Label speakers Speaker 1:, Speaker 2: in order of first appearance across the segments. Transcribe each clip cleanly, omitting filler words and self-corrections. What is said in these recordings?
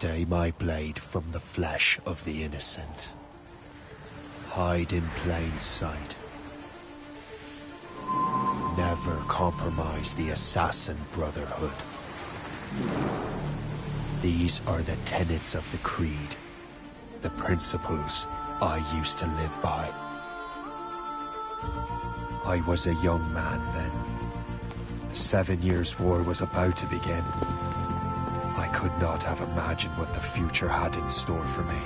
Speaker 1: Stay my blade from the flesh of the innocent. Hide in plain sight. Never compromise the Assassin Brotherhood. These are the tenets of the Creed, the principles I used to live by. I was a young man then. The 7 Years' War was about to begin. I could not have imagined what the future had in store for me,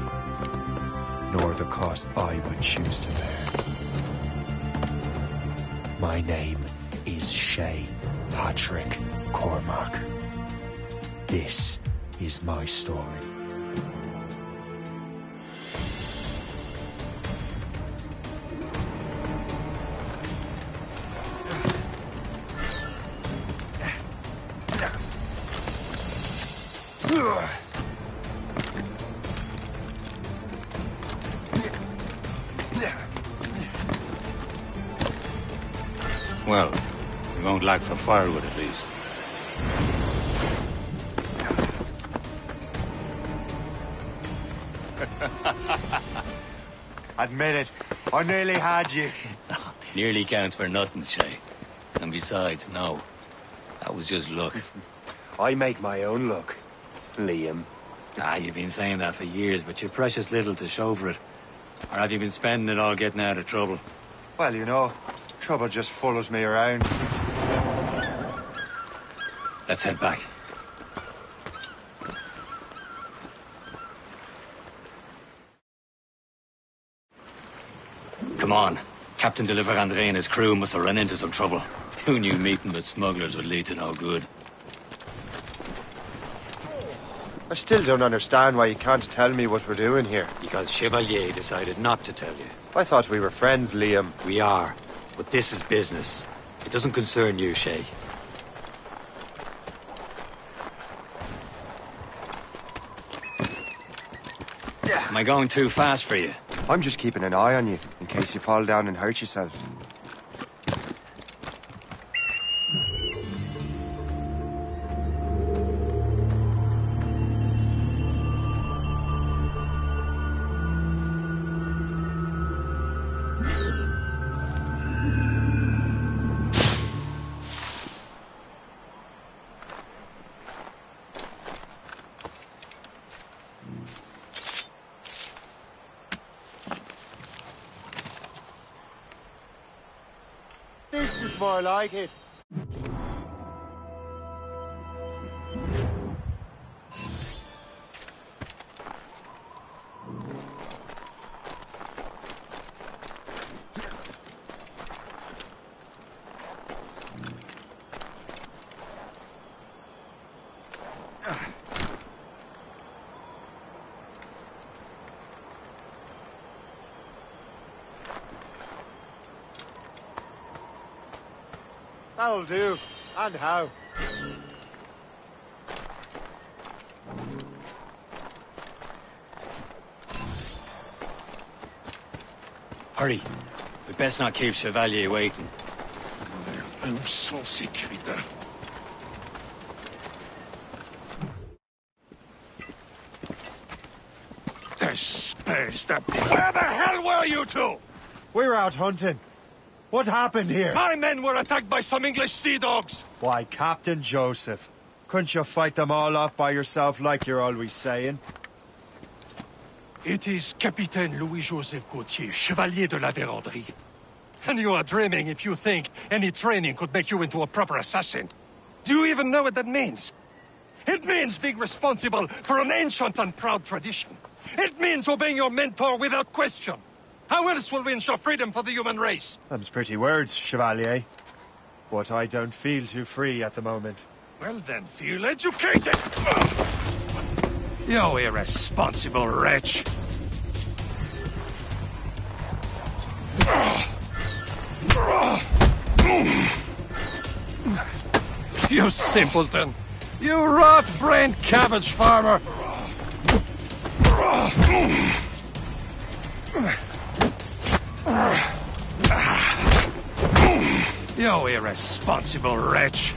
Speaker 1: nor the cost I would choose to bear. My name is Shay Patrick Cormac. This is my story.
Speaker 2: Well, we won't lack for firewood at least.
Speaker 3: Admit it, I nearly had you.
Speaker 2: Nearly counts for nothing, Shay. And besides, no. That was just luck.
Speaker 3: I make my own luck, Liam.
Speaker 2: You've been saying that for years, but you've precious little to show for it. Or have you been spending it all getting out of trouble?
Speaker 3: Well, you know, trouble just follows me around.
Speaker 2: Let's head back. Come on. Captain de Andre and his crew must have run into some trouble. Who knew meeting with smugglers would lead to no good?
Speaker 3: I still don't understand why you can't tell me what we're doing here.
Speaker 2: Because Chevalier decided not to tell you.
Speaker 3: I thought we were friends, Liam.
Speaker 2: We are, but this is business. It doesn't concern you, Shay. Am I going too fast for you?
Speaker 3: I'm just keeping an eye on you, in case you fall down and hurt yourself. This is more like it. That'll do. And how?
Speaker 2: Hurry. We'd best not keep Chevalier waiting.
Speaker 4: Un sans sécurité. Where the hell were you two?
Speaker 3: We're out hunting. What happened here?
Speaker 4: My men were attacked by some English sea dogs.
Speaker 3: Why, Captain Joseph. Couldn't you fight them all off by yourself like you're always saying?
Speaker 4: It is Capitaine Louis-Joseph Gauthier, Chevalier de la Vérendrye. And you are dreaming if you think any training could make you into a proper assassin. Do you even know what that means? It means being responsible for an ancient and proud tradition. It means obeying your mentor without question. How else will we ensure freedom for the human race?
Speaker 3: Them's pretty words, Chevalier. But I don't feel too free at the moment.
Speaker 4: Well then, feel educated! You irresponsible wretch! You simpleton! You rot-brained cabbage farmer! You irresponsible wretch!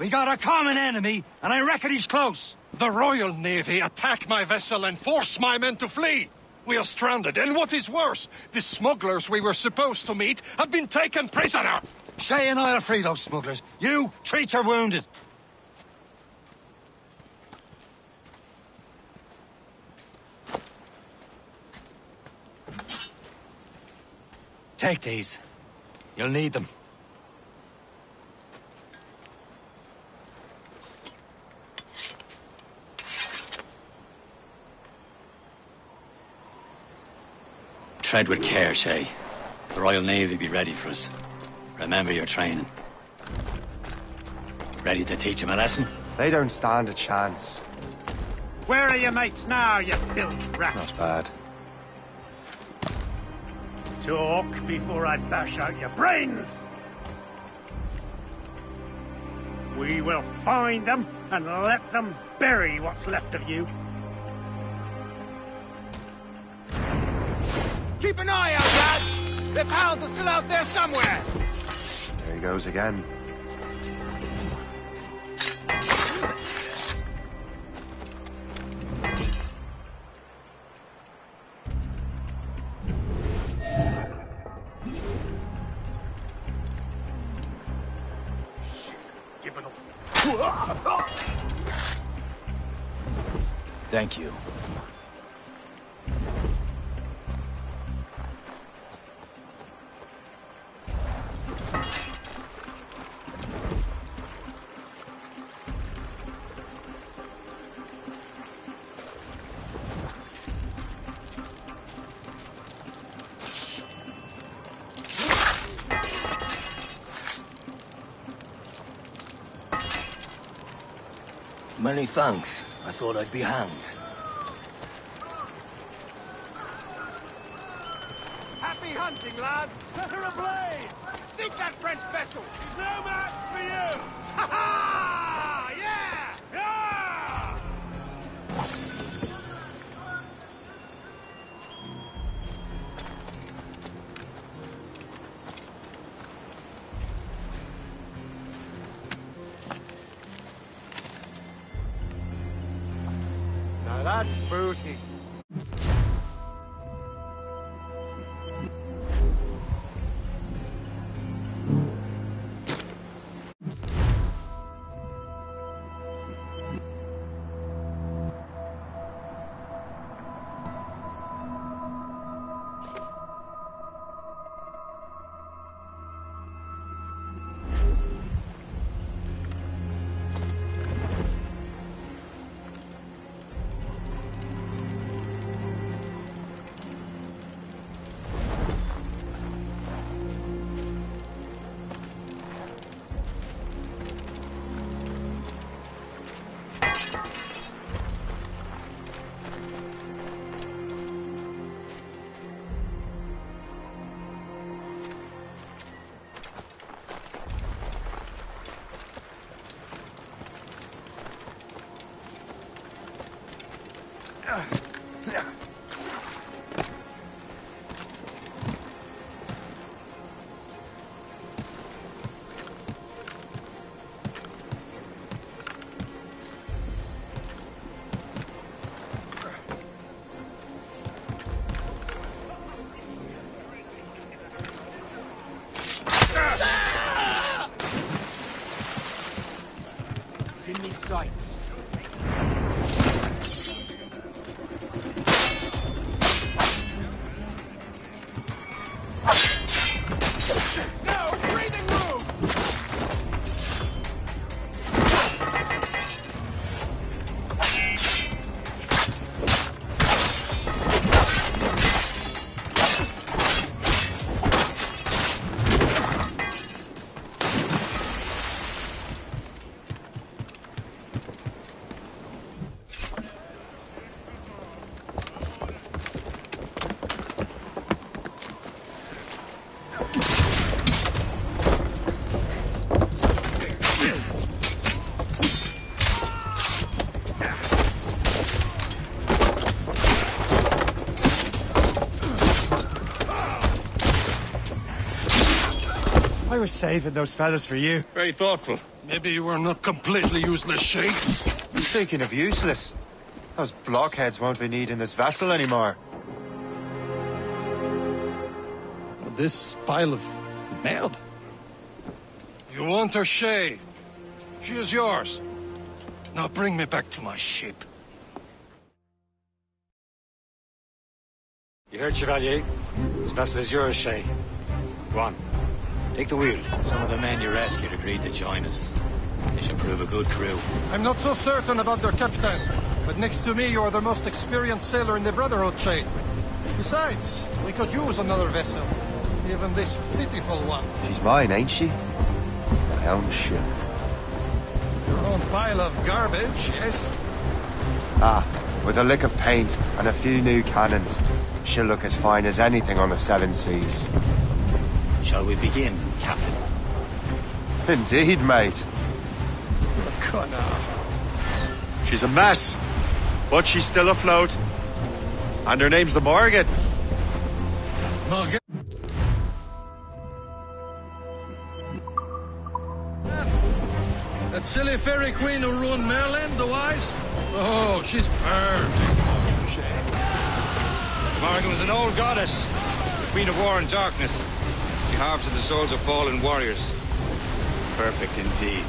Speaker 2: We got a common enemy, and I reckon he's close.
Speaker 4: The Royal Navy attack my vessel and force my men to flee. We are stranded, and what is worse, the smugglers we were supposed to meet have been taken prisoner.
Speaker 2: Shay and I'll free those smugglers. You, treat your wounded. Take these. You'll need them. Tread with care, Shay. The Royal Navy be ready for us. Remember your training. Ready to teach them a lesson?
Speaker 3: They don't stand a chance.
Speaker 5: Where are your mates now, you filth rat?
Speaker 3: Not bad.
Speaker 5: Talk before I bash out your brains! We will find them and let them bury what's left of you.
Speaker 6: Keep an eye out, lads! Their pals are still out there somewhere!
Speaker 3: There he goes again.
Speaker 6: Thank you. Many thanks. I thought I'd be hanged.
Speaker 5: Happy hunting, lads! Set her ablaze! Sink that French vessel! She's no match for you! Ha ha! Yeah! Yeah!
Speaker 3: Now that's booty.
Speaker 6: It's in me sights.
Speaker 3: I was saving those fellas for you.
Speaker 2: Very thoughtful.
Speaker 4: Maybe you were not completely useless, Shay.
Speaker 3: Speaking of useless, those blockheads won't be needing this vessel anymore.
Speaker 4: This pile of mail? You want her, Shay? She is yours. Now bring me back to my ship.
Speaker 2: You heard, Chevalier? This vessel is yours, Shay. Go on. Take the wheel. Some of the men you rescued agreed to join us. They should prove a good crew.
Speaker 4: I'm not so certain about their captain, but next to me you are the most experienced sailor in the Brotherhood chain. Besides, we could use another vessel. Even this pitiful one.
Speaker 3: She's mine, ain't she? My own ship.
Speaker 4: Your own pile of garbage, yes?
Speaker 3: Ah, with a lick of paint and a few new cannons. She'll look as fine as anything on the Seven Seas.
Speaker 2: Shall we begin, Captain?
Speaker 3: Indeed, mate.
Speaker 4: Connor.
Speaker 3: She's a mess, but she's still afloat. And her name's the Morgan.
Speaker 4: Morgan? That silly fairy queen who ruined Maryland, the wise? Oh, she's perfect.
Speaker 2: Morgan was an old goddess, the queen of war and darkness. She harvested the souls of fallen warriors. Perfect indeed.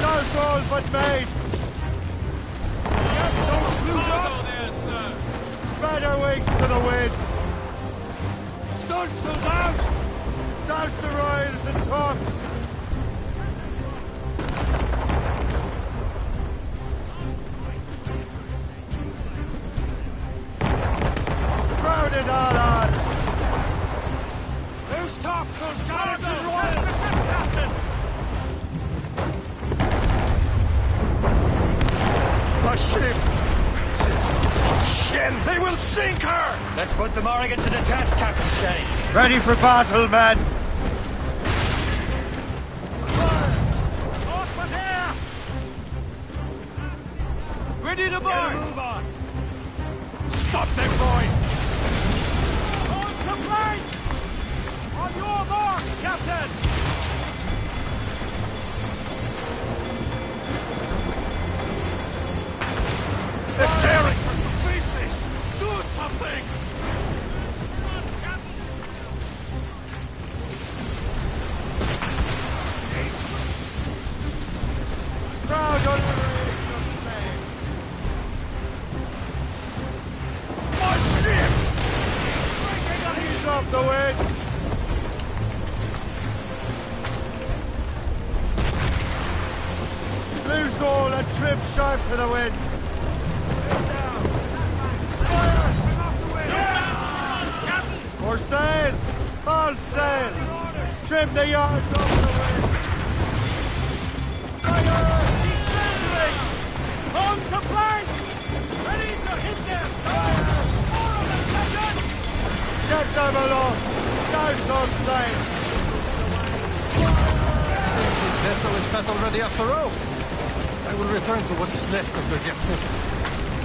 Speaker 3: No souls but mates!
Speaker 5: Don't lose up!
Speaker 3: Spread her wings to the wind!
Speaker 5: Stunsails out!
Speaker 3: Douse the royals and tops! Crowd it all on!
Speaker 5: Who's topsails, guys? Captain!
Speaker 4: My ship! Shin! They will sink her!
Speaker 2: Let's put the Morrigan to the test, Captain Shay.
Speaker 3: Ready for battle, men!
Speaker 5: Off here! Ready to board! Move on!
Speaker 4: Stop them, boy!
Speaker 5: On complaint! On your mark, Captain!
Speaker 4: They're tearing her to pieces! Do something!
Speaker 3: Crowd on the rings of flame!
Speaker 4: My ship!
Speaker 3: Ease off the wind! Loose all and trim sharp to the wind! Or sail! All sail! Trim the yards off the wind! Fire!
Speaker 5: He's landing! On complaint! Ready to hit them! More of them, Captain!
Speaker 3: Get them aloft! Douse on sail!
Speaker 4: Seems this vessel is battle ready after all. I will return to what is left of the captain.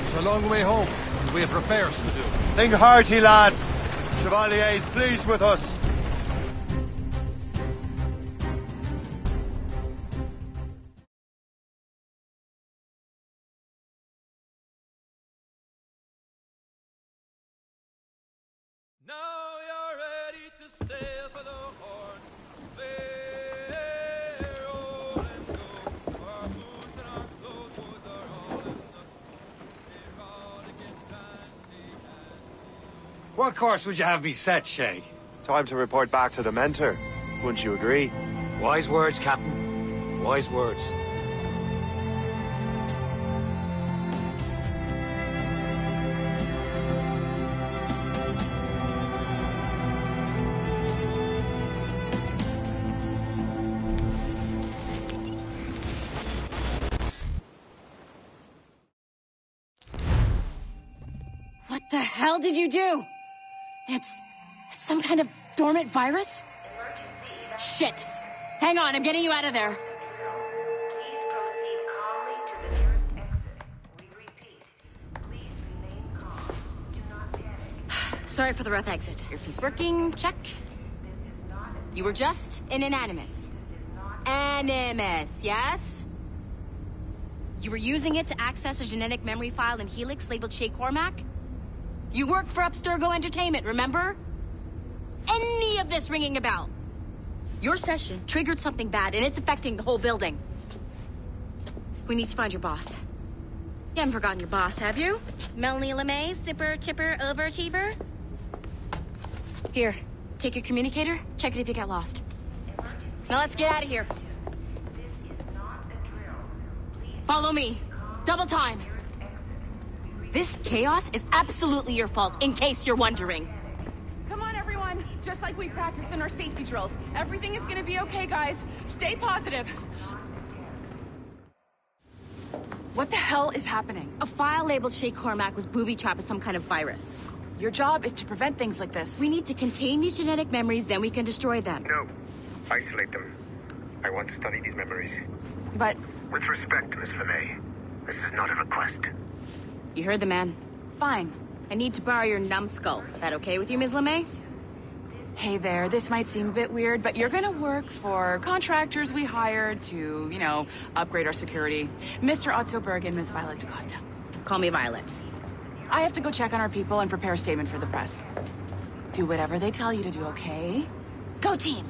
Speaker 4: It's a long way home, and we have repairs to do.
Speaker 3: Sing hearty, lads! Chevalier is pleased with us.
Speaker 6: Now you're ready to sail for the Horn. Bear, roll and go. Our boots and our clothes are all in the... We're all against bandy and...
Speaker 2: What course would you have me set, Shay?
Speaker 3: Time to report back to the mentor. Wouldn't you agree?
Speaker 2: Wise words, Captain. Wise words.
Speaker 7: What the hell did you do? It's some kind of dormant virus? Shit. Hang on, I'm getting you out of there.
Speaker 8: Please proceed calmly to the nearest exit. We repeat, please remain calm. Do not panic.
Speaker 7: Sorry for the rough exit. Earpiece working, check. You were just an Animus. Animus, yes? You were using it to access a genetic memory file in Helix labeled Shay Cormac? You work for Abstergo Entertainment, remember? Any of this ringing a bell? Your session triggered something bad, and it's affecting the whole building. We need to find your boss. You haven't forgotten your boss, have you? Melanie LeMay, zipper, chipper, overachiever? Here, take your communicator, check it if you get lost. Now let's get out of here. Follow me. Double time. This chaos is absolutely your fault, in case you're wondering.
Speaker 9: Come on, everyone. Just like we practiced in our safety drills. Everything is gonna be okay, guys. Stay positive. What the hell is happening?
Speaker 7: A file labeled Shay Cormac was booby-trapped with some kind of virus.
Speaker 9: Your job is to prevent things like this.
Speaker 7: We need to contain these genetic memories, then we can destroy them.
Speaker 10: No. Isolate them. I want to study these memories.
Speaker 9: But...
Speaker 10: With respect, Miss LeMay, this is not a request.
Speaker 7: You heard the man.
Speaker 9: fine.
Speaker 7: I need to borrow your numbskull. That okay with you, Ms. LeMay?
Speaker 9: Hey there, this might seem a bit weird, but you're gonna work for contractors we hired to, you know, upgrade our security. Mr. Otto Berg and Ms. Violet DaCosta.
Speaker 7: Call me Violet.
Speaker 9: I have to go check on our people and prepare a statement for the press. Do whatever they tell you to do, okay? Go team!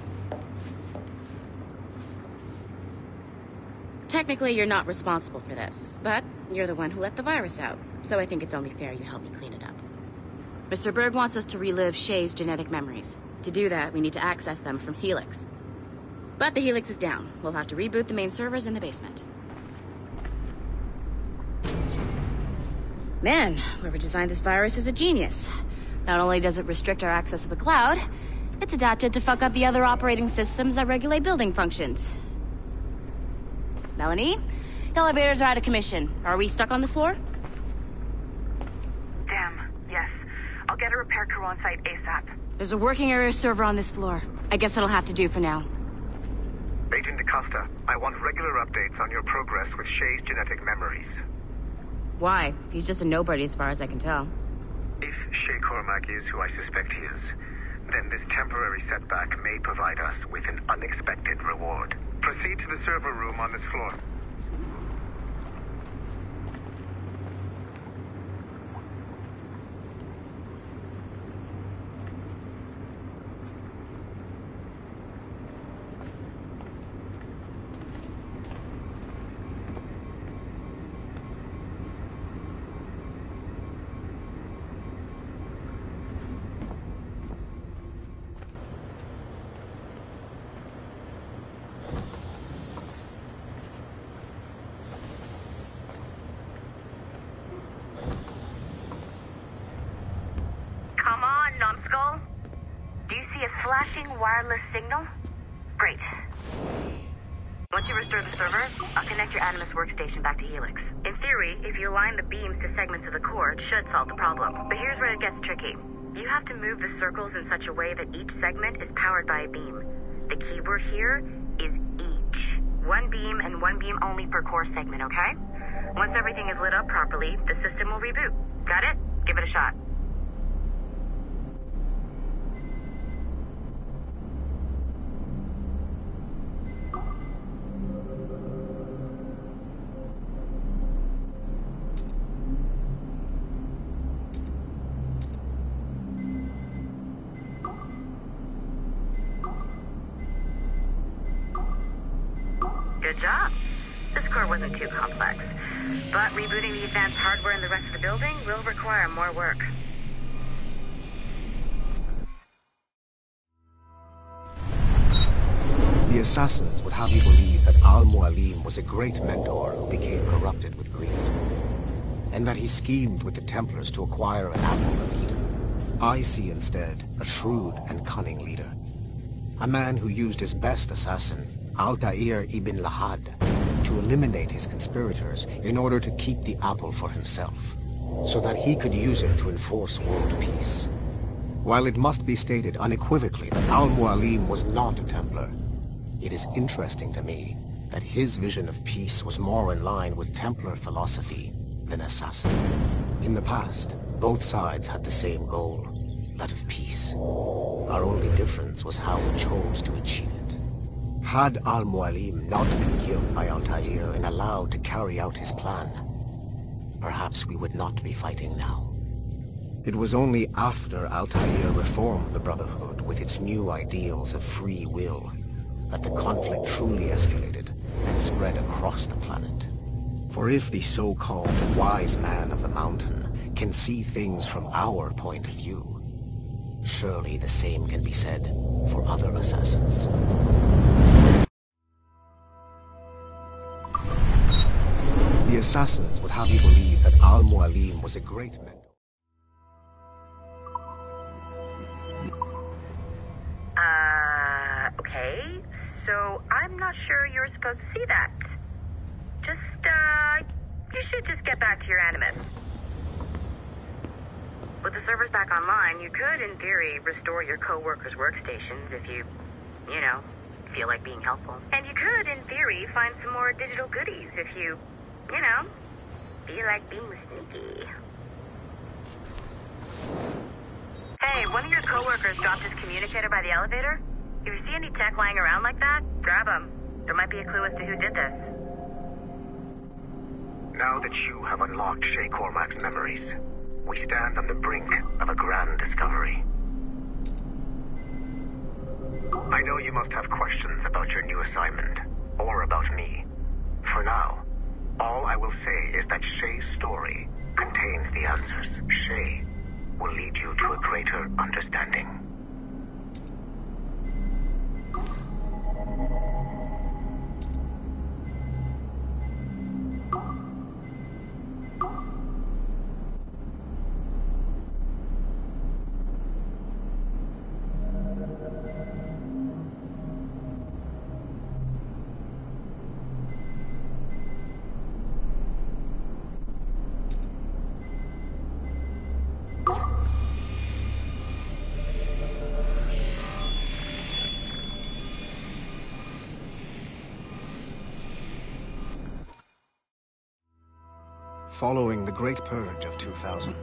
Speaker 7: Technically, you're not responsible for this, but you're the one who let the virus out, so I think it's only fair you help me clean it up. Mr. Berg wants us to relive Shay's genetic memories. To do that, we need to access them from Helix. But the Helix is down. We'll have to reboot the main servers in the basement. Man, whoever designed this virus is a genius. Not only does it restrict our access to the cloud, it's adapted to fuck up the other operating systems that regulate building functions. Melanie, the elevators are out of commission. Are we stuck on this floor?
Speaker 11: Damn, yes. I'll get a repair crew on site ASAP.
Speaker 7: There's a working area server on this floor. I guess that'll have to do for now.
Speaker 10: Agent DaCosta, I want regular updates on your progress with Shay's genetic memories.
Speaker 7: Why? He's just a nobody as far as I can tell.
Speaker 10: If Shay Cormac is who I suspect he is, then this temporary setback may provide us with an unexpected reward. Proceed to the server room on this floor.
Speaker 11: Flashing wireless signal? Great. Once you restore the server, I'll connect your Animus workstation back to Helix. In theory, if you align the beams to segments of the core, it should solve the problem. But here's where it gets tricky. You have to move the circles in such a way that each segment is powered by a beam. The keyword here is each. One beam and one beam only per core segment, okay? Once everything is lit up properly, the system will reboot. Got it? Give it a shot. Good job. This core wasn't too complex, but rebooting the advanced hardware in the rest of the building will require more work.
Speaker 12: The assassins would have you believe that Al-Mualim was a great mentor who became corrupted with greed, and that he schemed with the Templars to acquire an apple of Eden. I see instead a shrewd and cunning leader, a man who used his best assassin, Altair ibn Lahad, to eliminate his conspirators in order to keep the apple for himself, so that he could use it to enforce world peace. While it must be stated unequivocally that Al-Mualim was not a Templar, it is interesting to me that his vision of peace was more in line with Templar philosophy than assassin. In the past, both sides had the same goal: that of peace. Our only difference was how we chose to achieve it. Had Al-Mualim not been killed by Altair and allowed to carry out his plan, perhaps we would not be fighting now. It was only after Altair reformed the Brotherhood with its new ideals of free will that the conflict truly escalated and spread across the planet. For if the so-called wise man of the mountain can see things from our point of view, surely the same can be said for other assassins. The assassins would have you believe that Al-Mualim was a great mentor.
Speaker 11: Okay, so I'm not sure you're supposed to see that. You should just get back to your Animus. With the servers back online, you could, in theory, restore your co-workers' workstations if you feel like being helpful. And you could, in theory, find some more digital goodies if you feel like being sneaky. Hey, one of your co-workers dropped his communicator by the elevator. If you see any tech lying around like that, grab them. There might be a clue as to who did this.
Speaker 10: Now that you have unlocked Shay Cormac's memories, we stand on the brink of a grand discovery. I know you must have questions about your new assignment, or about me. For now, all I will say is that Shay's story contains the answers. Shay will lead you to a greater understanding.
Speaker 12: Following the Great Purge of 2000,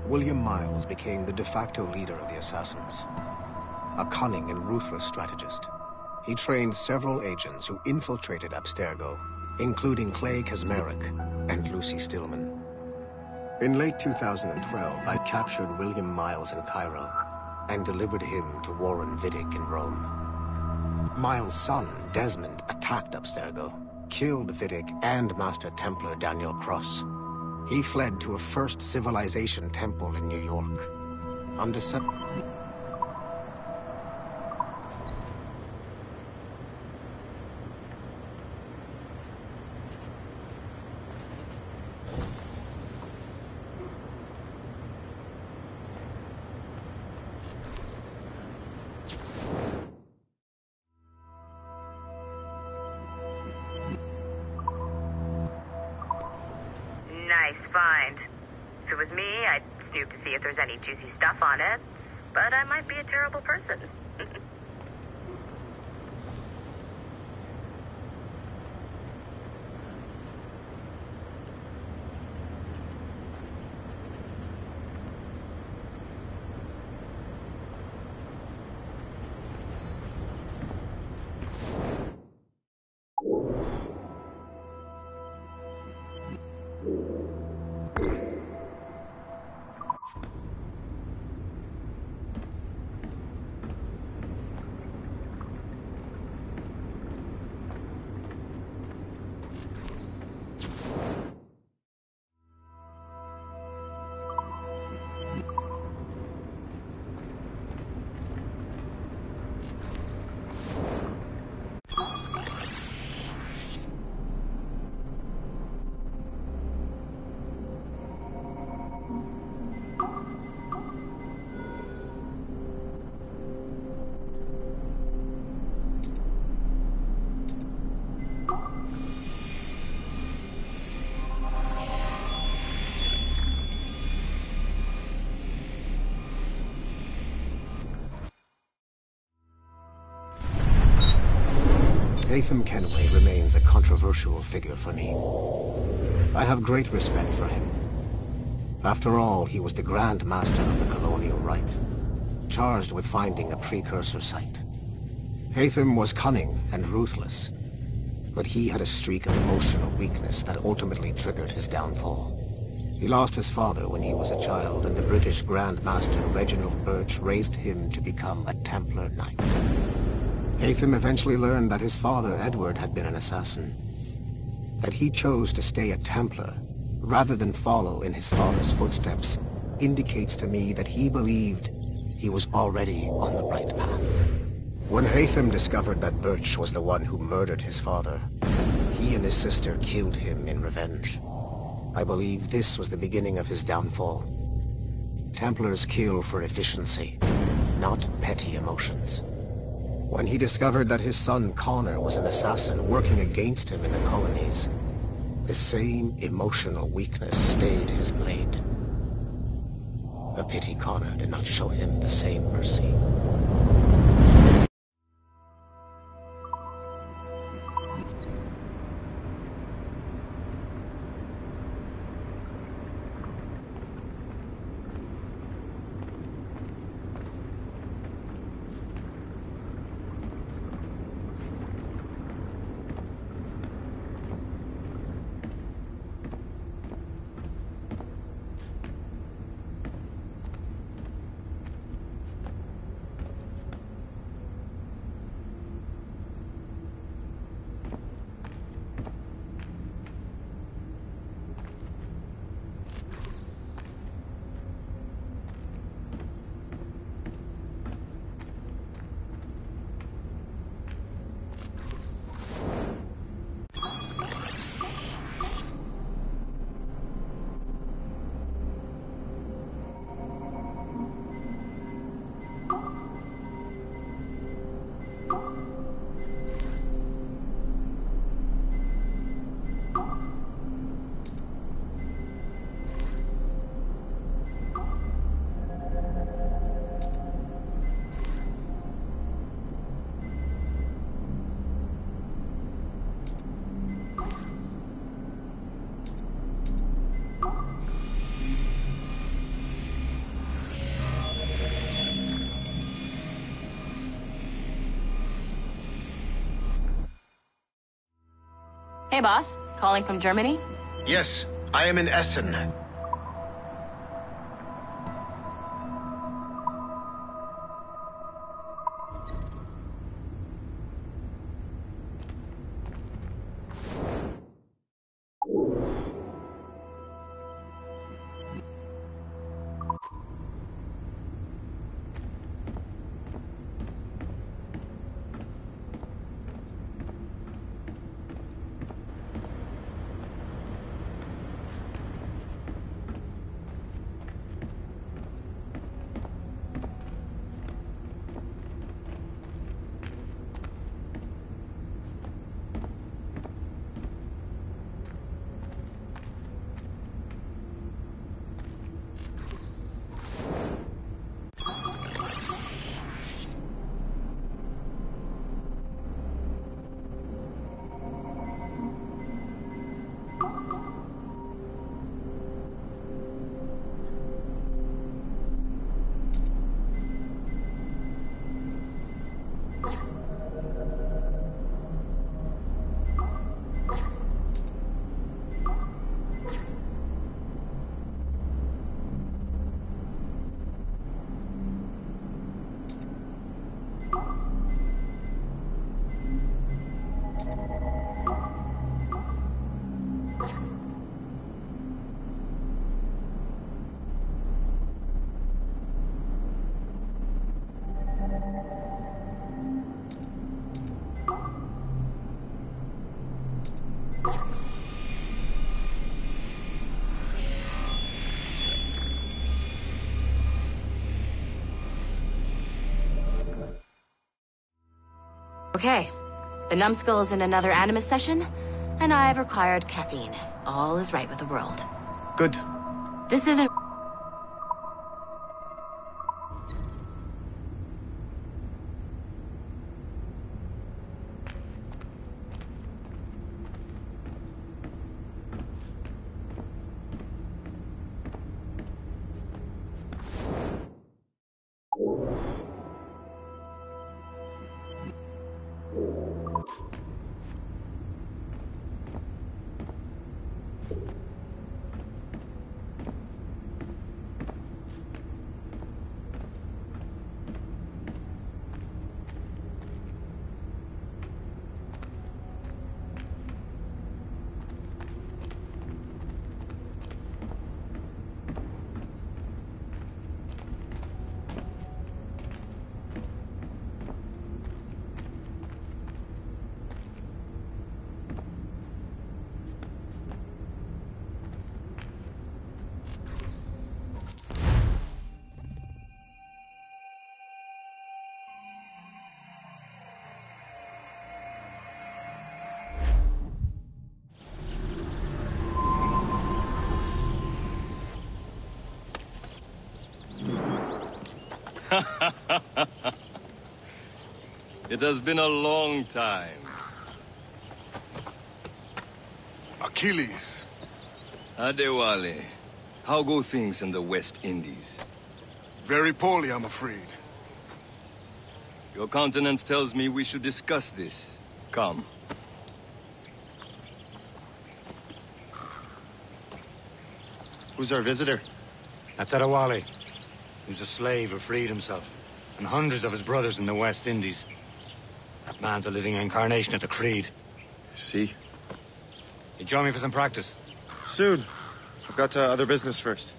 Speaker 12: William Miles became the de facto leader of the Assassins. A cunning and ruthless strategist, he trained several agents who infiltrated Abstergo, including Clay Kazmarek and Lucy Stillman. In late 2012, I captured William Miles in Cairo and delivered him to Warren Vidic in Rome. Miles' son, Desmond, attacked Abstergo, killed Vidic and Master Templar Daniel Cross. He fled to a First Civilization temple in New York. On December...
Speaker 11: Nice find. If it was me, I'd snoop to see if there's any juicy stuff on it. But I might be a terrible person.
Speaker 12: Nathan Kenway remains a controversial figure for me. I have great respect for him. After all, he was the Grand Master of the Colonial Rite. charged with finding a precursor site. Haytham was cunning and ruthless, but he had a streak of emotional weakness that ultimately triggered his downfall. He lost his father when he was a child, and the British Grand Master Reginald Birch raised him to become a Templar Knight. Haytham eventually learned that his father, Edward, had been an assassin. That he chose to stay a Templar, rather than follow in his father's footsteps, indicates to me that he believed he was already on the right path. When Haytham discovered that Birch was the one who murdered his father, he and his sister killed him in revenge. I believe this was the beginning of his downfall. Templars kill for efficiency, not petty emotions. When he discovered that his son Connor was an assassin working against him in the colonies, the same emotional weakness stayed his blade. A pity Connor did not show him the same mercy.
Speaker 7: Hey, boss. Calling from Germany?
Speaker 10: Yes, I am in Essen.
Speaker 7: Okay. The numbskull is in another Animus session, and I've required caffeine. All is right with the world.
Speaker 3: Good.
Speaker 7: This isn't...
Speaker 6: It has been a long time.
Speaker 13: Achilles.
Speaker 6: Adewale, how go things in the West Indies?
Speaker 13: Very poorly, I'm afraid.
Speaker 6: Your countenance tells me we should discuss this. Come.
Speaker 3: Who's our visitor?
Speaker 2: That's Adewale. He was a slave who freed himself, and hundreds of his brothers in the West Indies. That man's a living incarnation of the Creed.
Speaker 3: See?
Speaker 2: You join me for some practice?
Speaker 3: Soon. I've got other business first.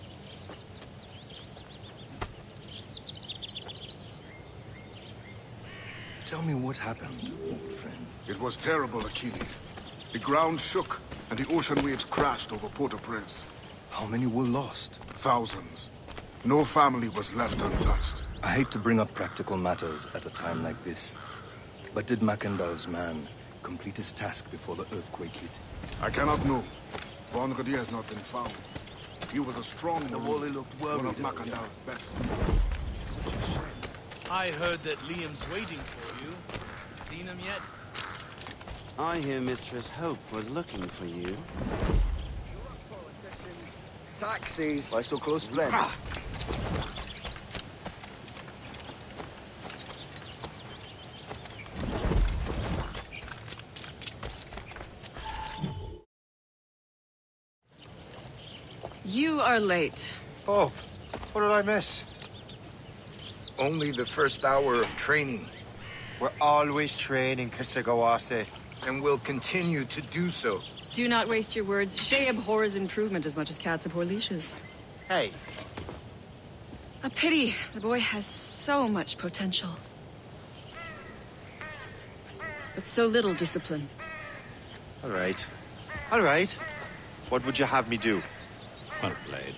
Speaker 6: Tell me what happened, old friend.
Speaker 13: It was terrible, Achilles. The ground shook, and the ocean waves crashed over Port-au-Prince.
Speaker 6: How many were lost?
Speaker 13: Thousands. No family was left untouched.
Speaker 6: I hate to bring up practical matters at a time like this. But did Macandal's man complete his task before the earthquake hit?
Speaker 13: I cannot know. Bonradier has not been found. He was a strong warrior, one of Macandal's best.
Speaker 5: I heard that Liam's waiting for you. Seen him yet?
Speaker 14: I hear Mistress Hope was looking for you.
Speaker 3: Taxis!
Speaker 6: Why so close, friend?
Speaker 9: You are late.
Speaker 1: Oh, what did I miss?
Speaker 15: Only the first hour of training.
Speaker 3: We're always training, Kisagawase.
Speaker 15: And will continue to do so.
Speaker 9: Do not waste your words. Shay abhors improvement as much as cats abhor leashes.
Speaker 3: Hey.
Speaker 9: A pity. The boy has so much potential. But so little discipline.
Speaker 3: All right. All right. What would you have me do?
Speaker 2: Well played.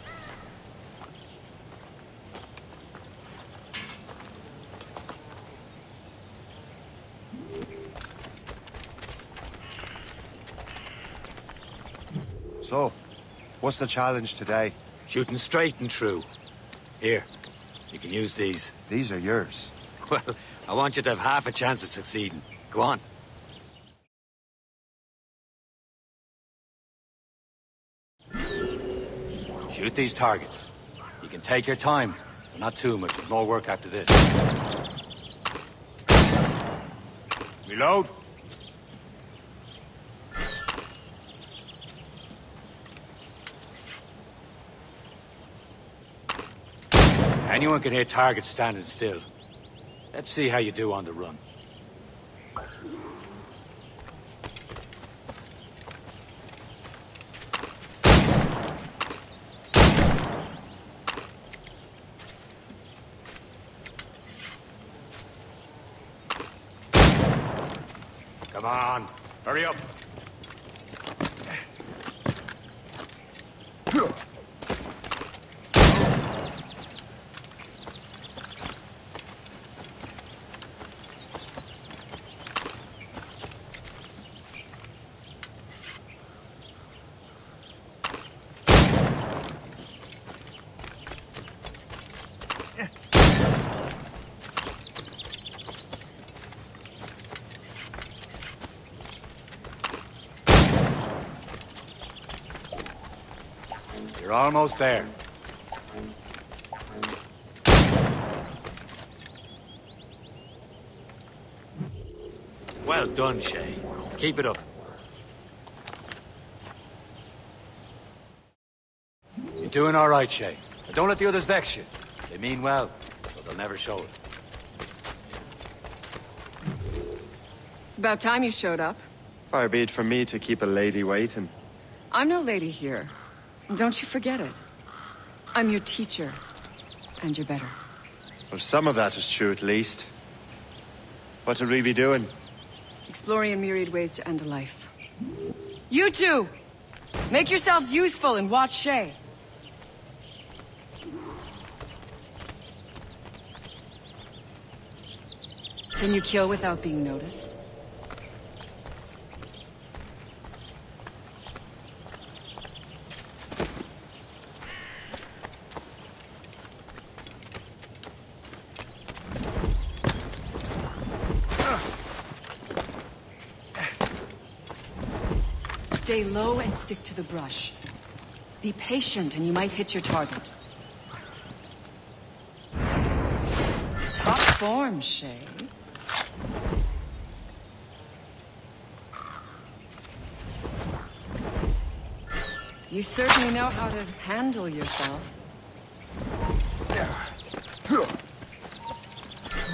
Speaker 3: So, what's the challenge today?
Speaker 2: Shooting straight and true. Here, you can use these.
Speaker 3: These are yours.
Speaker 2: Well, I want you to have half a chance of succeeding. Go on. Shoot these targets. You can take your time, but not too much. There's more work after this. Reload. Anyone can hit targets standing still. Let's see how you do on the run. Come on, hurry up. You're almost there. Well done, Shay. Keep it up. You're doing all right, Shay. But don't let the others vex you. They mean well, but they'll never show it.
Speaker 9: It's about time you showed up.
Speaker 3: Far be it from me to keep a lady waiting.
Speaker 9: I'm no lady here. Don't you forget it. I'm your teacher. And you're better.
Speaker 3: Well, some of that is true, at least. What would we be doing?
Speaker 9: Exploring a myriad ways to end a life. You two! Make yourselves useful and watch Shay. Can you kill without being noticed?
Speaker 16: Stay low and stick to the brush. Be patient and you might hit your target. Top form, Shay. You certainly know how to handle yourself.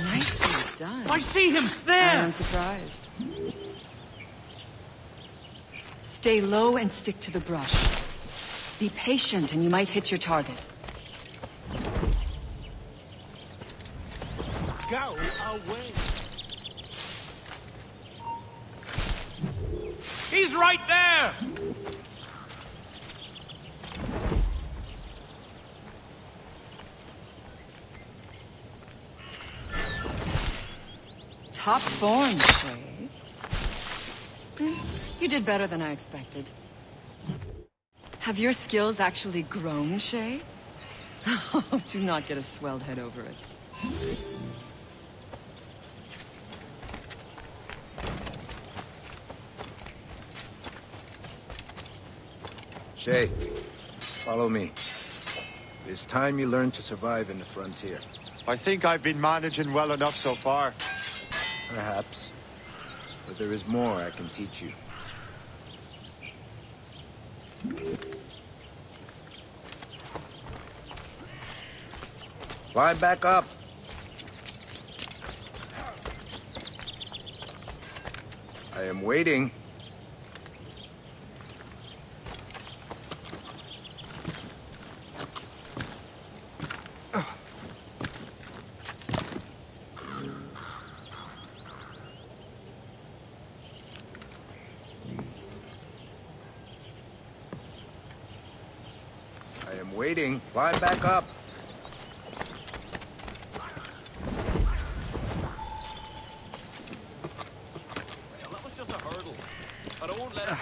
Speaker 16: Nicely done.
Speaker 5: I see him there!
Speaker 16: I'm surprised. Stay low and stick to the brush. Be patient and you might hit your target.
Speaker 5: Go away! He's right there!
Speaker 16: Top form, Shay. You did better than I expected. Have your skills actually grown, Shay? Oh, do not get a swelled head over it.
Speaker 15: Shay, follow me. It's time you learn to survive in the frontier.
Speaker 3: I think I've been managing well enough so far.
Speaker 15: Perhaps. But there is more I can teach you. Climb back up. I am waiting. Waiting. Climb back up.
Speaker 5: Well, that was just a hurdle. But I won't let it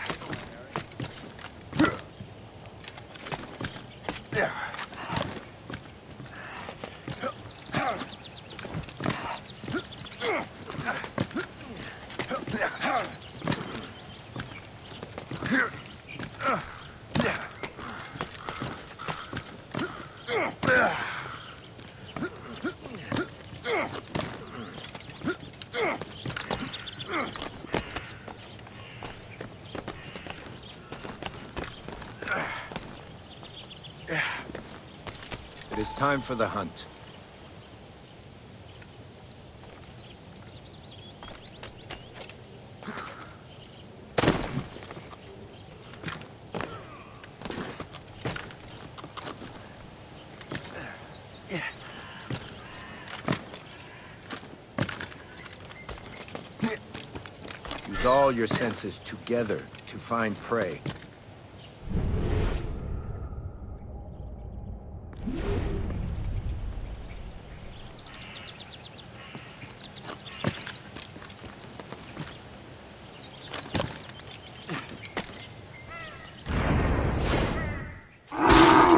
Speaker 15: It is time for the hunt. Use all your senses together to find prey.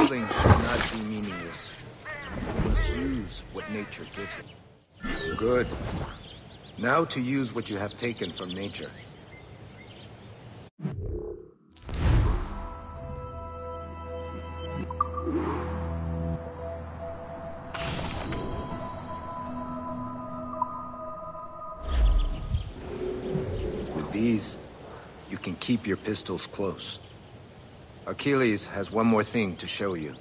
Speaker 15: Killing should not be meaningless. You must use what nature gives it. Good. Now to use what you have taken from nature. With these, you can keep your pistols close. Achilles has one more thing to show you.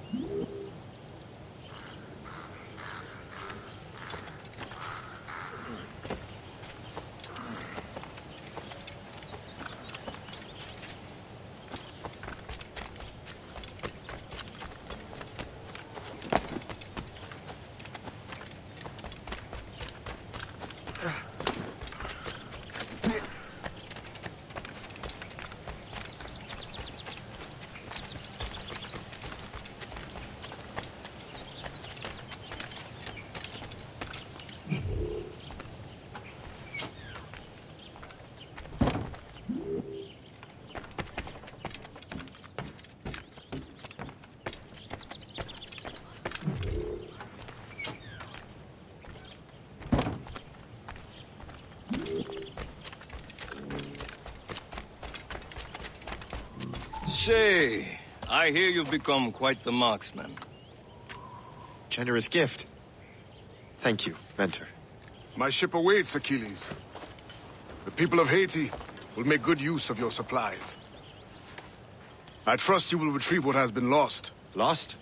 Speaker 17: Shay, I hear you've become quite the marksman.
Speaker 1: Generous gift. Thank you, Mentor.
Speaker 13: My ship awaits, Achilles. The people of Haiti will make good use of your supplies. I trust you will retrieve what has been lost.
Speaker 1: Lost?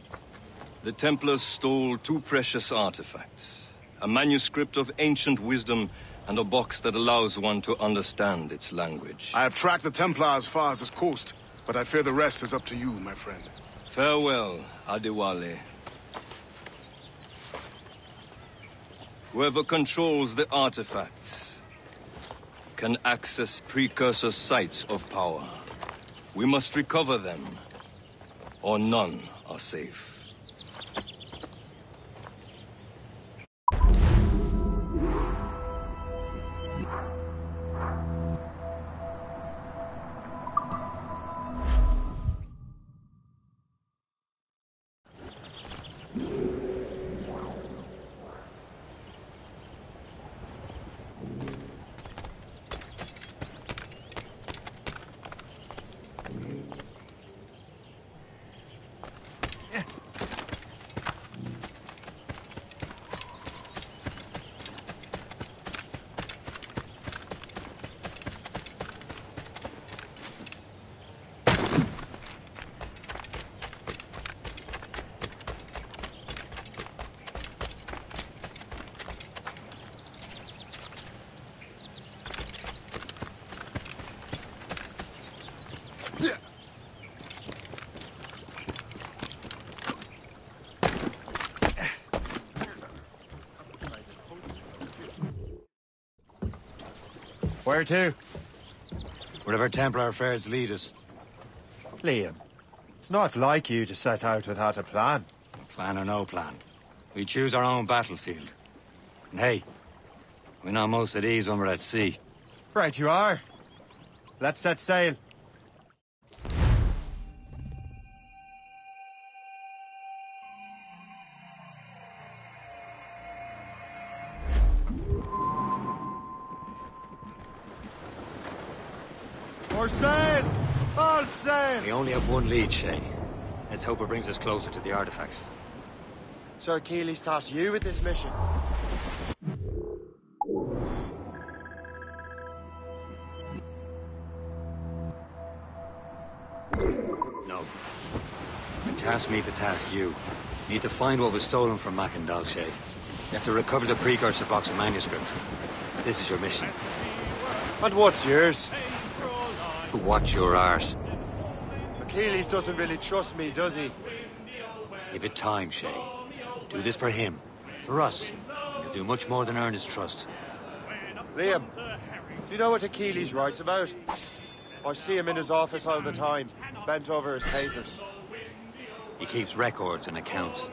Speaker 17: The Templars stole 2 precious artifacts. A manuscript of ancient wisdom and a box that allows one to understand its language.
Speaker 13: I have tracked the Templar as far as this coast, but I fear the rest is up to you, my friend.
Speaker 17: Farewell, Adewale. Whoever controls the artifacts can access precursor sites of power. We must recover them, or none are safe.
Speaker 18: Where to?
Speaker 2: Wherever Templar affairs lead us.
Speaker 18: Liam, it's not like you to set out without a plan.
Speaker 2: Plan or no plan. We choose our own battlefield. And hey, we know most of these when we're at sea.
Speaker 18: Right you are. Let's set sail. For sail! All sail!
Speaker 2: We only have one lead, Shay. Let's hope it brings us closer to the artifacts.
Speaker 18: Sir Achilles tasked you with this mission.
Speaker 2: No. You tasked me to task you. You need to find what was stolen from Mackandal, Shay. You have to recover the precursor box of manuscript. This is your mission.
Speaker 18: And what's yours?
Speaker 2: Watch your arse.
Speaker 18: Achilles doesn't really trust me, does he?
Speaker 2: Give it time, Shay. Do this for him. For us. You'll do much more than earn his trust.
Speaker 18: Liam, do you know what Achilles writes about? I see him in his office all the time, bent over his papers.
Speaker 2: He keeps records and accounts.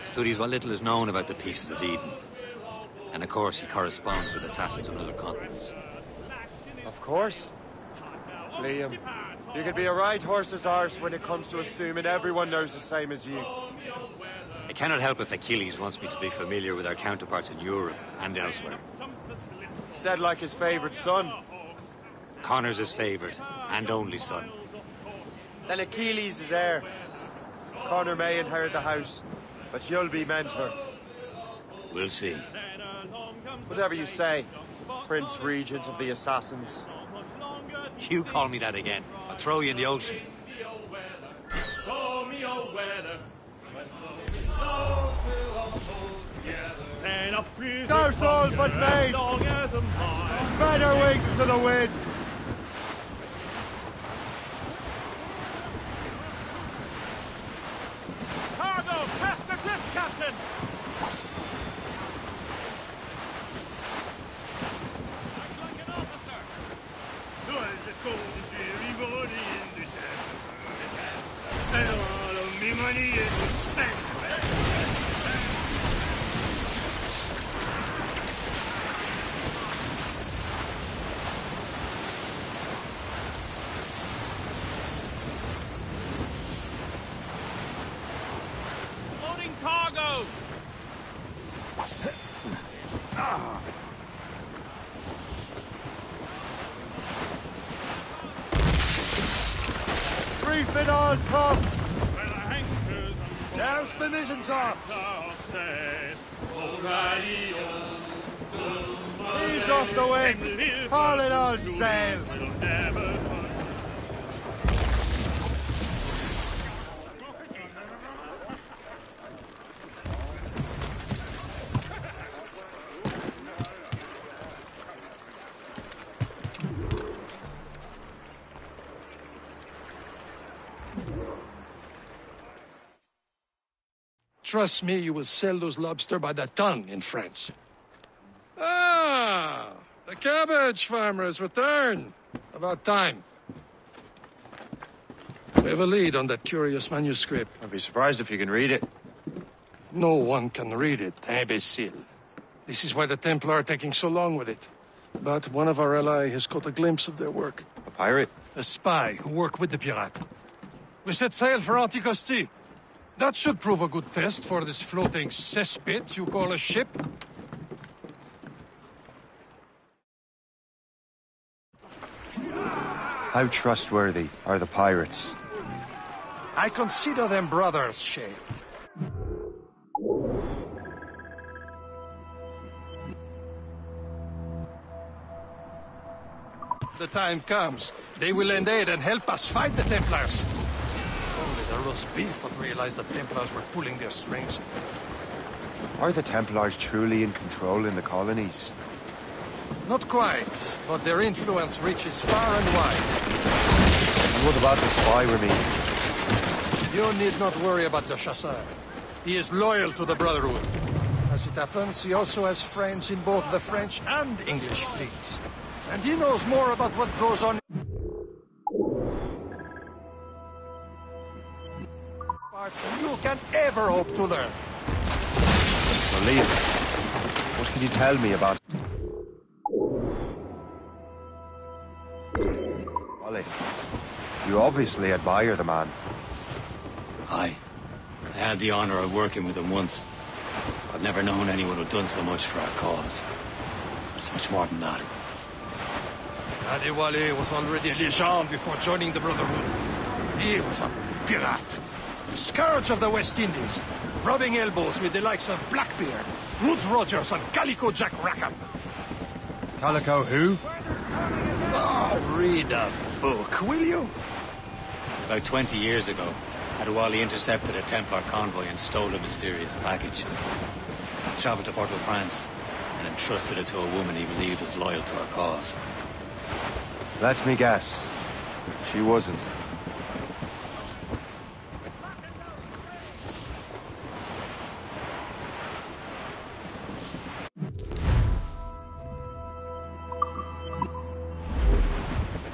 Speaker 2: Studies what little is known about the pieces of Eden. And of course, he corresponds with assassins on other continents.
Speaker 18: Of course. Liam, you could be a right horse's arse when it comes to assuming everyone knows the same as you.
Speaker 2: I cannot help if Achilles wants me to be familiar with our counterparts in Europe and elsewhere.
Speaker 18: Said like his favorite son.
Speaker 2: Connor's his favorite and only son.
Speaker 18: Then Achilles is heir. Connor may inherit the house, but you'll be mentor.
Speaker 2: We'll see.
Speaker 18: Whatever you say, Prince Regent of the Assassins.
Speaker 2: You call me that again, I'll throw you in the ocean.
Speaker 18: Go soul but mates! Spread our wings to the wind!
Speaker 5: Cargo, past the drift, Captain!
Speaker 18: all tops! Douse the mizzentops! Ease off the wind! Haul it all sail!
Speaker 4: Trust me, you will sell those lobster by the ton in France. Ah, the cabbage farmers return. About time. We have a lead on that curious manuscript.
Speaker 18: I'd be surprised if you can read it.
Speaker 4: No one can read it, imbecile. This is why the Templar are taking so long with it. But one of our allies has caught a glimpse of their work.
Speaker 18: A pirate?
Speaker 4: A spy who worked with the pirate. We set sail for Anticosti. That should prove a good test for this floating cesspit you call a ship.
Speaker 3: How trustworthy are the pirates?
Speaker 4: I consider them brothers, Shay. The time comes, they will lend aid and help us fight the Templars. Only the roast beef would realize the Templars were pulling their strings.
Speaker 3: Are the Templars truly in control in the colonies?
Speaker 4: Not quite, but their influence reaches far and wide.
Speaker 3: And what about the spy we meet?
Speaker 4: You need not worry about Le Chasseur. He is loyal to the Brotherhood. As it happens, he also has friends in both the French and English fleets. And he knows more about what goes on parts than you can ever hope to learn.
Speaker 3: So Liam, what can you tell me about... Ollie, you obviously admire the man.
Speaker 2: Aye. I had the honor of working with him once. I've never known anyone who'd done so much for our cause. It's much more than that.
Speaker 4: Adewale was already a legend before joining the Brotherhood. He was a pirate. The scourge of the West Indies. Rubbing elbows with the likes of Blackbeard, Woodes Rogers and Calico Jack Rackham.
Speaker 3: Calico who?
Speaker 4: Oh, read a book, will you?
Speaker 2: About 20 years ago, Adewale intercepted a Templar convoy and stole a mysterious package. He traveled to Port-au-Prince and entrusted it to a woman he believed was loyal to our cause.
Speaker 3: Let me guess. She wasn't.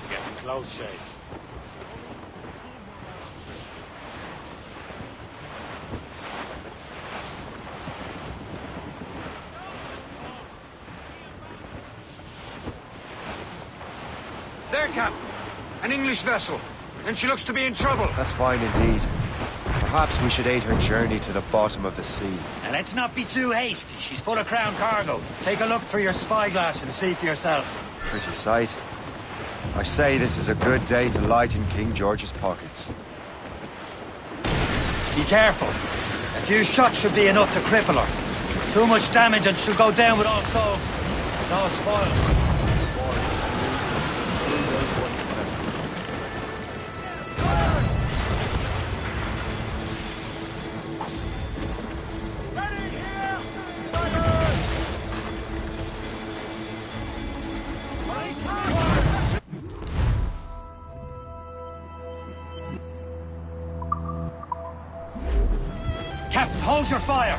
Speaker 2: Getting close, Shay.
Speaker 5: There, Captain. An English vessel. And she looks to be in trouble.
Speaker 3: That's fine indeed. Perhaps we should aid her journey to the bottom of the sea.
Speaker 2: And let's not be too hasty. She's full of crown cargo. Take a look through your spyglass and see for yourself.
Speaker 3: Pretty sight. I say this is a good day to lighten King George's pockets.
Speaker 2: Be careful. A few shots should be enough to cripple her. Too much damage and she'll go down with all souls. No spoil. Captain, hold your fire!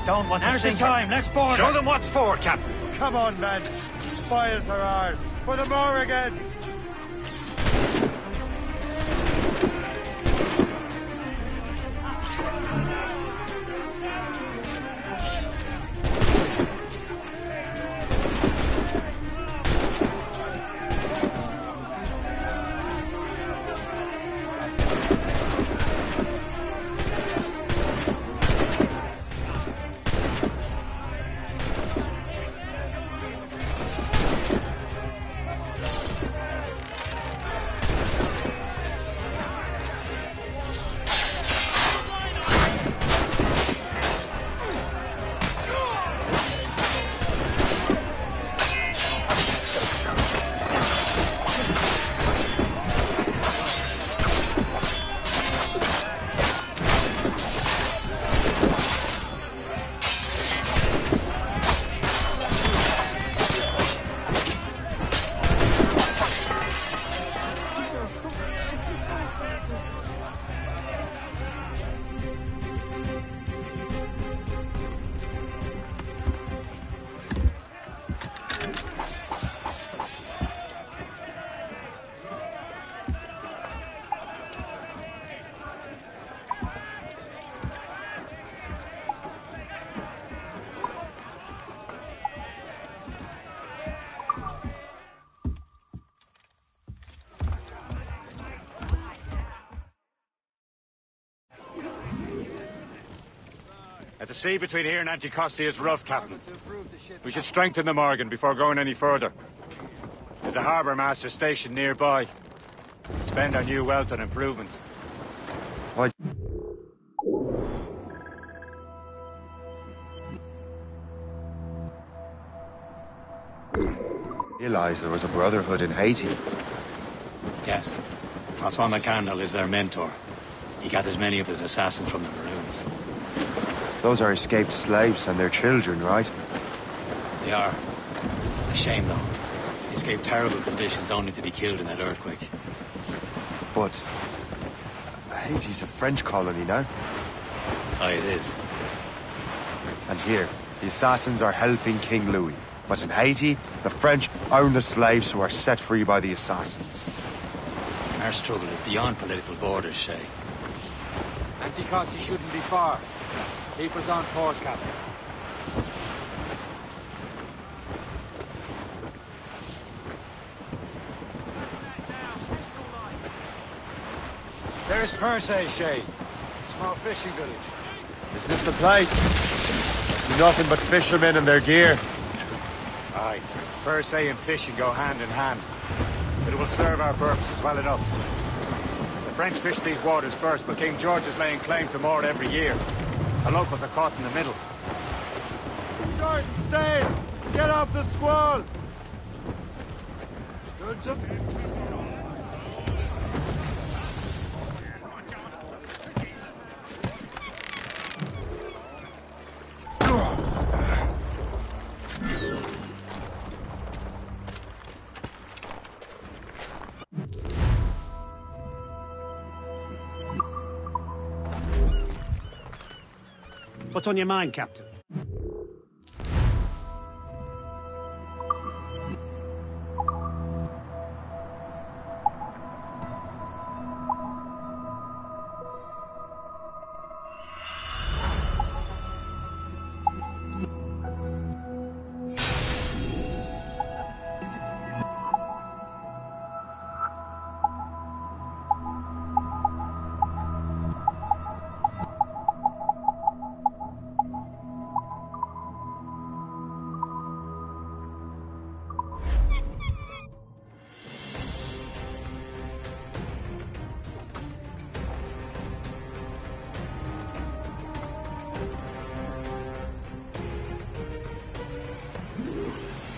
Speaker 2: Don't want to sink time, let's board
Speaker 5: Show
Speaker 2: her.
Speaker 5: them what's for, Captain.
Speaker 18: Come on, men. Spoils are ours. For the Morrigan!
Speaker 2: At the sea between here and Anticosti is rough, Captain. We should strengthen the Morgan before going any further. There's a harbour master station nearby. Spend our new wealth on improvements.
Speaker 3: Why? Realized there was a brotherhood in Haiti.
Speaker 2: Yes. Francois McCandle is their mentor. He gathers many of his assassins from the Maroons.
Speaker 3: Those are escaped slaves and their children, right?
Speaker 2: They are. A shame, though. They escaped terrible conditions only to be killed in that earthquake.
Speaker 3: But Haiti's a French colony now.
Speaker 2: Aye, it is.
Speaker 3: And here, the assassins are helping King Louis. But in Haiti, the French own the slaves who are set free by the assassins.
Speaker 2: Our struggle is beyond political borders, Shay.
Speaker 5: Anticosti shouldn't be far. Keep us on course, Captain. There's Perse, Shay. Small fishing village.
Speaker 18: Is this the place? I see nothing but fishermen and their gear.
Speaker 2: Aye. Perse and fishing go hand in hand. But it will serve our purposes well enough. The French fish these waters first, but King George is laying claim to more every year. The locals are caught in the middle.
Speaker 18: Short and sail! Get off the squall! Stood up.
Speaker 19: What's on your mind, Captain?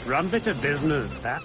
Speaker 19: Run bit of business, that.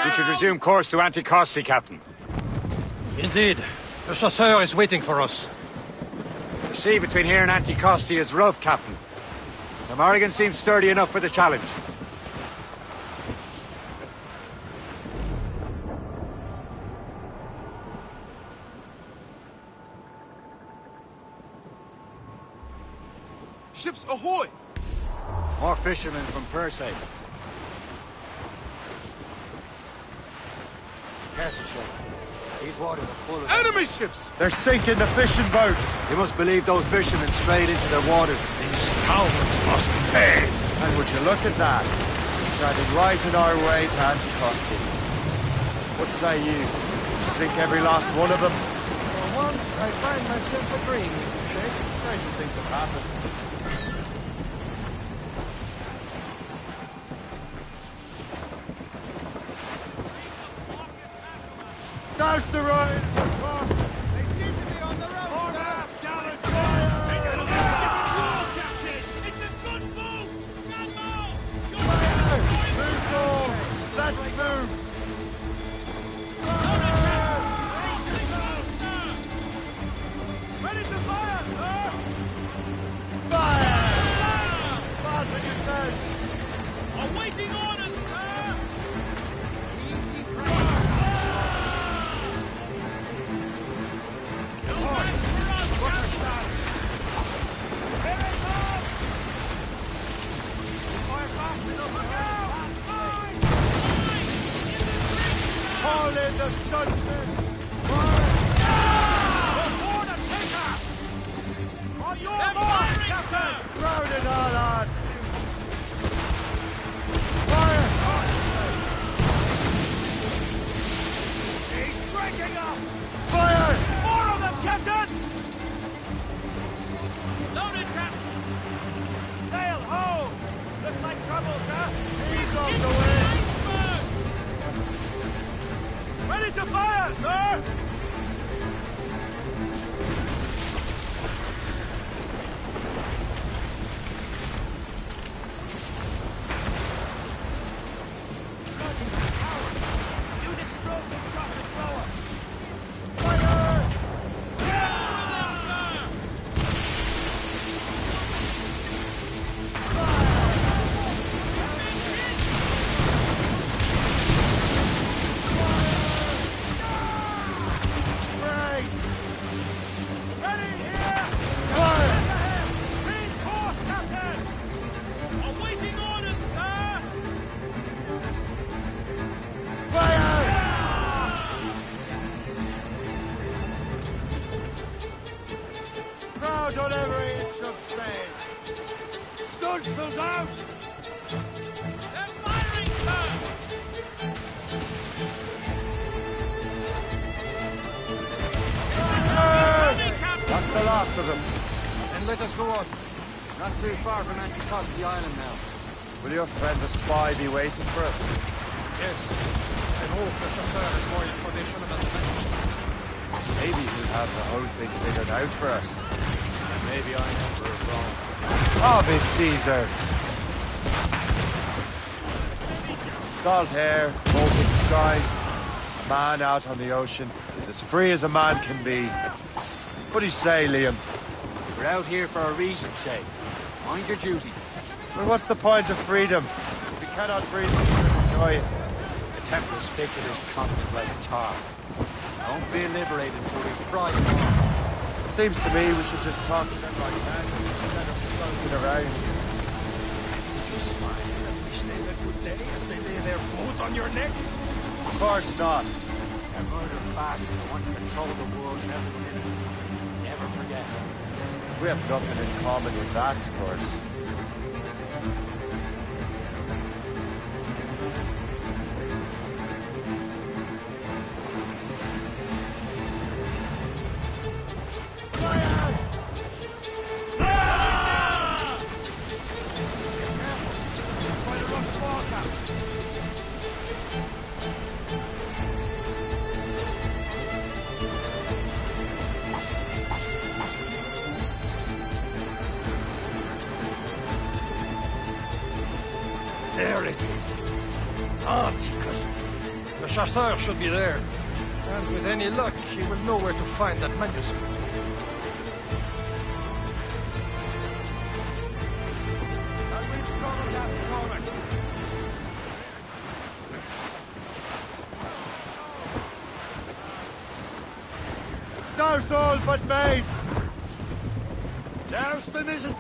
Speaker 2: We should resume course to Anticosti, Captain.
Speaker 4: Indeed. The chasseur is waiting for us.
Speaker 2: The sea between here and Anticosti is rough, Captain. The Morrigan seems sturdy enough for the challenge.
Speaker 5: Ships ahoy!
Speaker 2: More fishermen from Perse. Careful, Shay. These waters are full of...
Speaker 5: Enemy ships!
Speaker 18: They're sinking the fishing boats!
Speaker 2: You must believe those fishermen strayed into their waters.
Speaker 4: These cowards must pay!
Speaker 18: And would you look at that? Treading right in our way to Anticosti. What say you? Sink every last one of them?
Speaker 5: For once, I find myself agreeing with you, Shay. Stranger things have happened.
Speaker 18: Douse the road!
Speaker 5: They seem to be on the road, sir! Gallant fire! It'll be a Captain! It's a good move! Good move!
Speaker 18: Fire! Move all! Let's move!
Speaker 5: Ready to fire, sir!
Speaker 18: Fire! Fire when you said!
Speaker 5: Awaiting orders, sir! Easy
Speaker 18: Call in the stuntmen!
Speaker 5: Before the taker! On your mark, Captain!
Speaker 18: Crowd it all on! Fire!
Speaker 5: He's breaking up!
Speaker 18: Fire!
Speaker 5: More of them, Captain! Loaded, Captain! Sail ho! Looks like trouble, sir!
Speaker 18: He's off the way!
Speaker 5: Ready to fire, sir! Use explosive shot to slower!
Speaker 18: Fire! Brace!
Speaker 5: Ready here!
Speaker 18: Fire!
Speaker 5: Change course, Captain! Awaiting orders, sir!
Speaker 18: Fire! Crowd on every inch of sail!
Speaker 5: Stunsails out! They're firing, sir!
Speaker 18: That's the last of them.
Speaker 20: Then let us go on. Not too far from Anticosti Island now.
Speaker 18: Will your friend the spy be waiting for us?
Speaker 20: Yes. I hope the chasseur has more information about the manuscript.
Speaker 18: Maybe he'll have the whole thing figured out for us.
Speaker 20: And maybe I never wrong.
Speaker 18: Ave Caesar! Salt air, open skies. A man out on the ocean is as free as a man can be. What do you say, Liam?
Speaker 20: We're out here for a reason, Shay. Mind your duty.
Speaker 18: Well, what's the point of freedom? We cannot breathe and enjoy it.
Speaker 20: The Templars stick to this continent like a tar. Don't feel liberated until we pry them off.
Speaker 18: Seems to me we should just talk to them like that instead of skulking around.
Speaker 5: Did you smile at me stay a good day as they lay their boat on your neck?
Speaker 18: Of course not.
Speaker 20: They're murdering bastards who want to control the world and everyone in it. Never forget.
Speaker 18: We have nothing in common with that, of course.
Speaker 4: There it is. Anticosti. The chasseur should be there. And with any luck, he will know where to find that manuscript.
Speaker 18: Douse all but mates!
Speaker 5: Douse the mizzen!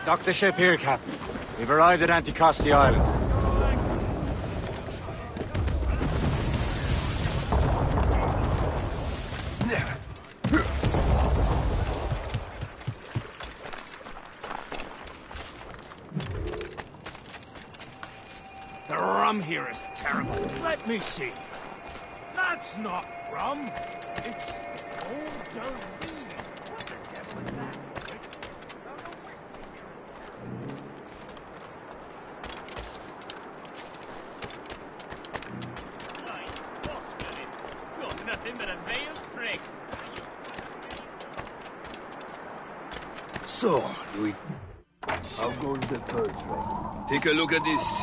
Speaker 20: Dock the ship here, Captain. We've arrived at Anticosti Island.
Speaker 5: The rum here is terrible. Let me see. That's not rum. It's old Derby. What the devil is that?
Speaker 17: So, Louis.
Speaker 15: How goes the third train?
Speaker 17: Take a look at this.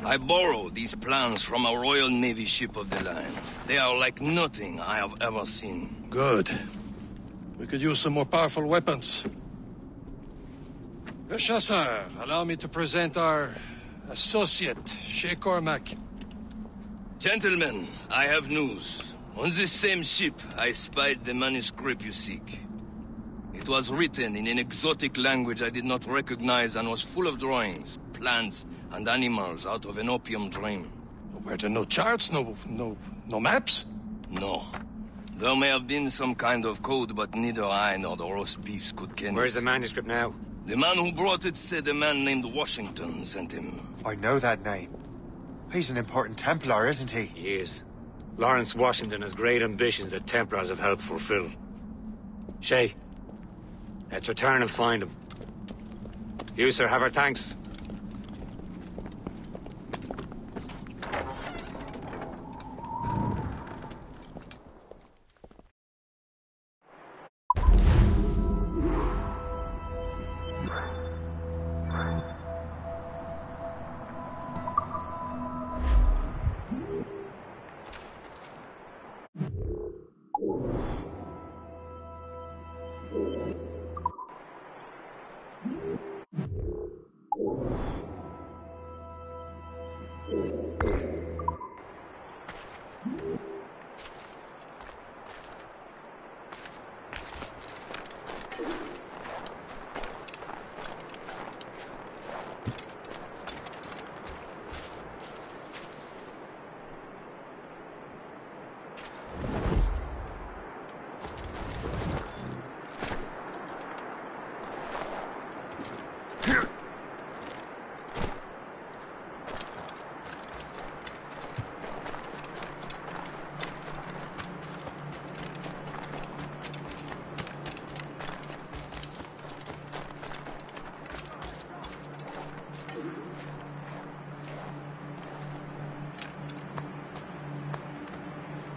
Speaker 17: I borrowed these plans from a Royal Navy ship of the line. They are like nothing I have ever seen.
Speaker 4: Good. We could use some more powerful weapons. Le Chasseur, allow me to present our associate, Shay Cormac.
Speaker 17: Gentlemen, I have news. On this same ship, I spied the manuscript you seek. It was written in an exotic language I did not recognize and was full of drawings, plants, and animals out of an opium dream.
Speaker 4: Were there no charts, no maps?
Speaker 17: No. There may have been some kind of code, but neither I nor the roast beefs could ken it.
Speaker 2: Where's the manuscript now?
Speaker 17: The man who brought it said a man named Washington sent him.
Speaker 3: I know that name. He's an important Templar, isn't he?
Speaker 2: He is. Lawrence Washington has great ambitions that Templars have helped fulfill. Shay, let's return and find him. You, sir, have our thanks.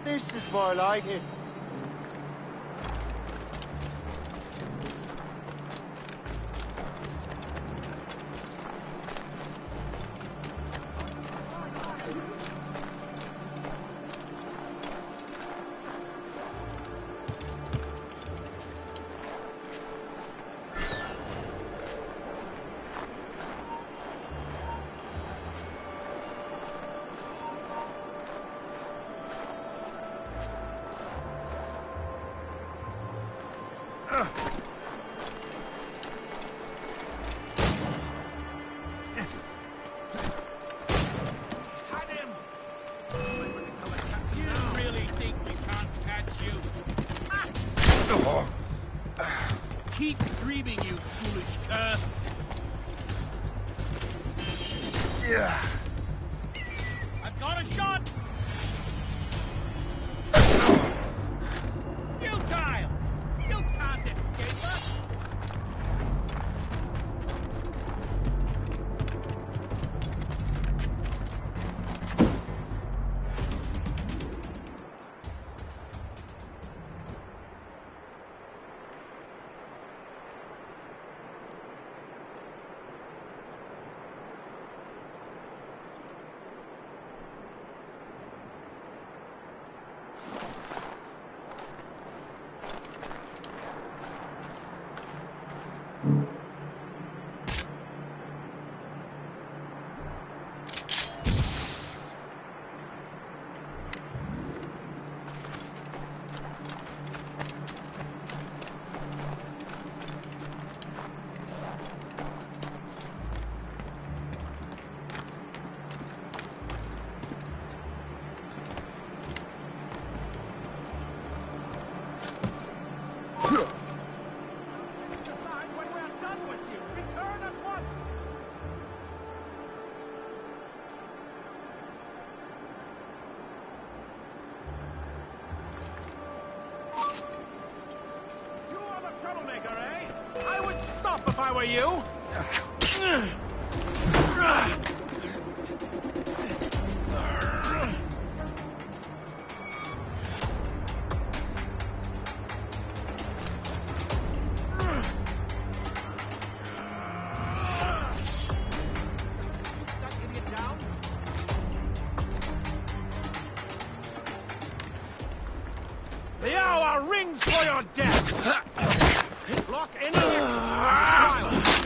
Speaker 18: This is more like it.
Speaker 5: Keep dreaming, you foolish cur!
Speaker 18: Yeah.
Speaker 5: I've got a shot! Futile! You can't escape us! If I were you. are rings for your death! Block any exit. Smile.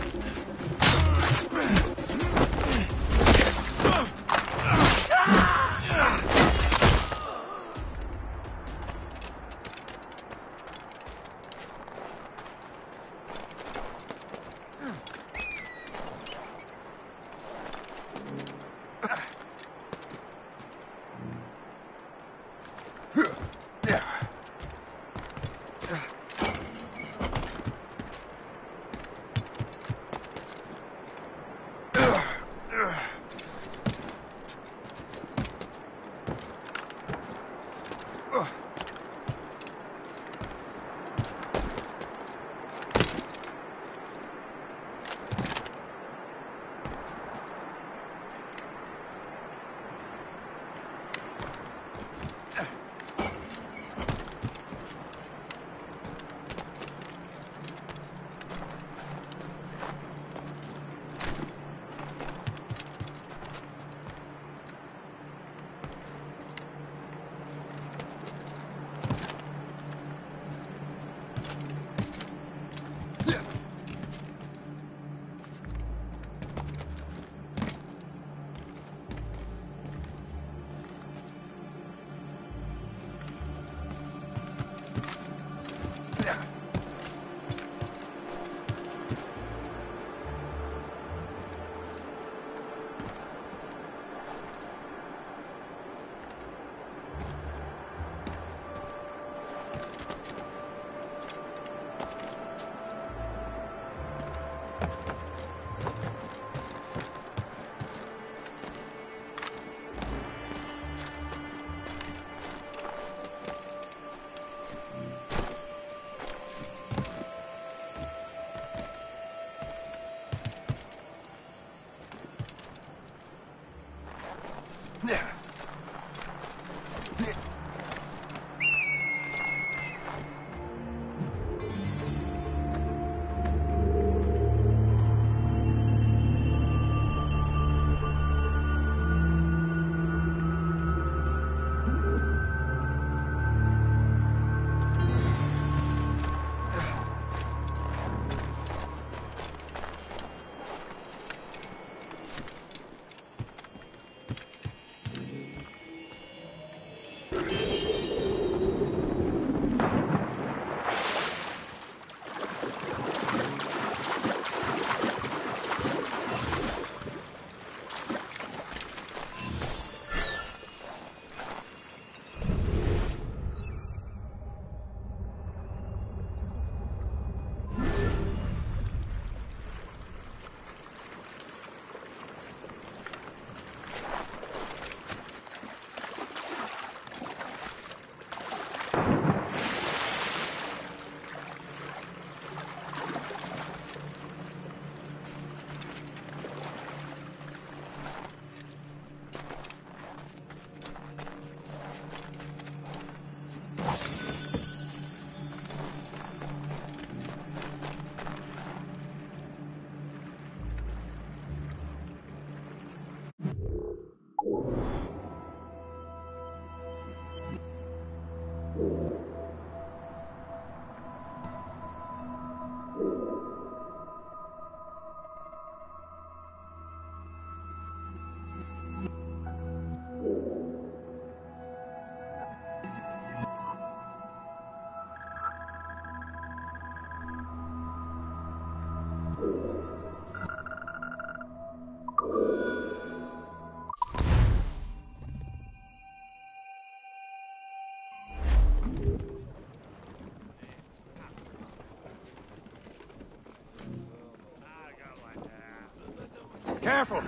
Speaker 5: Careful!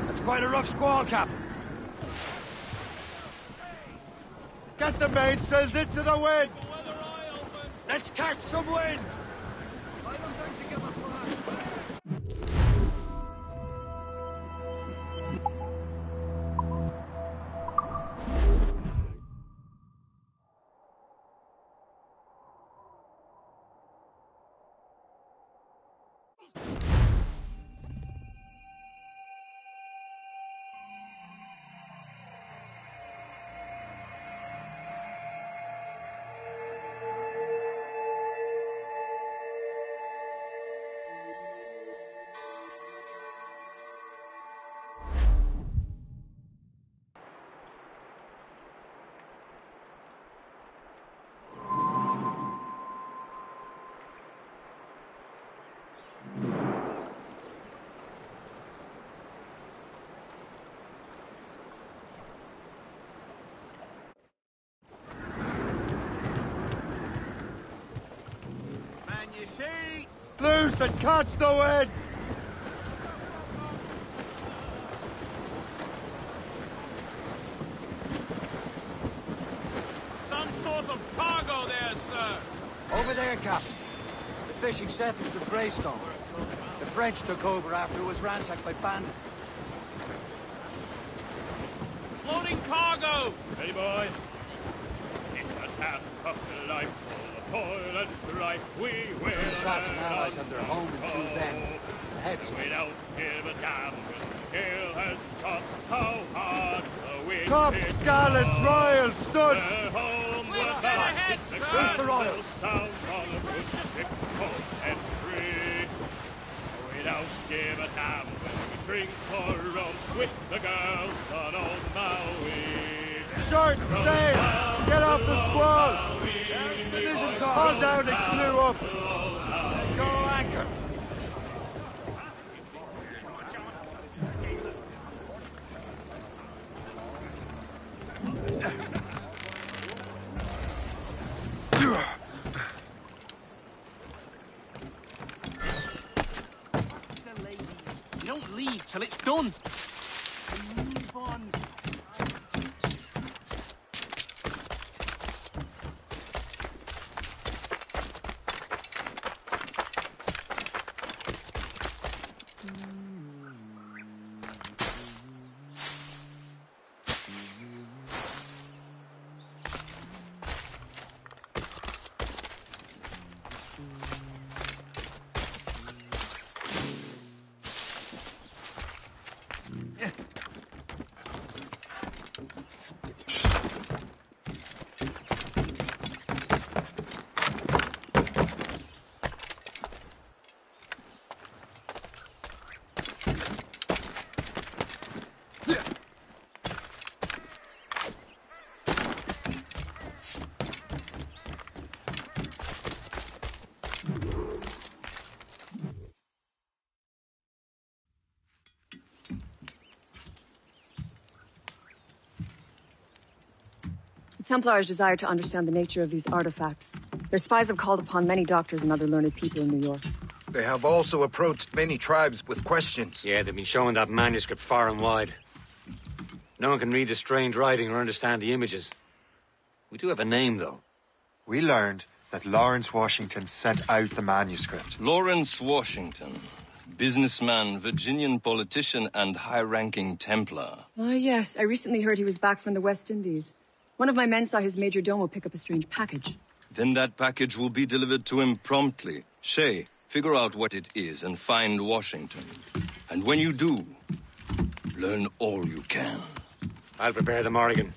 Speaker 5: That's quite a rough squall, Cap.
Speaker 18: Get the mainsails into the wind!
Speaker 5: Let's catch some wind!
Speaker 18: Loose and catch the wind!
Speaker 5: Some sort of cargo there, sir.
Speaker 20: Over there, Captain. The fishing settlement of Greystone. The French took over after it was ransacked by bandits.
Speaker 5: Floating cargo!
Speaker 6: Ready, boys? It's a damn tough life, full of toil and strife. We will
Speaker 20: Two assassin allies on their home in two bends. Heads.
Speaker 6: We don't give a damn because the gale has stopped. How hard the wind
Speaker 18: Tops, gallants, royal studs!
Speaker 6: Where's the royals? Sound on a good ship, home and free. We don't give a damn when we drink for rum with the girls on old Maui.
Speaker 18: Short sail! Get off the squall! Haul down and clew up!
Speaker 20: Go anchor!
Speaker 5: You don't leave till it's done. Move on.
Speaker 16: Templars desire to understand the nature of these artifacts. Their spies have called upon many doctors and other learned people in New York.
Speaker 15: They have also approached many tribes with questions.
Speaker 2: Yeah, they've been showing that manuscript far and wide. No one can read the strange writing or understand the images. We do have a name, though.
Speaker 3: We learned that Lawrence Washington sent out the manuscript.
Speaker 17: Lawrence Washington. Businessman, Virginian politician, and high-ranking Templar.
Speaker 16: Ah, yes. I recently heard he was back from the West Indies. One of my men saw his major domo pick up a strange package.
Speaker 17: Then that package will be delivered to him promptly. Shay, figure out what it is and find Washington. And when you do, learn all you can.
Speaker 2: I'll prepare the Morrigan.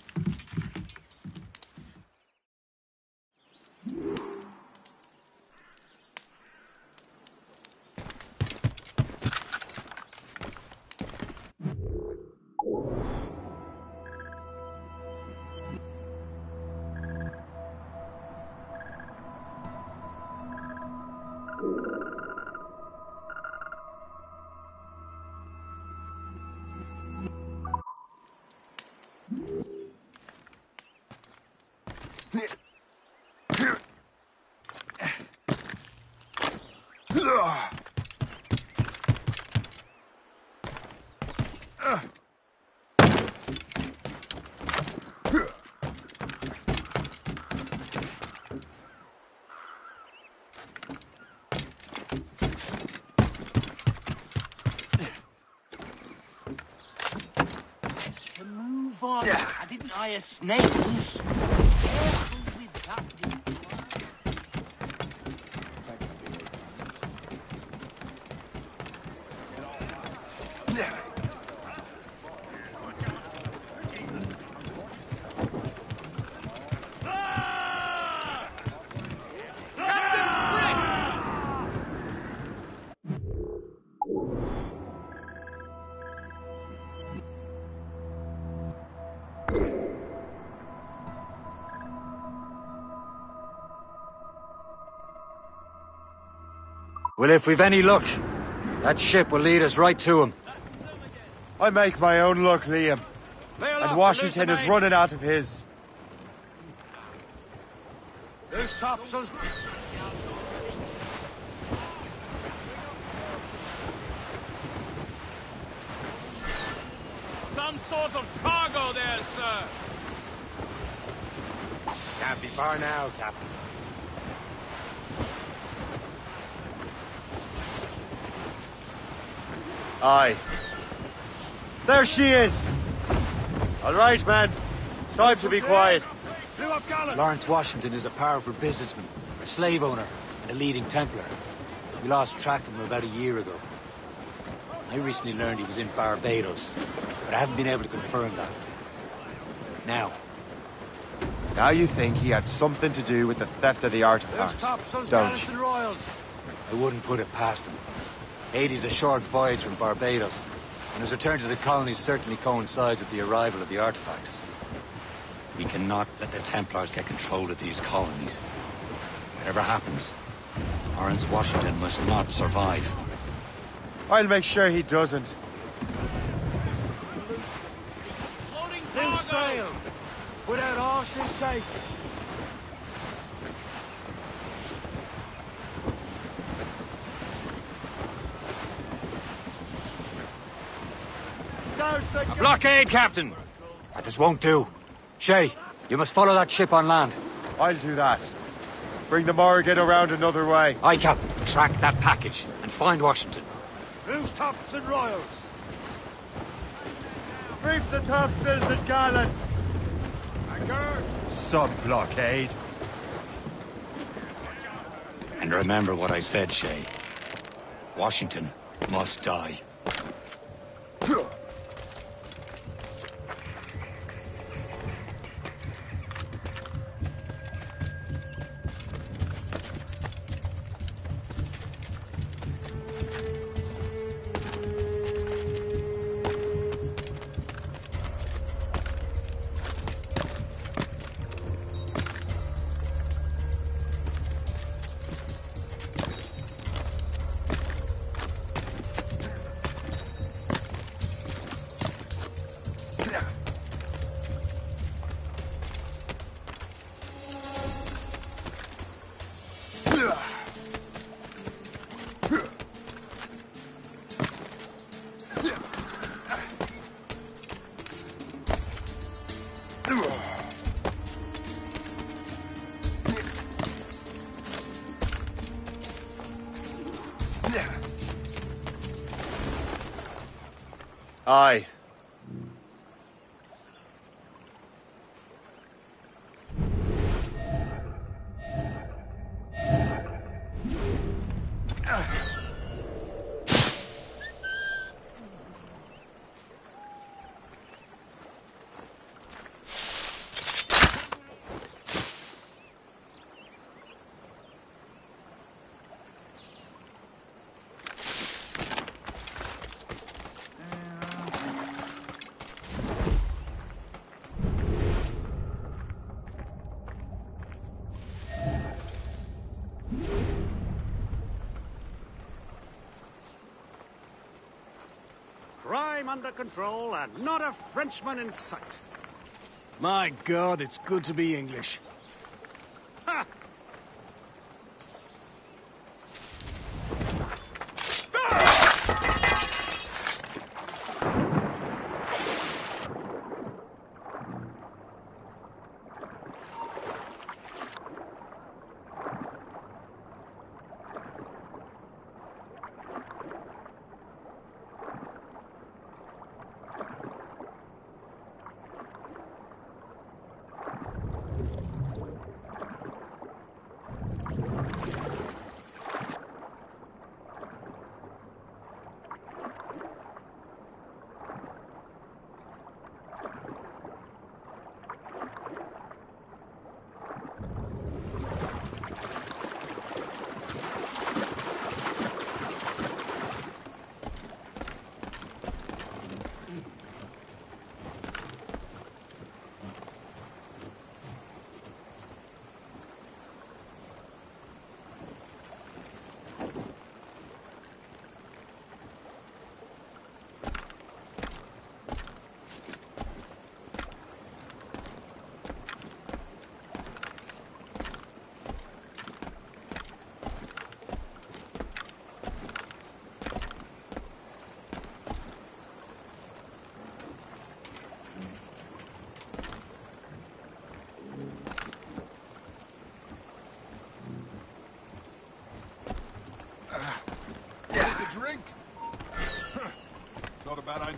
Speaker 5: Move on. I didn't hire snails. Careful with that.
Speaker 20: Well, if we've any luck, that ship will lead us right to him.
Speaker 18: I make my own luck, Liam. And Washington is running out of his.
Speaker 20: These topsails.
Speaker 5: some sort of cargo there, sir.
Speaker 20: Can't be far now, Captain.
Speaker 18: Aye. There she is! All right, man. Time to be quiet.
Speaker 20: Lawrence Washington is a powerful businessman, a slave owner, and a leading Templar. We lost track of him about a year ago. I recently learned he was in Barbados, but I haven't been able to confirm that.
Speaker 18: Now you think he had something to do with the theft of the artifacts, don't you?
Speaker 20: I wouldn't put it past him. Haiti's a short voyage from Barbados, and his return to the colonies certainly coincides with the arrival of the artifacts.
Speaker 2: We cannot let the Templars get control of these colonies. Whatever happens, Lawrence Washington must not survive.
Speaker 18: I'll make sure he doesn't.
Speaker 5: New sail!
Speaker 20: Without all ship's safe.
Speaker 5: A
Speaker 20: blockade, Captain! That this won't do. Shay, you must follow that ship on land.
Speaker 18: I'll do that. Bring the Morrigan around another way.
Speaker 20: Aye, Captain. Track that package and find Washington.
Speaker 5: Loose tops and royals.
Speaker 18: Reef the topsails and gallants.
Speaker 5: Anchor.
Speaker 18: Sub-blockade.
Speaker 2: And remember what I said, Shay. Washington must die.
Speaker 18: Aye.
Speaker 19: Crime under control and not a Frenchman in sight.
Speaker 5: My God, it's good to be English. Ha!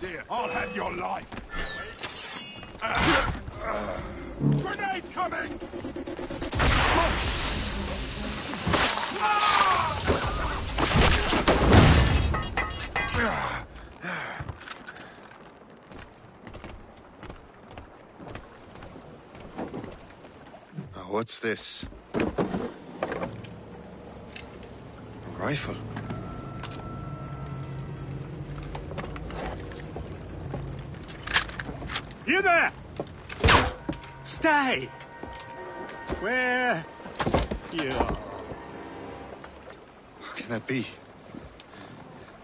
Speaker 13: dare. I'll have your life. Grenade coming!
Speaker 3: What's this? A rifle.
Speaker 19: You there! Stay! Where you are.
Speaker 3: How can that be?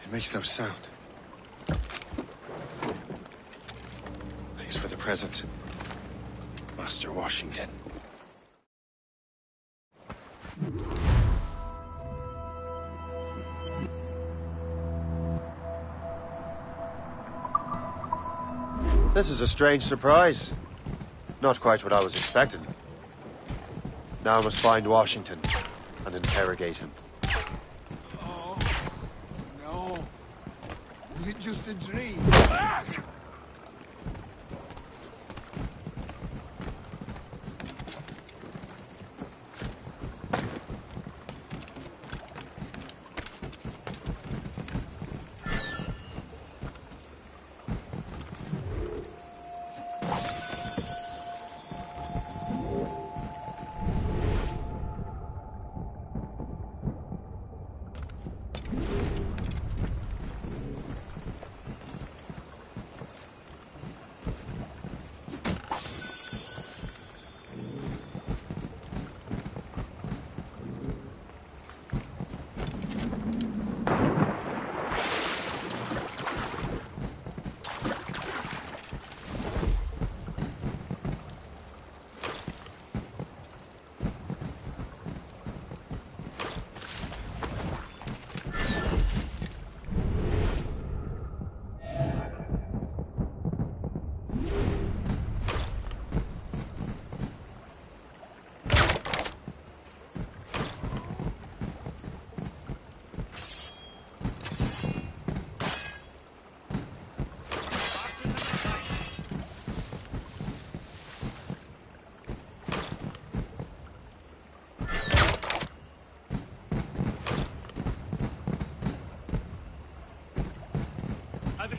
Speaker 3: It makes no sound. Thanks for the present, Master Washington.
Speaker 18: This is a strange surprise. Not quite what I was expecting. Now I must find Washington and interrogate him.
Speaker 5: Oh, no. Was it just a dream?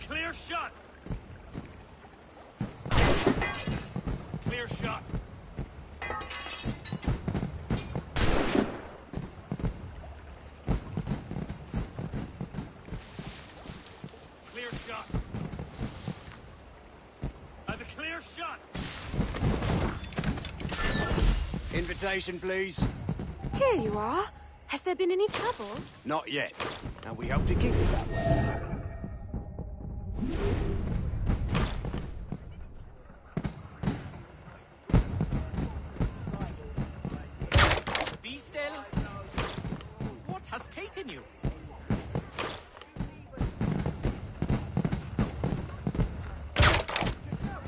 Speaker 6: Clear shot! Clear shot! Clear shot! Have a clear shot!
Speaker 15: Invitation, please.
Speaker 21: Here you are. Has there been any trouble?
Speaker 15: Not yet. And we hope to keep it that way.
Speaker 6: Be still. What has taken you?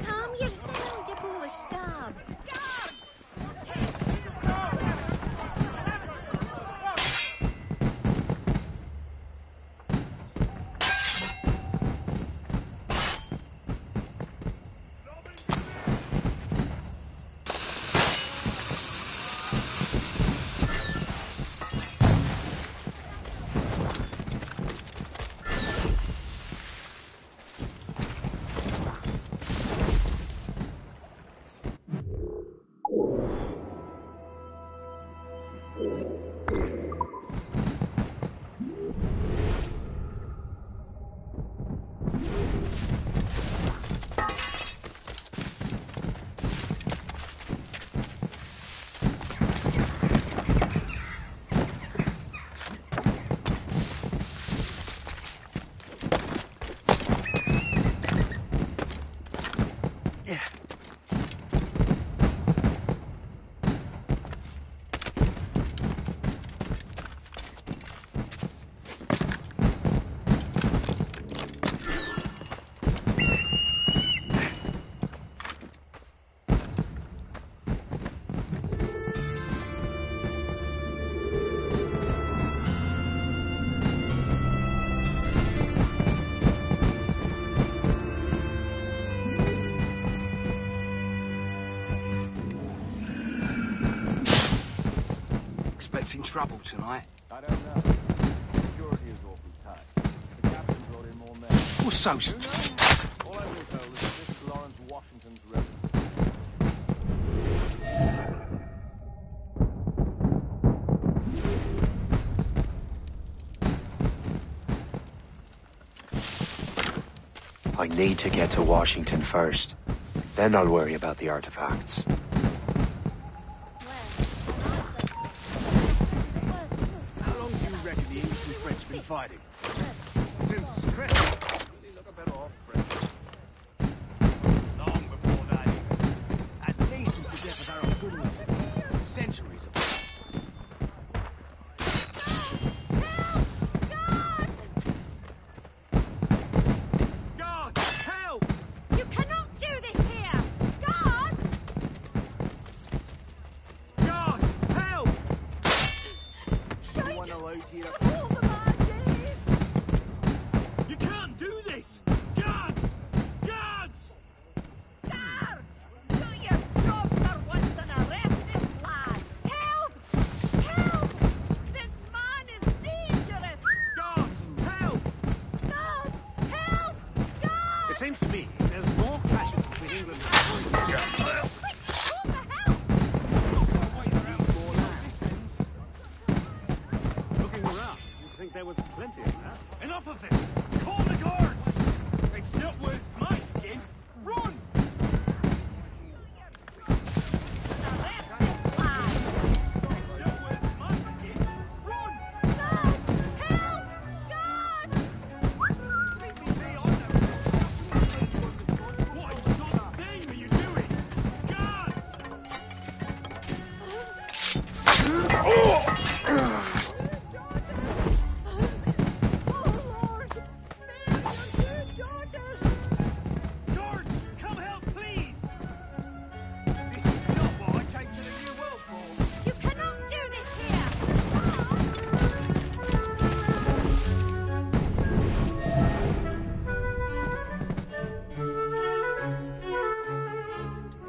Speaker 21: Calm yourself, you foolish scab.
Speaker 5: expecting trouble tonight?
Speaker 15: I don't know. Security is awfully tight. The captain brought in more men.
Speaker 5: What's so...
Speaker 15: All I've been told is that this is Lawrence Washington's residence.
Speaker 3: I need to get to Washington first. Then I'll worry about the artifacts.
Speaker 5: How long do you reckon the English and French have been fighting? Since Christmas. Really look a bit off, French. Long before that, even. At least since the death of Harold Goodmanson. Centuries ago. Seems to me there's more clashes between England and France. Looking around, you'd think there was plenty of that. Enough of this! Call the guards! It's not worth my skin! Run!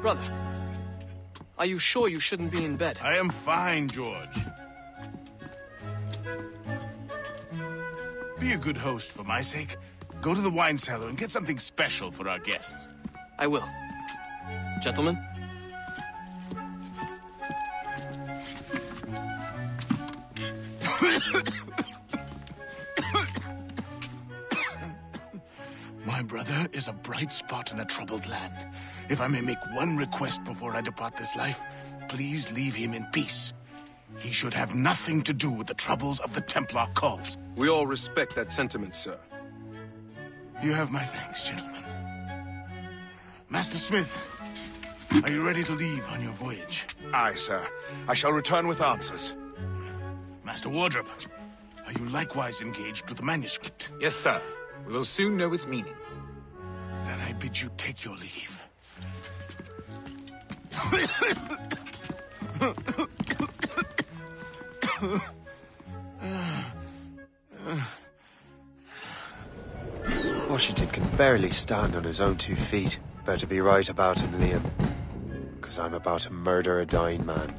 Speaker 8: Brother, are you sure you shouldn't be in bed?
Speaker 13: I am fine, George. Be a good host for my sake. Go to the wine cellar and get something special for our guests.
Speaker 8: I will. Gentlemen?
Speaker 13: My brother is a bright spot in a troubled land. If I may make one request before I depart this life, please leave him in peace. He should have nothing to do with the troubles of the Templar cause.
Speaker 22: We all respect that sentiment, sir.
Speaker 13: You have my thanks, gentlemen. Master Smith, are you ready to leave on your voyage?
Speaker 23: Aye, sir. I shall return with answers.
Speaker 13: Master Wardrop, are you likewise engaged with the manuscript?
Speaker 24: Yes, sir. We will soon know its meaning.
Speaker 13: Then I bid you take your leave.
Speaker 3: Washington can barely stand on his own 2 feet. Better be right about him, Liam. Because I'm about to murder a dying man.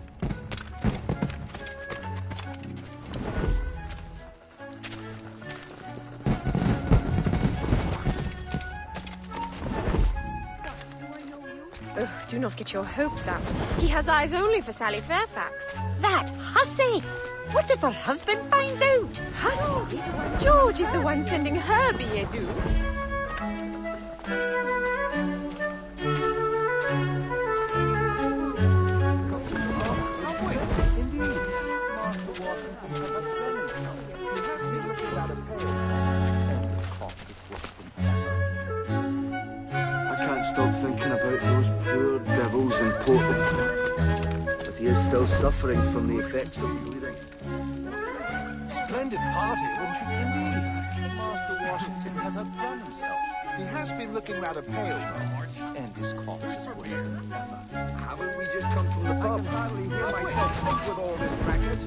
Speaker 21: Oh, do not get your hopes up. He has eyes only for Sally Fairfax. That hussy! What if her husband finds out? Hussy? George is the one sending her billet-doux.
Speaker 5: Stop thinking about those poor devils in Portland. But he is still suffering from the effects of bleeding.
Speaker 15: Splendid party, wouldn't you think? Indeed. Master Washington has outdone himself. He has been looking rather pale, though, and his cough is worse than ever.
Speaker 5: Haven't we just come from the pub? I can hardly hear myself think with all this racket.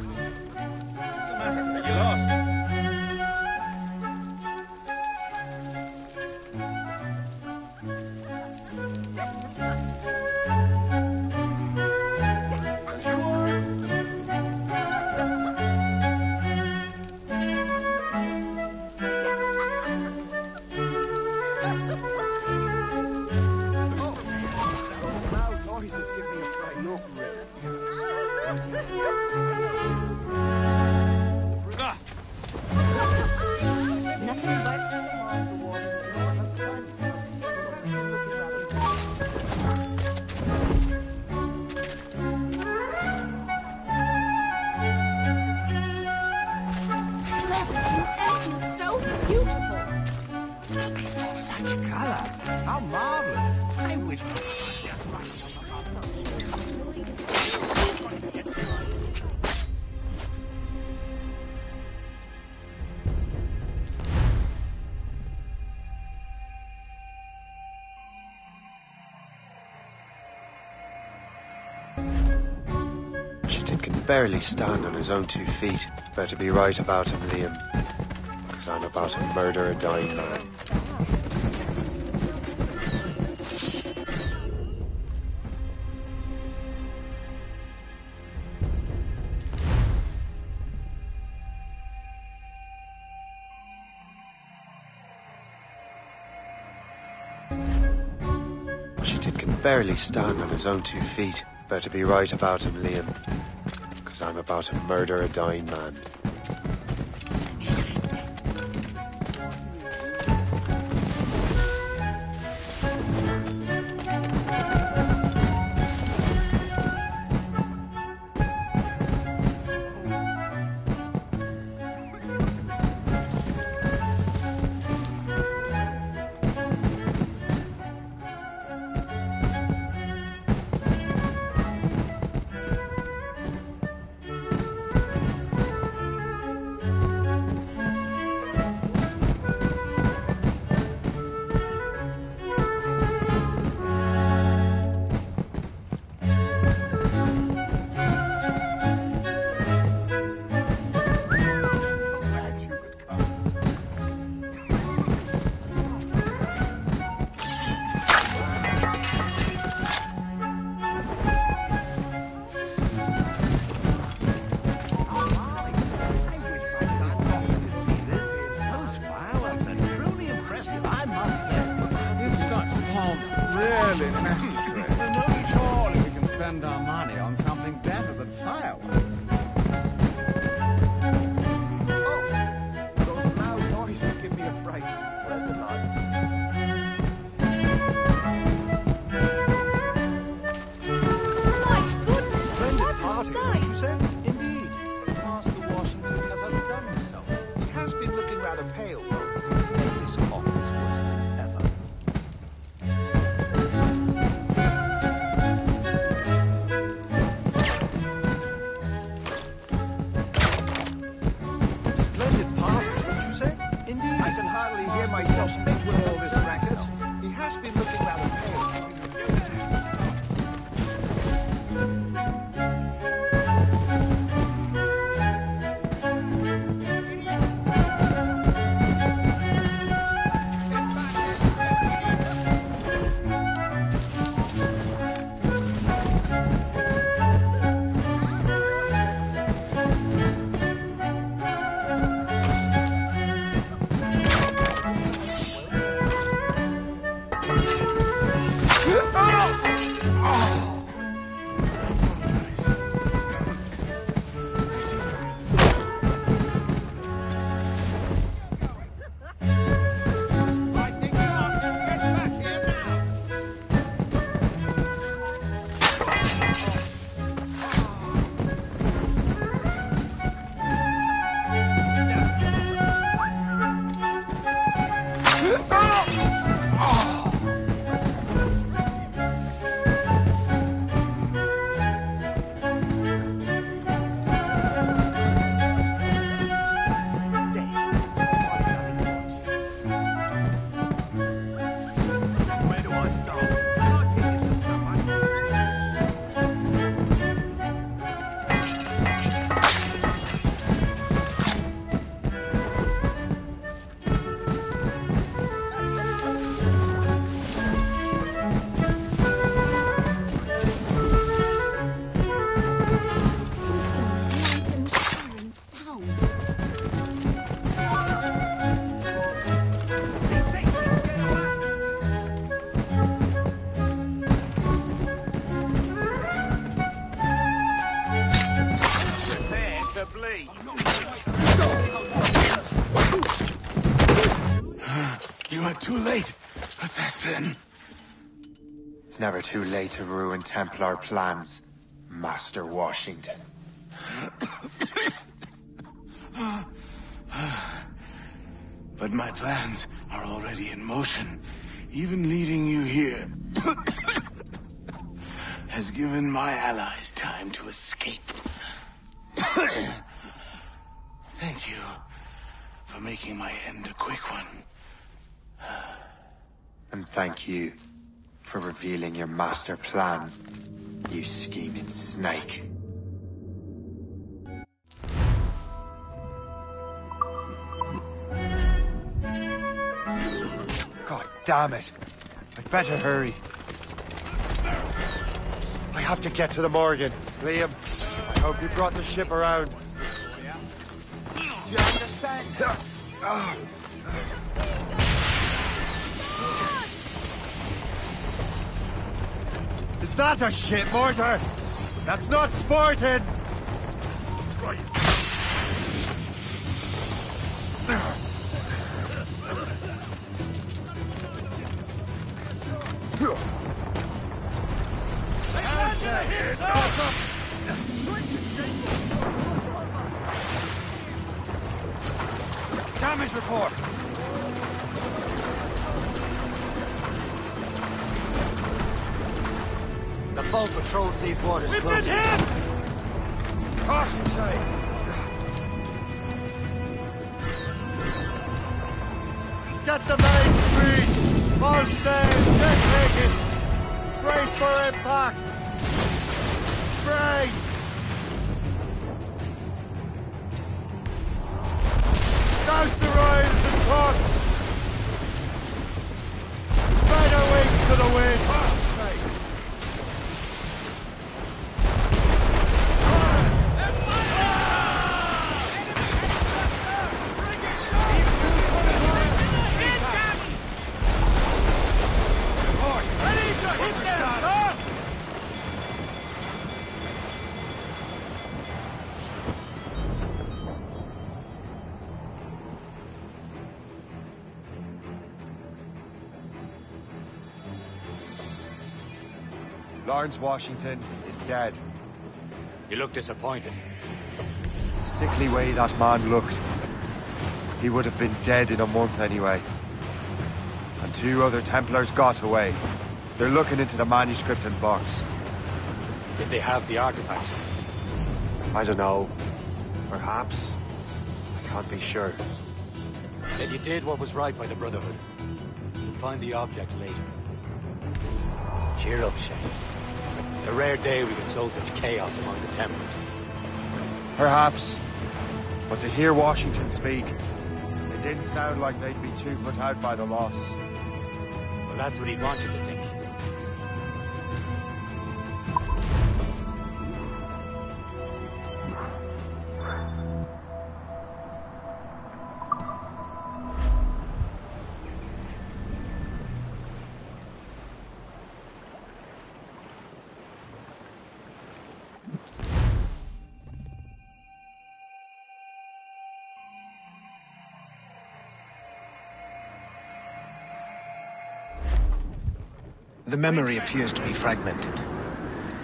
Speaker 15: What's the matter? Are you lost? How marvelous. I wish
Speaker 3: Washington can barely stand on his own 2 feet. Better be right about him, Liam. Because I'm about to murder a dying man. Washington can barely stand on his own 2 feet. Better be right about him, Liam. Because I'm about to murder a dying man.
Speaker 15: really necessary. Surely we can spend our money on something better than fireworks. Oh, those loud noises give me a fright. Where's the light? Splendid party, what you said? Indeed. Master Washington has outdone himself. He has been looking rather pale, though. This cough is worse than ever. Splendid party, what you say? Indeed. I can hardly hear myself think with all this racket. He has been looking rather pale.
Speaker 13: You are too late, assassin.
Speaker 3: It's never too late to ruin Templar plans, Master Washington.
Speaker 13: But my plans are already in motion. Even leading you here has given my allies time to escape. Thank you for making my end a quick one.
Speaker 3: And thank you for revealing your master plan, you scheming snake. God damn it! I'd better hurry. I have to get to the Morgan. Liam, I hope you brought the ship around.
Speaker 15: Do you understand?
Speaker 3: Is that a ship mortar? That's not sporting!
Speaker 4: Right.
Speaker 3: Damage report!
Speaker 20: The foe patrols these waters closely.
Speaker 3: Caution, Shay! Get the main screen! All sails, ship taken! Brace for impact! Brace! Douse the royals and trucks! Spread our wings to the wind! Caution, Shay! Lawrence Washington is dead.
Speaker 20: You look disappointed.
Speaker 3: The sickly way that man looked. He would have been dead in a month anyway. And 2 other Templars got away. They're looking into the manuscript and box.
Speaker 20: Did they have the artifacts?
Speaker 3: I don't know. Perhaps. I can't be sure.
Speaker 20: Then you did what was right by the Brotherhood. You'll find the object later. Cheer up, Shane. It's a rare day we can sow such chaos among the Templars.
Speaker 3: Perhaps. But to hear Washington speak, it didn't sound like they'd be too put out by the loss.
Speaker 20: Well, that's what he'd want you to think.
Speaker 7: The memory appears to be fragmented.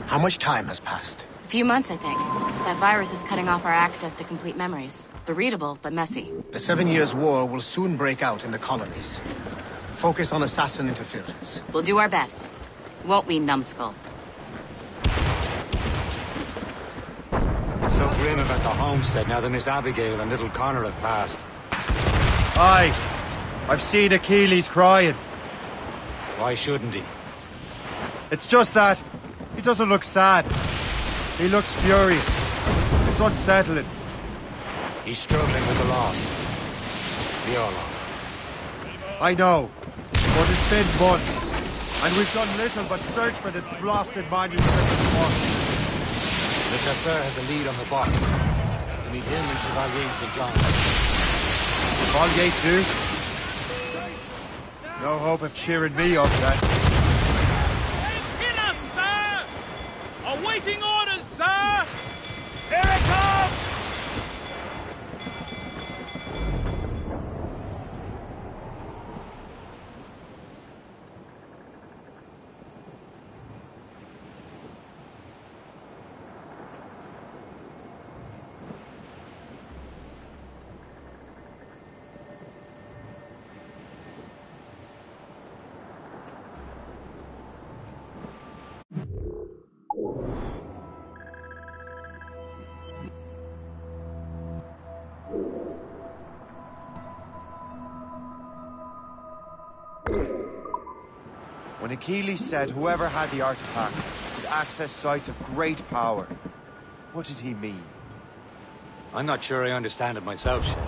Speaker 7: How much time has passed?
Speaker 10: A few months, I think. That virus is cutting off our access to complete memories. They're readable, but messy.
Speaker 7: The 7 Years' War will soon break out in the colonies. Focus on assassin interference.
Speaker 10: We'll do our best. Won't we, numbskull?
Speaker 20: So grim about the homestead now that Miss Abigail and little Connor have passed.
Speaker 3: Aye. I've seen Achilles crying.
Speaker 20: Why shouldn't he?
Speaker 3: It's just that he doesn't look sad. He looks furious. It's unsettling.
Speaker 20: He's struggling with the loss. We all are.
Speaker 3: I know. But it's been months. And we've done little but search for this blasted manuscript and box.
Speaker 20: Le Chasseur has a lead on the box. To meet him and Chevalier St. John.
Speaker 3: Chevalier too? No hope of cheering me up then.
Speaker 6: In us, sir! Awaiting orders, sir! Here it comes!
Speaker 3: When Achilles said whoever had the artifacts could access sites of great power, what did he mean?
Speaker 20: I'm not sure I understand it myself, Shay.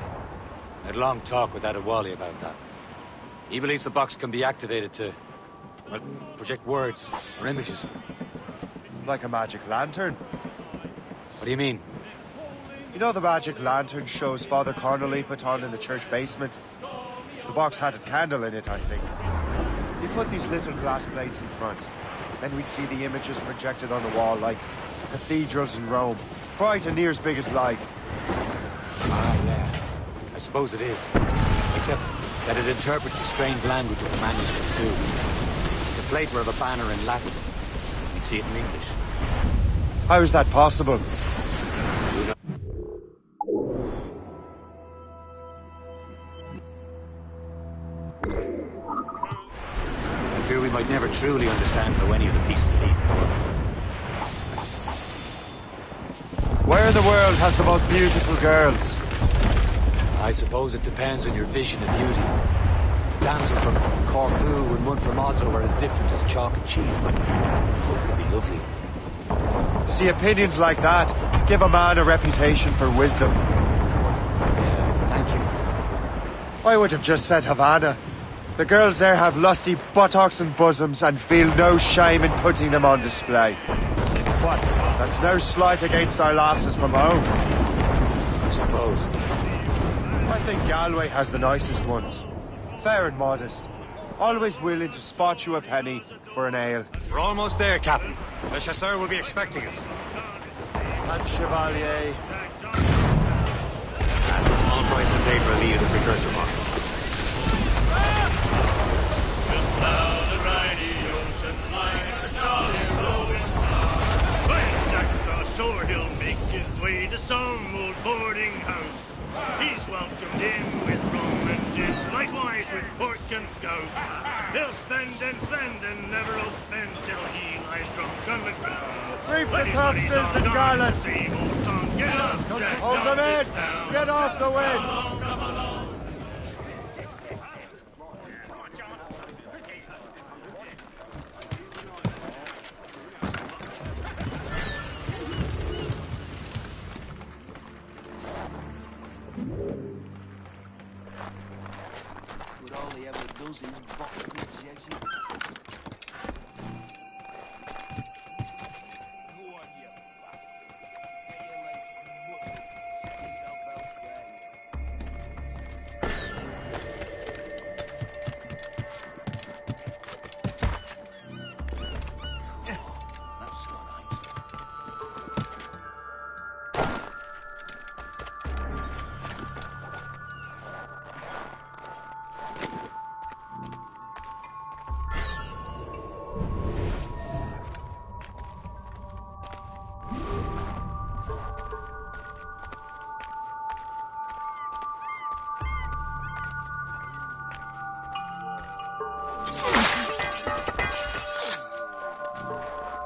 Speaker 20: I had a long talk with Adewale about that. He believes the box can be activated to, well, project words or images.
Speaker 3: Like a magic lantern?
Speaker 20: What do you mean?
Speaker 3: You know the magic lantern shows Father Connolly put on in the church basement? The box had a candle in it, I think. He put these little glass plates in front. Then we'd see the images projected on the wall like cathedrals in Rome. Bright and near as big as life.
Speaker 20: Ah, yeah. I suppose it is. Except that it interprets the strange language of the manuscript too. The plate were of a banner in Latin. You'd see it in English.
Speaker 3: How is that possible?
Speaker 20: I fear we might never truly understand how any of the pieces of Eden come about.
Speaker 3: Where in the world has the most beautiful girls?
Speaker 20: I suppose it depends on your vision of beauty. A damsel from Corfu and one from Oslo are as different as chalk and cheese, but both could be lovely.
Speaker 3: See, opinions like that give a man a reputation for wisdom.
Speaker 20: Yeah, thank you.
Speaker 3: I would have just said Havana. The girls there have lusty buttocks and bosoms and feel no shame in putting them on display. But that's no slight against our lasses from home.
Speaker 20: I suppose.
Speaker 3: I think Galway has the nicest ones. Fair and modest. Always willing to spot you a penny for an ale.
Speaker 20: We're almost there, Captain. The chasseur will be expecting us.
Speaker 3: And Chevalier.
Speaker 20: And a small price to pay for a lead of the precursor box.
Speaker 6: Shore he'll make his way to some old boarding house. He's welcomed in with rum and gin, likewise with pork and scouse. He'll spend and never offend till he lies drunk on the ground.
Speaker 3: Reef the topsails and garlands! Hold them in! Get off the wind!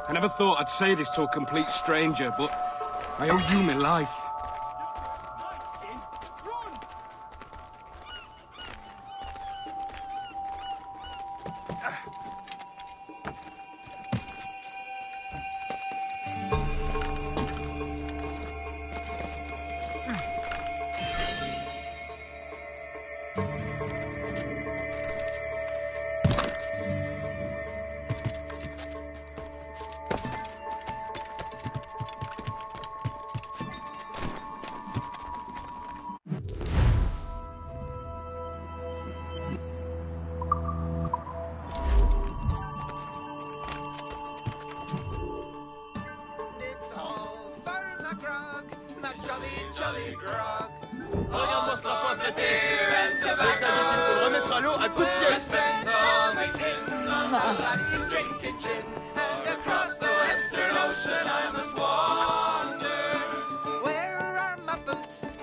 Speaker 22: I never thought I'd say this to a complete stranger, but I owe you my life.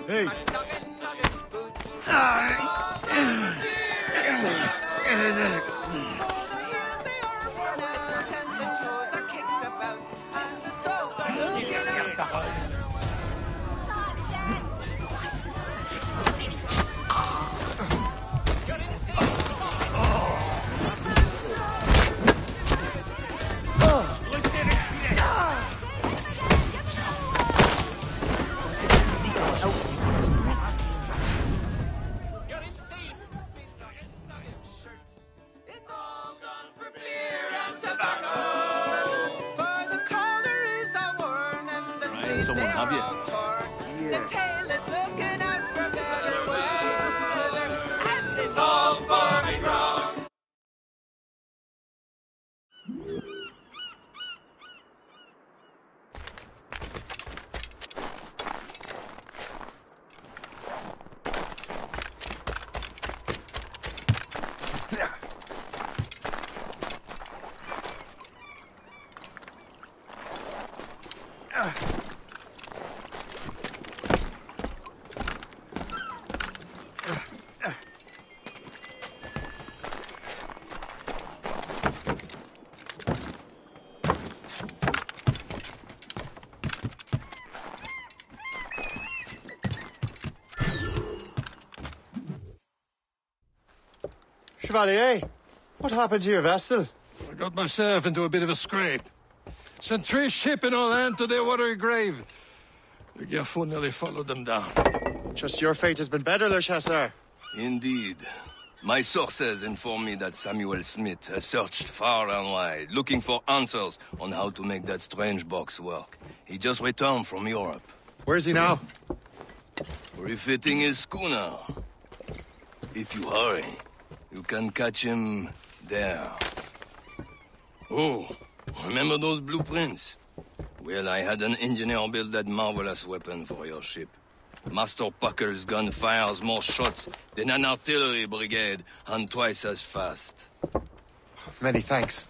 Speaker 3: Hey.
Speaker 6: one, have you?
Speaker 5: The tail is looking out for better weather, and it's
Speaker 6: all farming ground.
Speaker 3: Chevalier, what happened to your vessel?
Speaker 4: I got myself into a bit of a scrape. Sent 3 ships in all hand to their watery grave. The Garfou nearly followed them down.
Speaker 3: Just your fate has been better, Le Chasseur.
Speaker 17: Indeed. My sources inform me that Samuel Smith has searched far and wide, looking for answers on how to make that strange box work. He just returned from Europe.
Speaker 3: Where's he now?
Speaker 17: Refitting his schooner. If you hurry, you can catch him there. Oh, remember those blueprints? Well, I had an engineer build that marvelous weapon for your ship. Master Puckle's gun fires more shots than an artillery brigade, and twice as fast.
Speaker 3: Many thanks.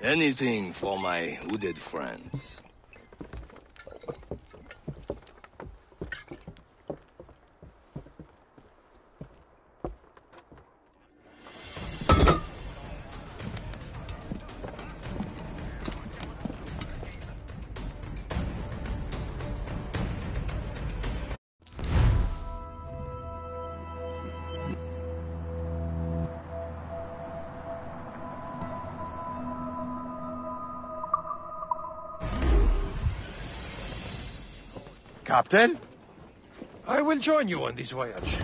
Speaker 17: Anything for my hooded friends.
Speaker 3: Captain?
Speaker 4: I will join you on this voyage.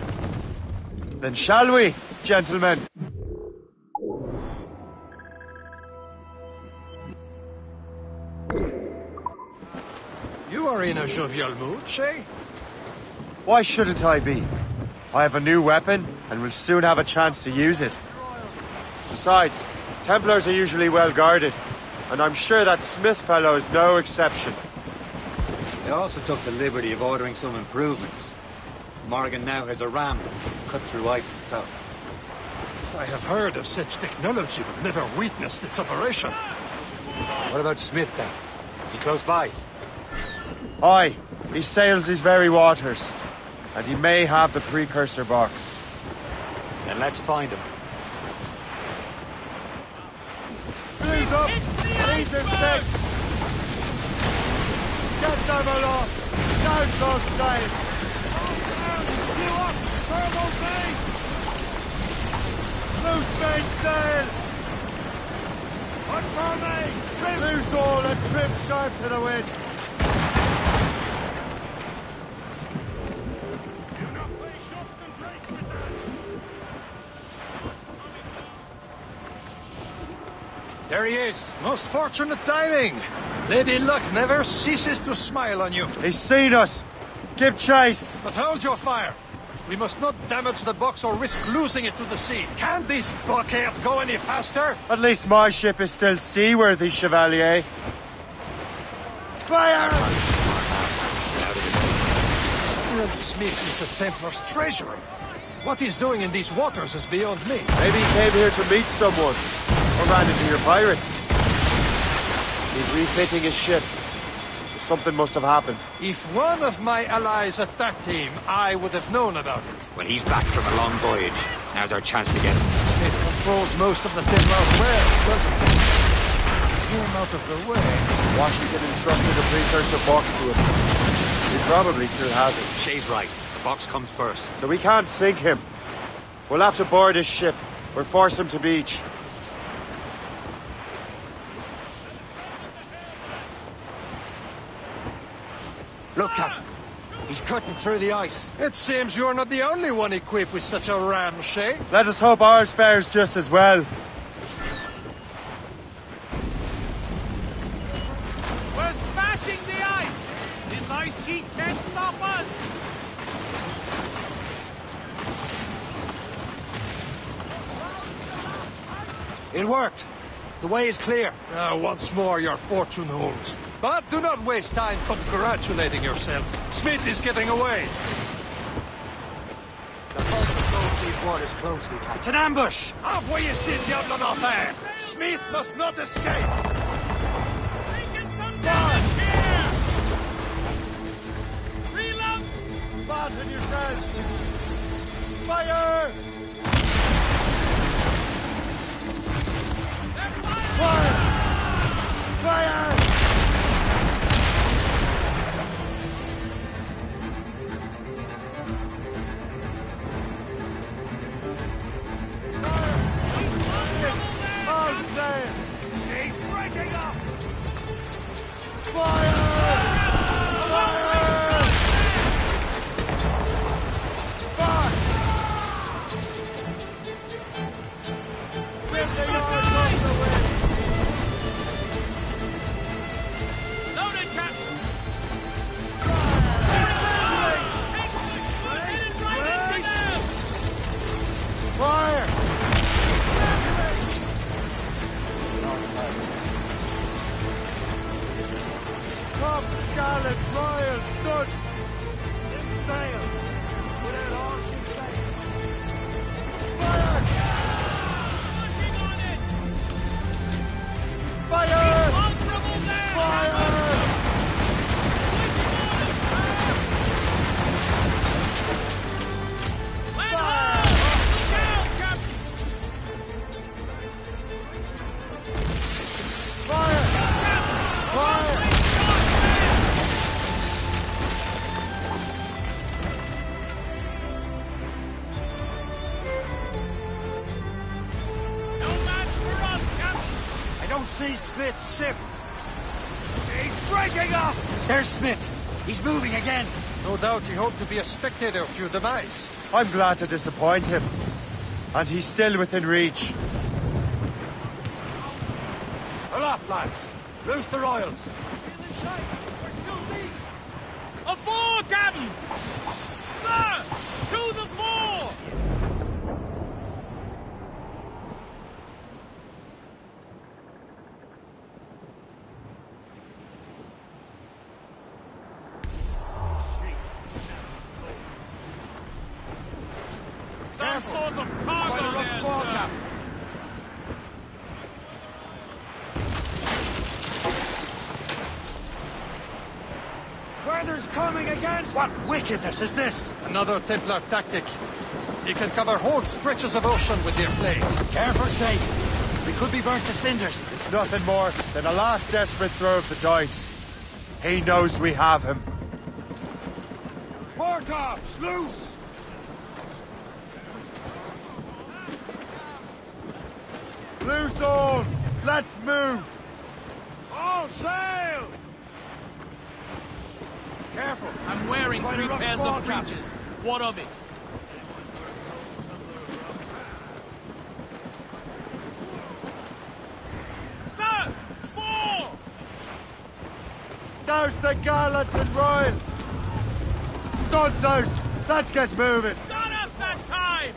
Speaker 3: Then shall we, gentlemen?
Speaker 4: You are in a jovial mood, Shay?
Speaker 3: Why shouldn't I be? I have a new weapon, and will soon have a chance to use it. Besides, Templars are usually well guarded, and I'm sure that Smith fellow is no exception.
Speaker 20: They also took the liberty of ordering some improvements. Morrigan now has a ram cut through ice itself.
Speaker 4: I have heard of such technology, but never witnessed its operation.
Speaker 20: What about Smith, then? Is he close by?
Speaker 3: Aye, he sails these very waters, and he may have the precursor box.
Speaker 20: Then let's find him.
Speaker 3: Freeze up! Freeze and stick! Get them aloft! Down those guys!
Speaker 5: You up! Turbo main!
Speaker 3: Loose main sails!
Speaker 5: Unfurl mains! Trim!
Speaker 3: Loose all and trim sharp to the wind!
Speaker 20: There he is!
Speaker 4: Most fortunate timing! Lady Luck never ceases to smile on you.
Speaker 3: He's seen us! Give chase!
Speaker 4: But hold your fire! We must not damage the box or risk losing it to the sea. Can't this bucket go any faster?
Speaker 3: At least my ship is still seaworthy, Chevalier. Fire!
Speaker 4: Samuel Smith is the Templar's treasurer. What he's doing in these waters is beyond me.
Speaker 3: Maybe he came here to meet someone, or ran into your pirates. He's refitting his ship. Something must have happened.
Speaker 4: If one of my allies attacked him, I would have known about it.
Speaker 20: Well, he's back from a long voyage. Now's our chance to get him.
Speaker 4: Smith controls most of the Templar's well, doesn't he? Get him out of the way.
Speaker 3: Washington entrusted the precursor box to him. He probably still has it.
Speaker 20: Shay's right. The box comes first.
Speaker 3: So we can't sink him. We'll have to board his ship, or force him to beach.
Speaker 20: Look, Captain. He's cutting through the ice.
Speaker 4: It seems you're not the only one equipped with such a ram, Shay.
Speaker 3: Let us hope ours fares just as well.
Speaker 5: We're smashing the ice! This ice This heat can't stop us!
Speaker 20: It worked. The way is clear.
Speaker 4: Once more, your fortune holds. But do not waste time congratulating yourself. Smith is getting away.
Speaker 20: The boat controls these waters closely, Captain. It's an ambush!
Speaker 4: Envoyez ces diables en enfer! Smith must not escape!
Speaker 5: Taking some damage here! Reload!
Speaker 3: Martin, you said! Fire! Fire! Fire!
Speaker 5: She's breaking up!
Speaker 3: Fire! Fire! Fuck! Just the yards off the wind!
Speaker 5: Loaded, Captain!
Speaker 3: Fire! Top gallants, royals, studs! In sail! Without all sheet sail! Fire! Fire! Fire! Fire! Fire!
Speaker 5: No match for us, Captain!
Speaker 20: I don't see Smith's ship.
Speaker 5: He's breaking up!
Speaker 20: There's Smith. He's moving again.
Speaker 4: No doubt he hoped to be a spectator of your demise.
Speaker 3: I'm glad to disappoint him. And he's still within reach.
Speaker 20: Aloft, lads. Loose the royals.
Speaker 5: A fore, Captain! Sir! To the fore! Some sort of cargo there, sir.
Speaker 20: Weather's coming against... What wickedness is this?
Speaker 4: Another Templar tactic. You can cover whole stretches of ocean with their flames.
Speaker 20: Careful, Shay. We could be burnt to cinders.
Speaker 3: It's nothing more than a last desperate throw of the dice. He knows we have him.
Speaker 20: Foretops, loose!
Speaker 3: Loose all! Let's move!
Speaker 20: All sail! Careful!
Speaker 5: I'm wearing 3 pairs of breeches. What of it? Sir! Fore!
Speaker 3: Douse the gallants and royals! Studs out! Let's get moving!
Speaker 5: Got us that time!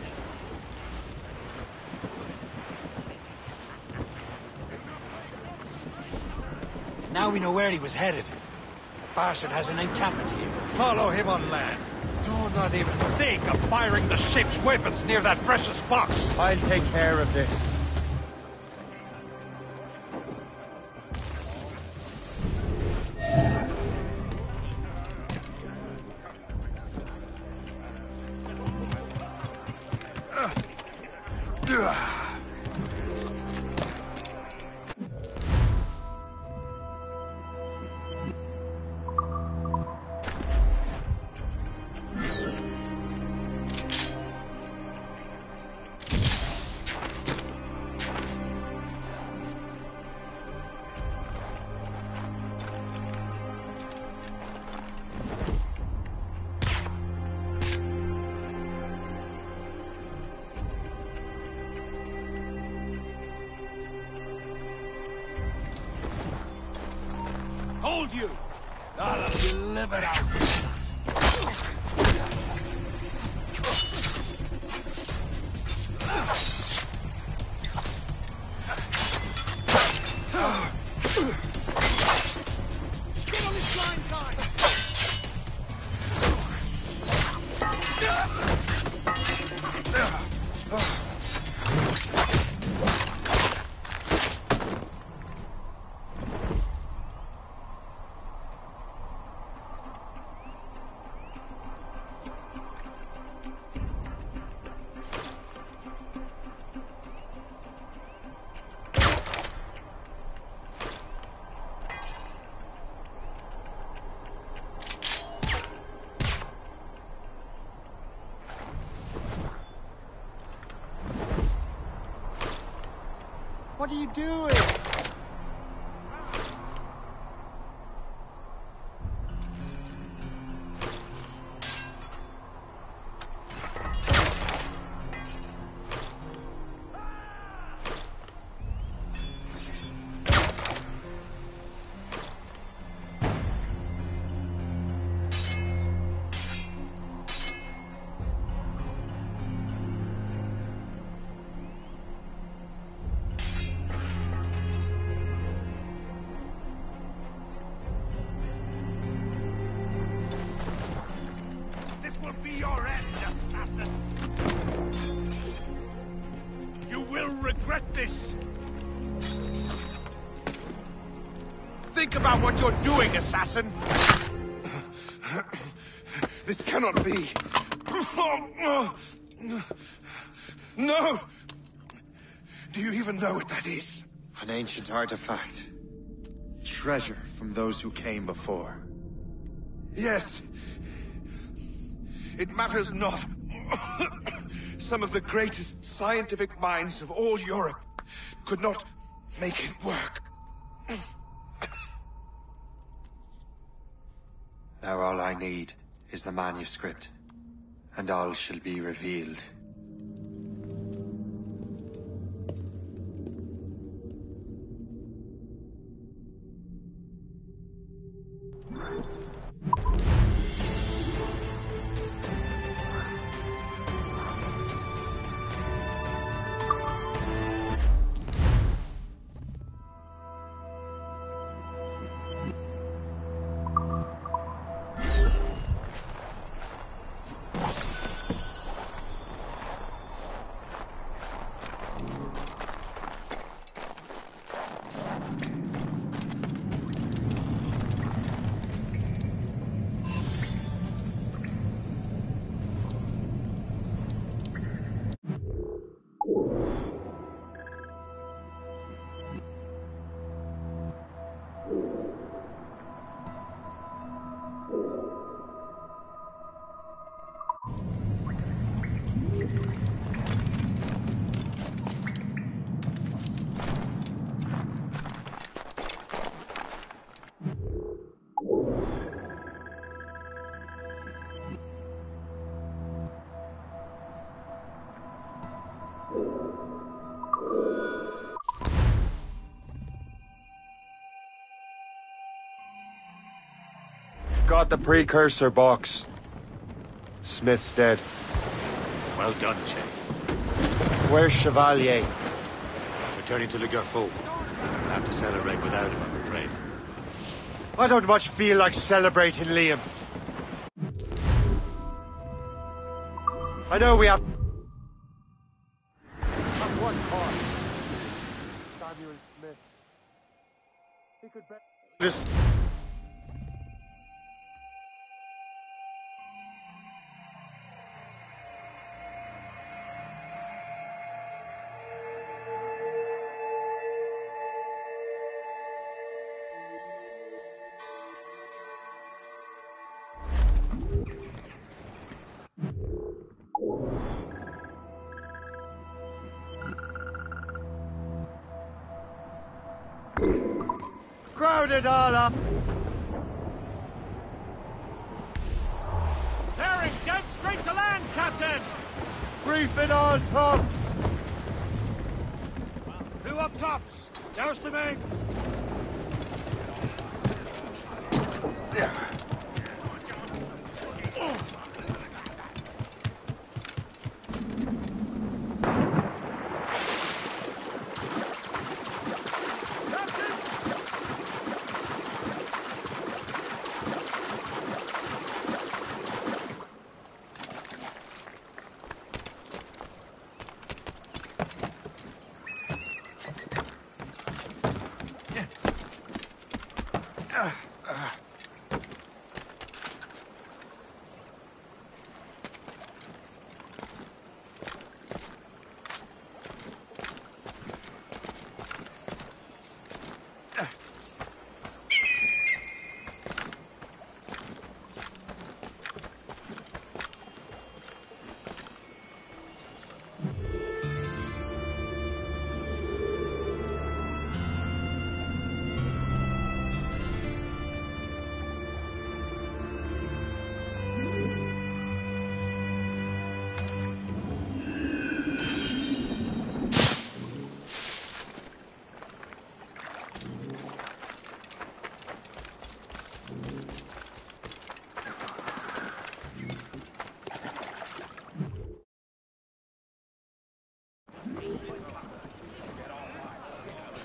Speaker 20: Now we know where he was headed. Bastard has an encampment here.
Speaker 4: Follow him on land. Do not even think of firing the ship's weapons near that precious box.
Speaker 3: I'll take care of this.
Speaker 5: Hold you! I'll deliver out. Get on this blind side!
Speaker 3: What are you doing?
Speaker 23: Think about what you're doing, assassin! This cannot be. No! Do you even know what that is?
Speaker 3: An ancient artifact. Treasure from those who came before.
Speaker 23: Yes. It matters not. Some of the greatest scientific minds of all Europe could not make it work.
Speaker 3: Now all I need is the manuscript, and all shall be revealed.
Speaker 18: Got the precursor box. Smith's dead.
Speaker 2: Well done, Shay.
Speaker 18: Where's Chevalier?
Speaker 2: Returning to Le Garfou. We'll have to celebrate without him, I'm afraid.
Speaker 18: I don't much feel like celebrating, Liam. I know we have...
Speaker 3: One car. Samuel Smith. He could bet...
Speaker 18: Just... Crowd it all up!
Speaker 5: Bearing dead straight to land, Captain!
Speaker 18: Brief it all tops!
Speaker 5: Who up tops? Joust the main!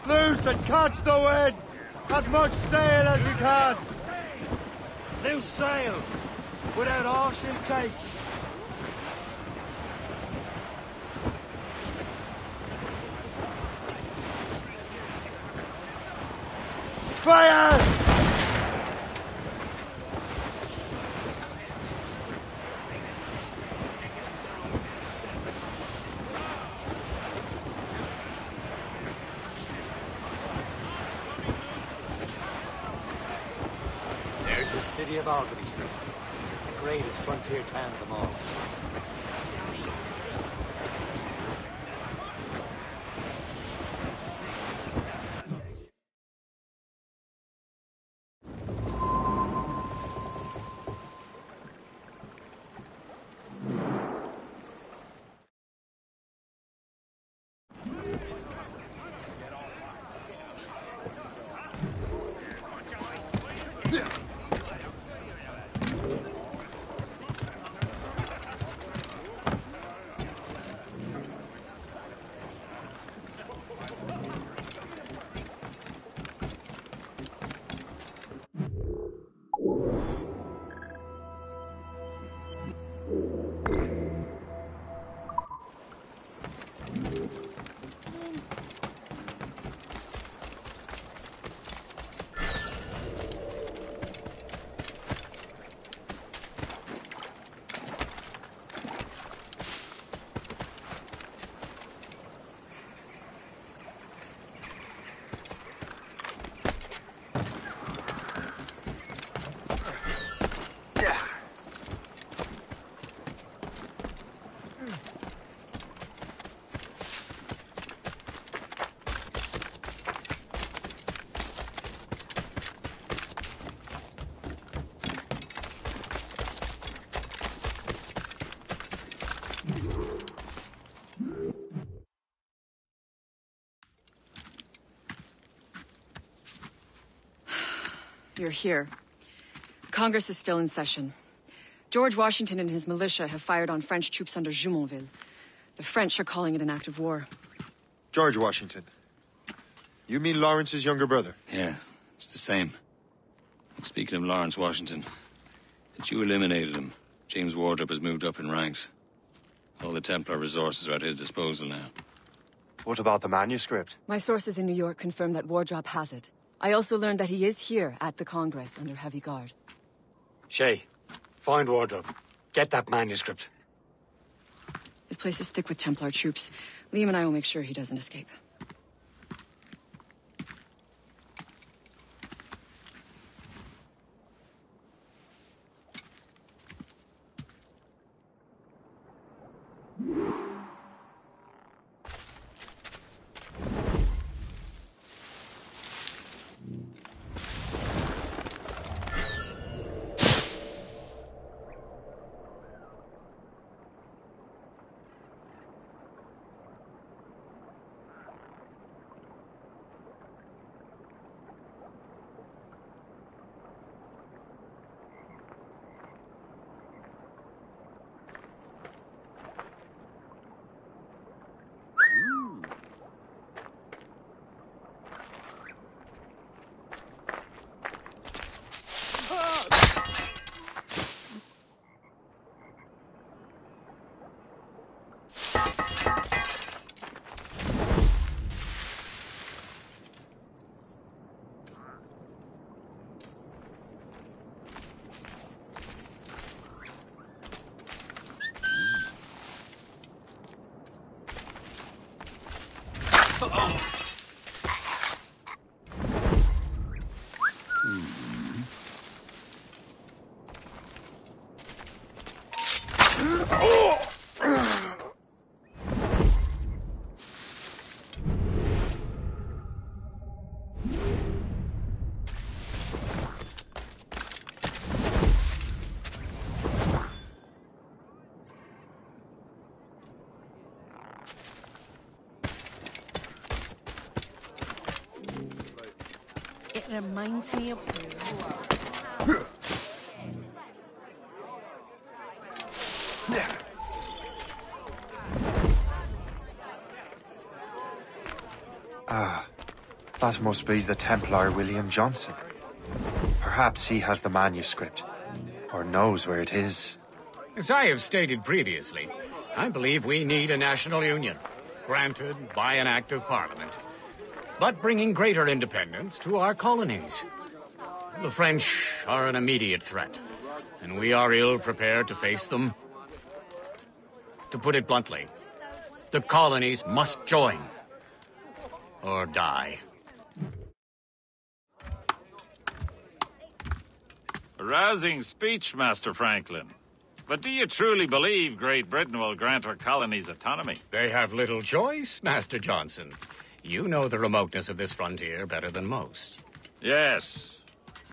Speaker 3: Loose and catch the wind! As much sail as you can!
Speaker 15: Loose sail! Without all she'll take!
Speaker 3: Fire!
Speaker 20: There's the city of Albany, sir. The greatest frontier town of them all.
Speaker 16: You're here. Congress is still in session. George Washington and his militia have fired on French troops under Jumonville. The French are calling it an act of war.
Speaker 3: George Washington. You mean Lawrence's younger brother?
Speaker 2: Yeah, it's the same. Speaking of Lawrence Washington, since you eliminated him, James Wardrop has moved up in ranks. All the Templar resources are at his disposal now.
Speaker 3: What about the manuscript?
Speaker 16: My sources in New York confirm that Wardrop has it. I also learned that he is here at the Congress under heavy guard.
Speaker 20: Shay, find Wardrop. Get that manuscript.
Speaker 16: His place is thick with Templar troops. Liam and I will make sure he doesn't escape.
Speaker 21: It reminds me of...
Speaker 3: That must be the Templar William Johnson. Perhaps he has the manuscript, or knows where it is.
Speaker 9: As I have stated previously, I believe we need a national union, granted by an act of Parliament, but bringing greater independence to our colonies. The French are an immediate threat, and we are ill prepared to face them. To put it bluntly, the colonies must join, or die.
Speaker 11: A rousing speech, Master Franklin. But do you truly believe Great Britain will grant our colonies autonomy?
Speaker 9: They have little choice, Master Johnson. You know the remoteness of this frontier better than most.
Speaker 11: Yes,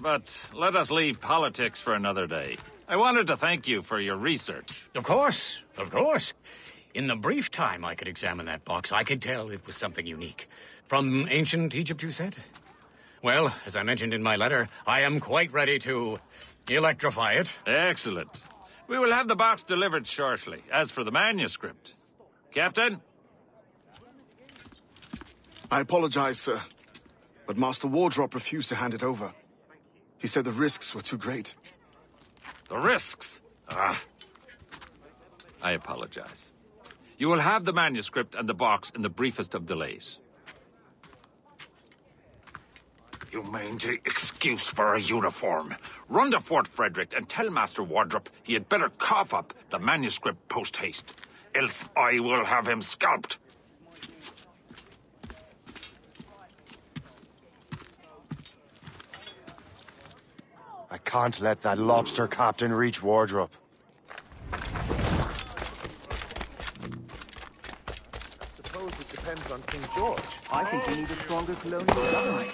Speaker 11: but let us leave politics for another day. I wanted to thank you for your research.
Speaker 9: Of course, of course. In the brief time I could examine that box, I could tell it was something unique. From ancient Egypt, you said? Well, as I mentioned in my letter, I am quite ready to electrify it.
Speaker 11: Excellent. We will have the box delivered shortly. As for the manuscript... Captain?
Speaker 13: I apologize, sir, but Master Wardrop refused to hand it over. He said the risks were too great.
Speaker 11: The risks? Ah. I apologize. You will have the manuscript and the box in the briefest of delays. You mangy excuse for a uniform. Run to Fort Frederick and tell Master Wardrop he had better cough up the manuscript post-haste. Else I will have him scalped.
Speaker 3: I can't let that lobster captain reach Wardrop.
Speaker 15: Suppose it depends on King George. I think we need a stronger colonial government.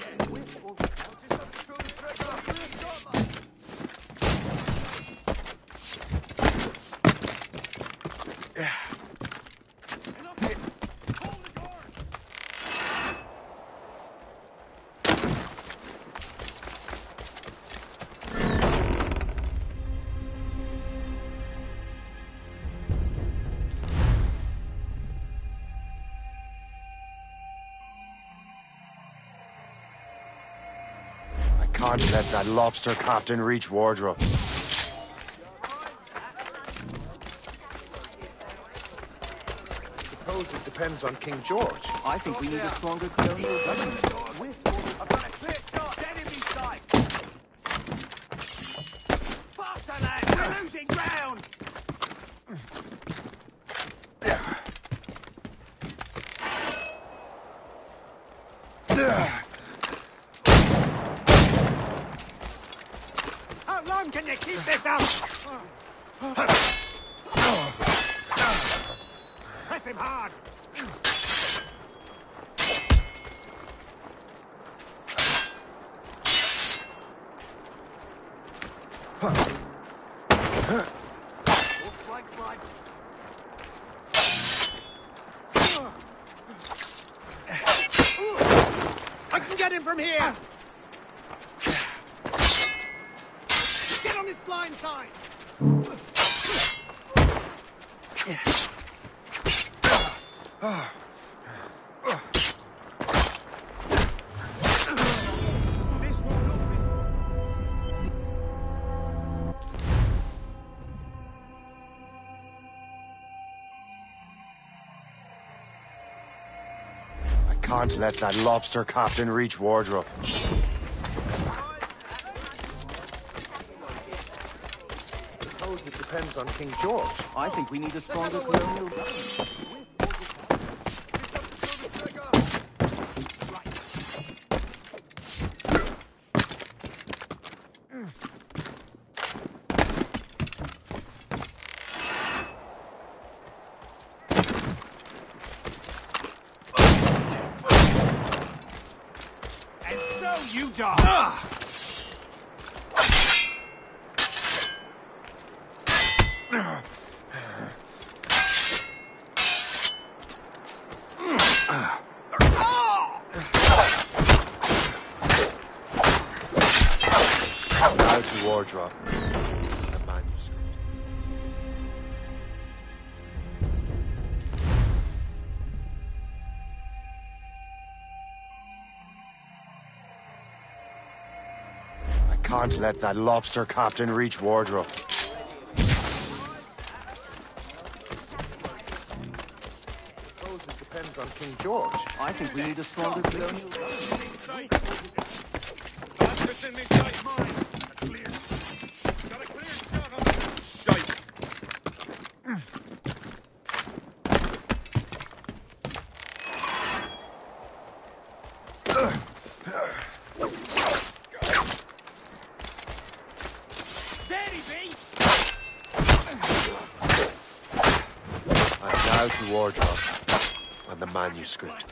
Speaker 3: Can't let that lobster captain reach Wardrop.
Speaker 15: Suppose it depends on King George. I think we need a stronger colonial government.
Speaker 5: I've got a clear shot at enemy sight! Faster, lads! We're losing ground! How long can you keep this up? Press him hard! I can get him from here! Get on his blind side! This will look...
Speaker 3: I can't let that lobster captain reach Wardrop.
Speaker 15: Suppose it depends on King George. I think we need a stronger colonial government.
Speaker 23: soldier!
Speaker 3: Now to wardrobe. The manuscript. I can't let that lobster captain reach wardrobe.
Speaker 15: Suppose it depends on King George. I think we need a stronger colonial.
Speaker 3: And now to wardrobe and the manuscript.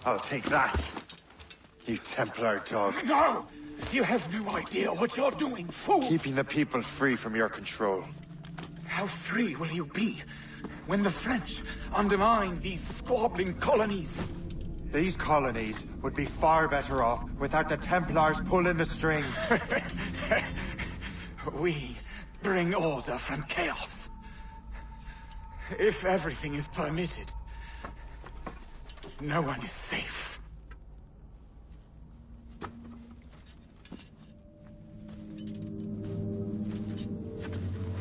Speaker 3: I'll take that, you Templar dog.
Speaker 13: No! You have no idea what you're doing, fool!
Speaker 3: Keeping the people free from your control.
Speaker 13: How free will you be when the French undermine these squabbling colonies?
Speaker 3: These colonies would be far better off without the Templars pulling the strings.
Speaker 1: We bring order from chaos. If everything is permitted, no one is safe.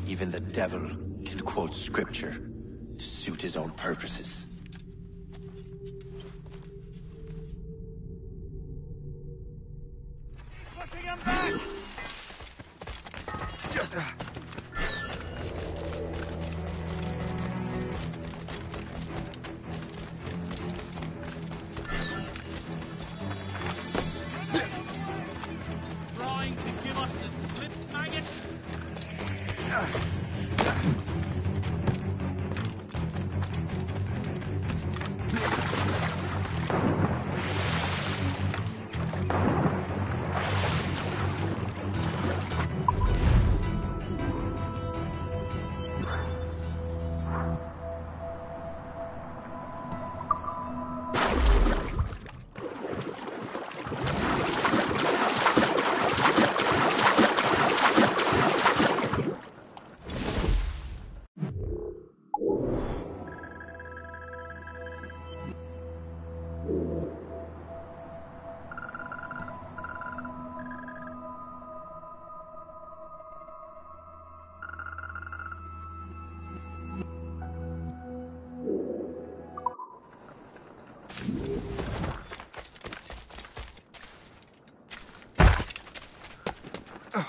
Speaker 12: Even the devil can quote scripture to suit his own purposes.
Speaker 5: Pushing him back! Trying to give us the slip, maggots?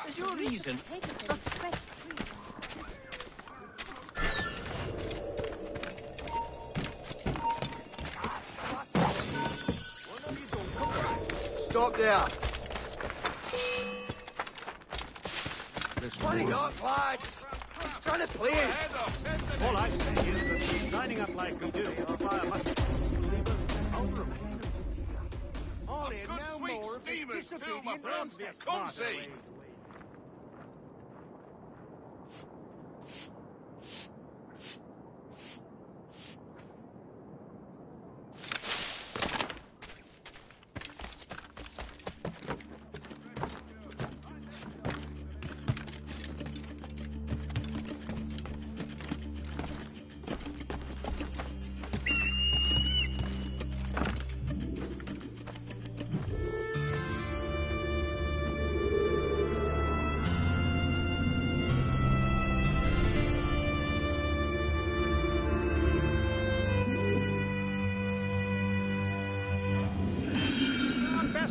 Speaker 5: Is your reason? Stop there! What do you got, lads? He's trying to play it!
Speaker 6: All I say is that lining up like we do, our fire muskets will leave us vulnerable.
Speaker 23: Only no more of this disobedient nonsense. Come see!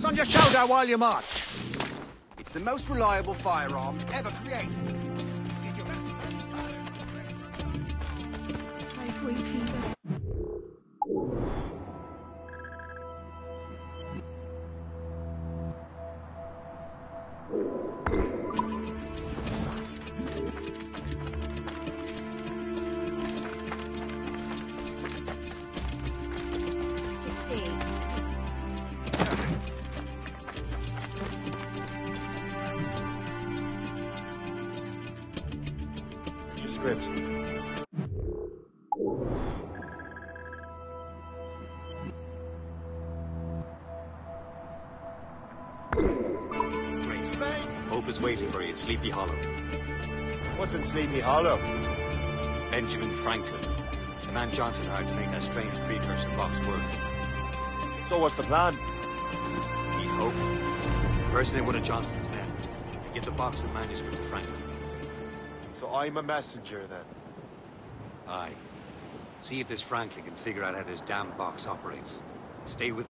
Speaker 6: On your shoulder while you march.
Speaker 5: It's the most reliable firearm ever created.
Speaker 3: Script.
Speaker 2: Great. Hope is waiting for you at Sleepy Hollow.
Speaker 3: What's in Sleepy Hollow?
Speaker 2: Benjamin Franklin. The man Johnson hired to make that strange precursor box work.
Speaker 3: So what's the plan?
Speaker 2: Meet Hope. Personate one of Johnson's men. And give the box and manuscript to Franklin.
Speaker 3: So I'm a messenger, then?
Speaker 2: Aye. See if this Franklin can figure out how this damn box operates. Stay with...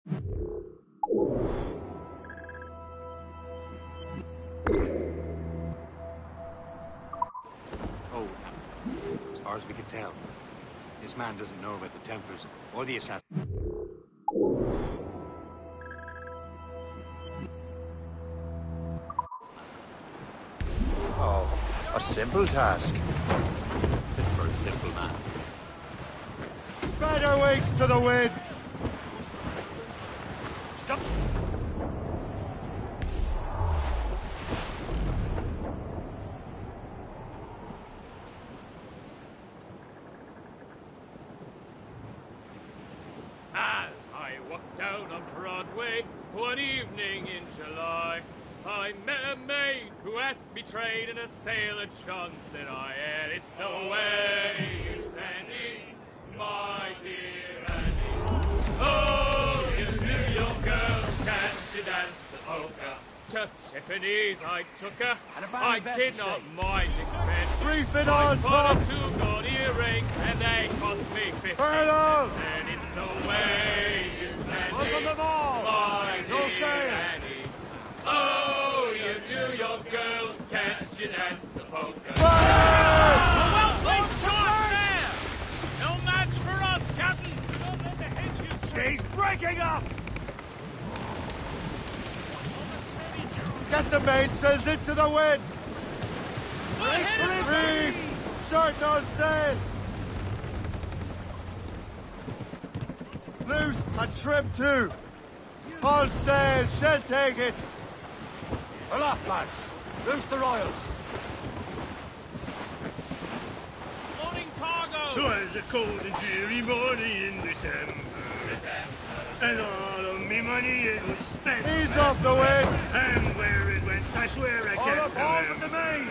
Speaker 2: Oh, as far as we can tell, this man doesn't know about the Templars or the assassin.
Speaker 3: Oh, a simple task.
Speaker 2: Fit for a simple man.
Speaker 3: Better wings to the wind!
Speaker 6: Stop! As I walk down I met a maid who asked me trade, and a sailor John said I had it. So away you Sandy, my dear Annie. Oh, you New York girl, can't you dance the polka? To Tiffany's I took her. I did not mind this bed.
Speaker 18: Reef it on top!
Speaker 6: I bought 2 gold earrings, and they cost me 50 cents. And it's away you Sandy,
Speaker 20: What's on the ball?
Speaker 6: my
Speaker 20: No
Speaker 6: dear
Speaker 20: shame.
Speaker 6: Annie. Oh, you New York girls, can't you dance the polka?
Speaker 5: Well placed shot there! No match for us, Captain!
Speaker 18: She's breaking up! Get the mainsails into the wind! Reef! Short on sail! Loose and trim too! All sail, shall take it!
Speaker 20: Aloft, lads. Loose the royals.
Speaker 5: Loading cargo!
Speaker 6: 'Twas a cold and dreary morning in December. And all of me money it was spent.
Speaker 18: Ease off the wind!
Speaker 6: And where it went, I swear I can't
Speaker 20: up, all with the main!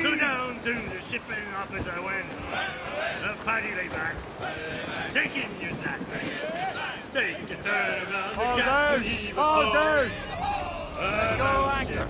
Speaker 6: So down to the shipping office I went. The party lay back, taking your sack. Take a turn around the
Speaker 18: All
Speaker 6: cap
Speaker 18: down!
Speaker 6: and heave
Speaker 18: All
Speaker 6: a
Speaker 18: down!
Speaker 20: Go anchor.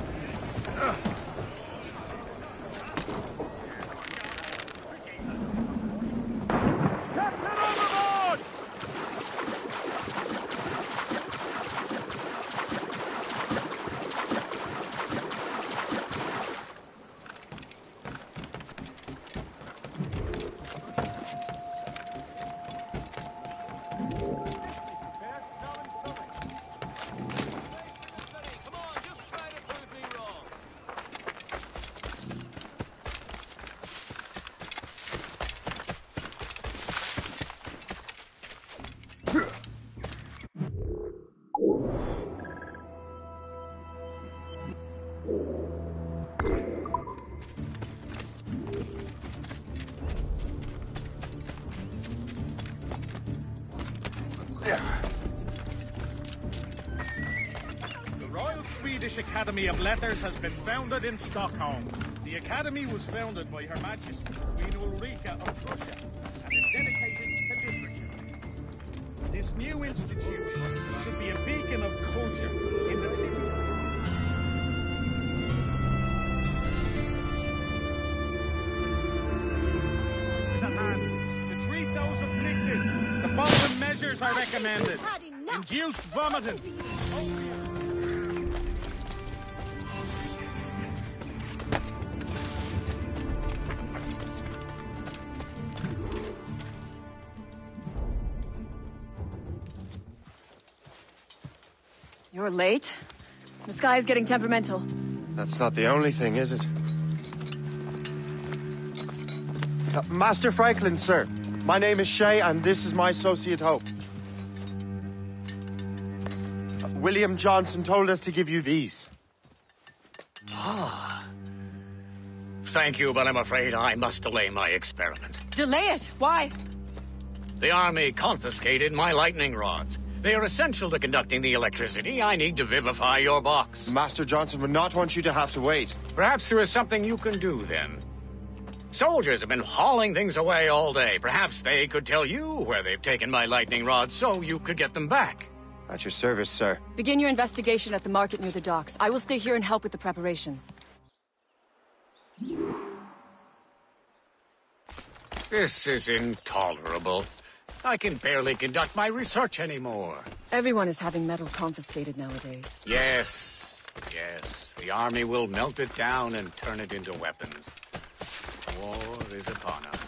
Speaker 5: The Royal Swedish Academy of Letters has been founded in Stockholm. The Academy was founded by Her Majesty Queen Ulrika of Prussia and is dedicated to literature. This new institution should be a beacon of culture in the city. At hand to treat those afflicted. The following measures are recommended: induced vomiting.
Speaker 16: You're late. The sky is getting temperamental.
Speaker 18: That's not the only thing, is it? Master Franklin, sir. My name is Shay, and this is my associate Hope. William Johnson told us to give you these.
Speaker 9: Ah. Thank you, but I'm afraid I must delay my experiment.
Speaker 16: Delay it? Why?
Speaker 9: The army confiscated my lightning rods. They are essential to conducting the electricity I need to vivify your box.
Speaker 18: Master Johnson would not want you to have to wait.
Speaker 9: Perhaps there is something you can do, then. Soldiers have been hauling things away all day. Perhaps they could tell you where they've taken my lightning rods so you could get them back.
Speaker 18: At your service, sir.
Speaker 16: Begin your investigation at the market near the docks. I will stay here and help with the preparations.
Speaker 9: This is intolerable. I can barely conduct my research anymore.
Speaker 16: Everyone is having metal confiscated nowadays.
Speaker 9: Yes, yes. The army will melt it down and turn it into weapons. War is upon us.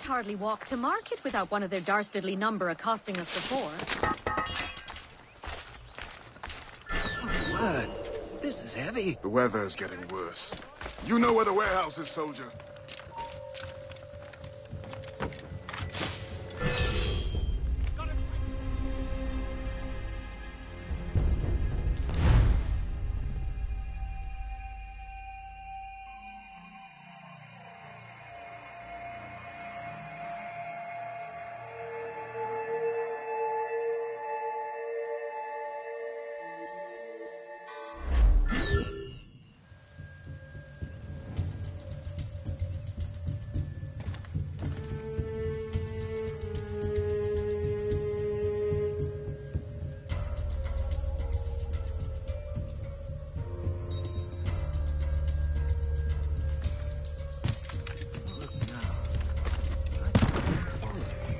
Speaker 8: hardly walk to market without one of their dastardly number accosting us before.
Speaker 15: My word, this is heavy.
Speaker 23: The weather's getting worse. You know where the warehouse is, soldier.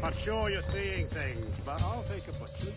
Speaker 6: I'm sure you're seeing things, but I'll take a butcher.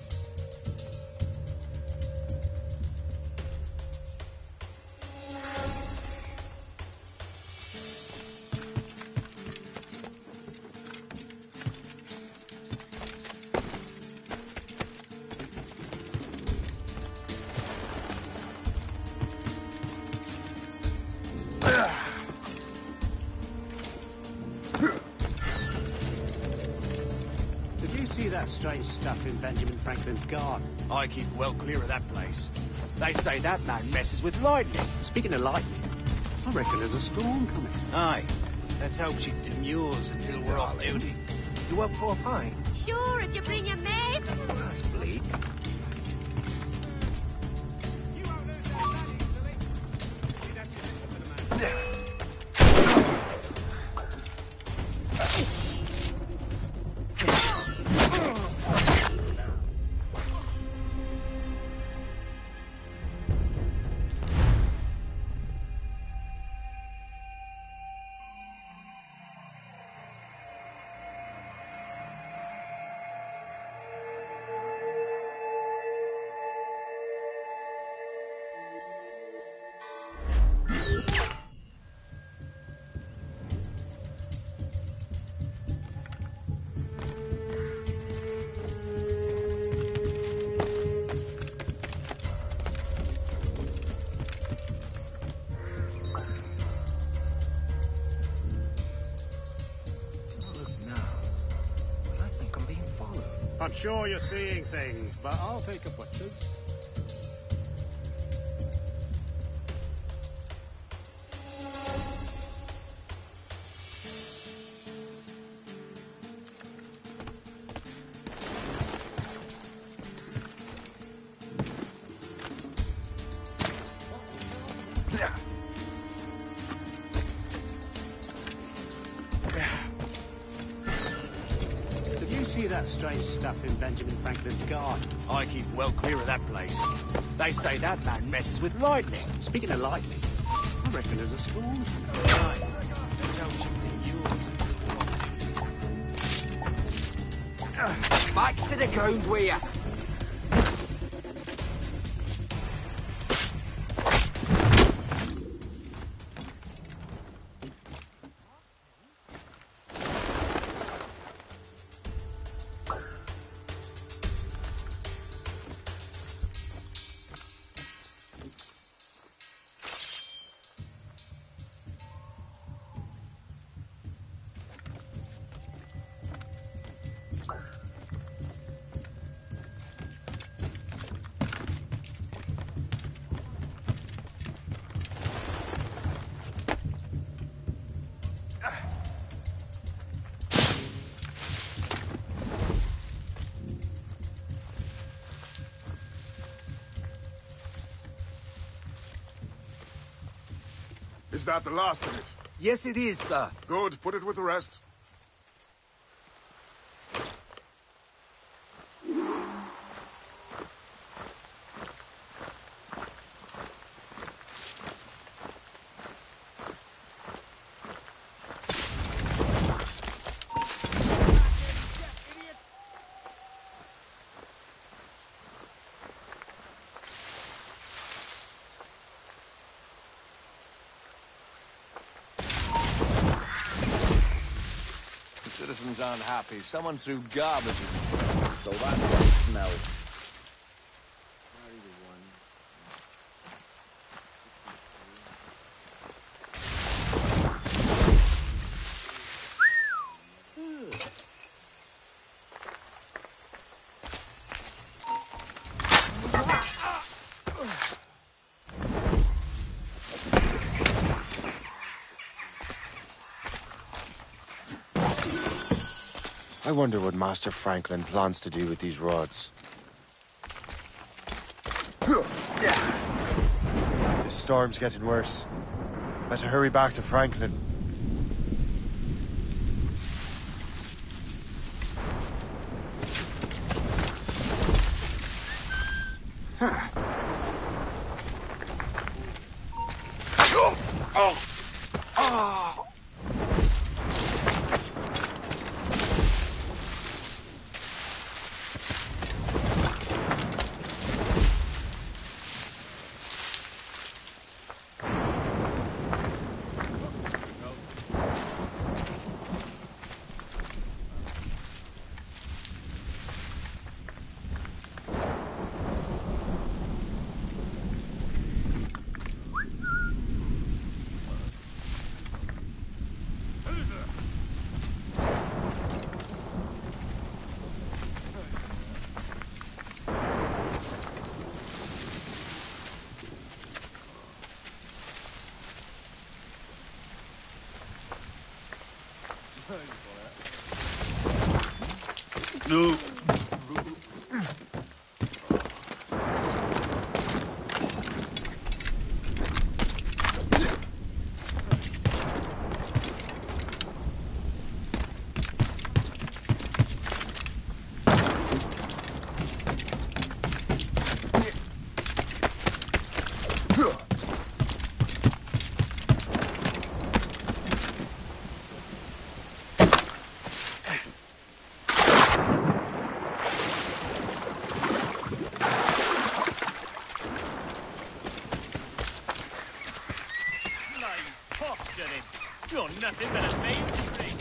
Speaker 6: Strange stuff in Benjamin Franklin's garden.
Speaker 15: I keep well clear of that place. They say that man messes with lightning.
Speaker 6: Speaking of lightning, I reckon there's a storm coming.
Speaker 15: Aye. Let's hope she demurs until we're off duty. You up for a pint?
Speaker 21: Sure, if you bring your mates.
Speaker 15: That's bleak.
Speaker 6: I'm sure you're seeing things, but I'll take a butcher's. That strange stuff in Benjamin Franklin's garden.
Speaker 15: I keep well clear of that place. They say that man messes with lightning.
Speaker 6: Speaking of lightning, I reckon there's a storm coming.
Speaker 15: Aye. Let's hope she demurs.
Speaker 14: Back to the ground with ya.
Speaker 23: Is that the last of it?
Speaker 14: Yes, it is, sir.
Speaker 23: Good. Put it with the rest.
Speaker 5: citizens aren't happy, someone threw garbage in the so that's what smells.
Speaker 3: I wonder what Master Franklin plans to do with these rods. This storm's getting worse. Better hurry back to Franklin.
Speaker 5: No.
Speaker 6: You're nothing but a mainstream.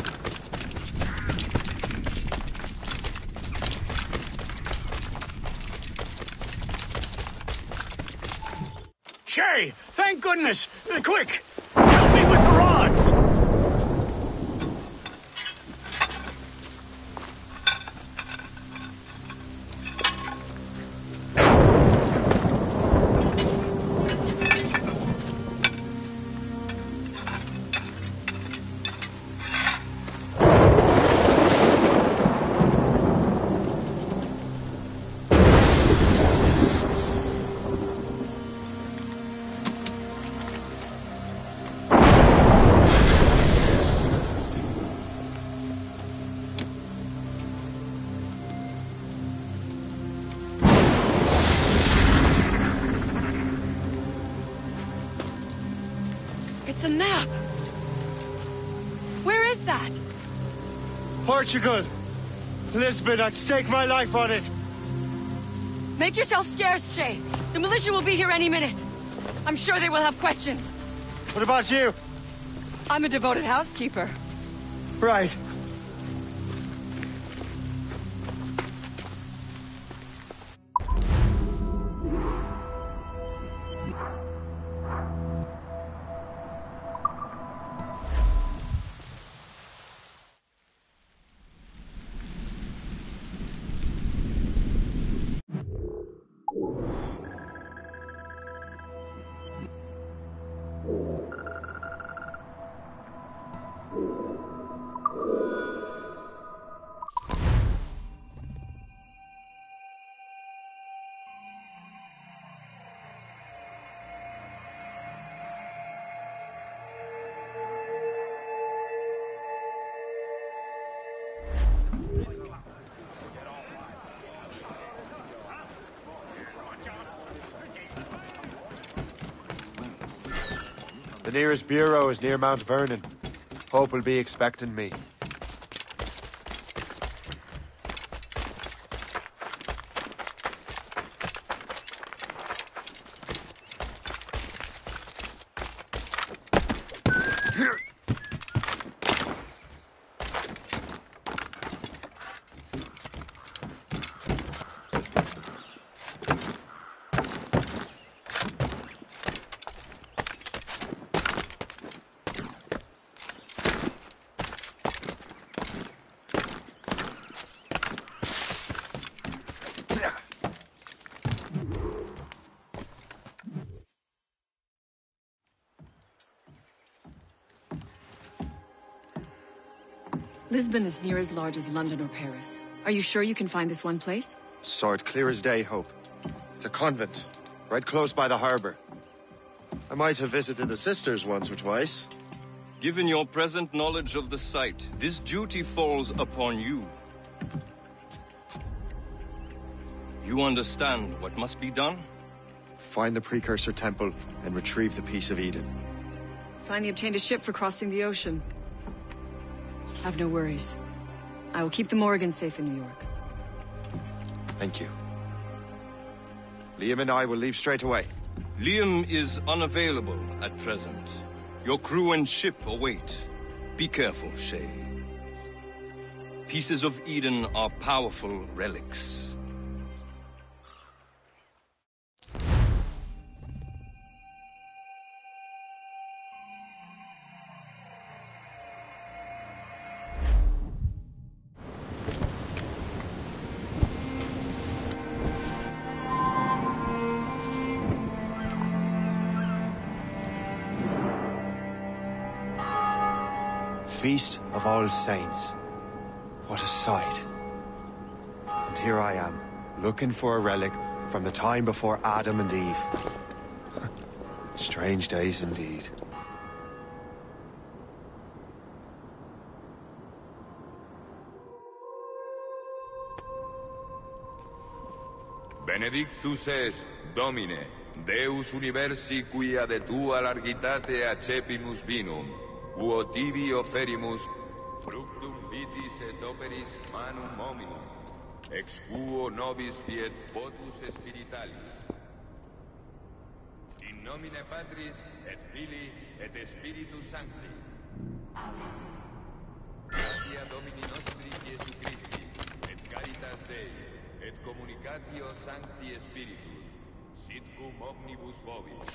Speaker 9: Shay! Thank goodness! Quick! Help me with the rods!
Speaker 16: It's a map! Where is that?
Speaker 3: Portugal! Lisbon, I'd stake my life on it!
Speaker 16: Make yourself scarce, Shay. The militia will be here any minute. I'm sure they will have questions.
Speaker 3: What about you?
Speaker 16: I'm a devoted housekeeper.
Speaker 3: Right. The nearest bureau is near Mount Vernon. Hope will be expecting me.
Speaker 16: Lisbon is near as large as London or Paris. Are you sure you can find this one place?
Speaker 3: Saw it clear as day, Hope. It's a convent, right close by the harbor. I might have visited the sisters once or twice.
Speaker 17: Given your present knowledge of the site, this duty falls upon you. You understand what must be done?
Speaker 3: Find the precursor temple and retrieve the Piece of Eden.
Speaker 16: Finally obtained a ship for crossing the ocean. Have no worries. I will keep the Morgans safe in New York.
Speaker 3: Thank you. Liam and I will leave straight away.
Speaker 17: Liam is unavailable at present. Your crew and ship await. Be careful, Shay. Pieces of Eden are powerful relics.
Speaker 3: Feast of All Saints. What a sight. And here I am, looking for a relic from the time before Adam and Eve. Strange days indeed.
Speaker 7: Benedictus es, Domine, Deus universi quia de tua largitate accepimus vinum, uo tibi offerimus fructum vitis et operis manum hominum, ex quo nobis fiet potus spiritualis. In nomine Patris et Filii et Spiritus Sancti. Amen. Gratia Domini nostri Iesu Christi, et caritas Dei, et communicatio Sancti Spiritus, sit cum omnibus vobis.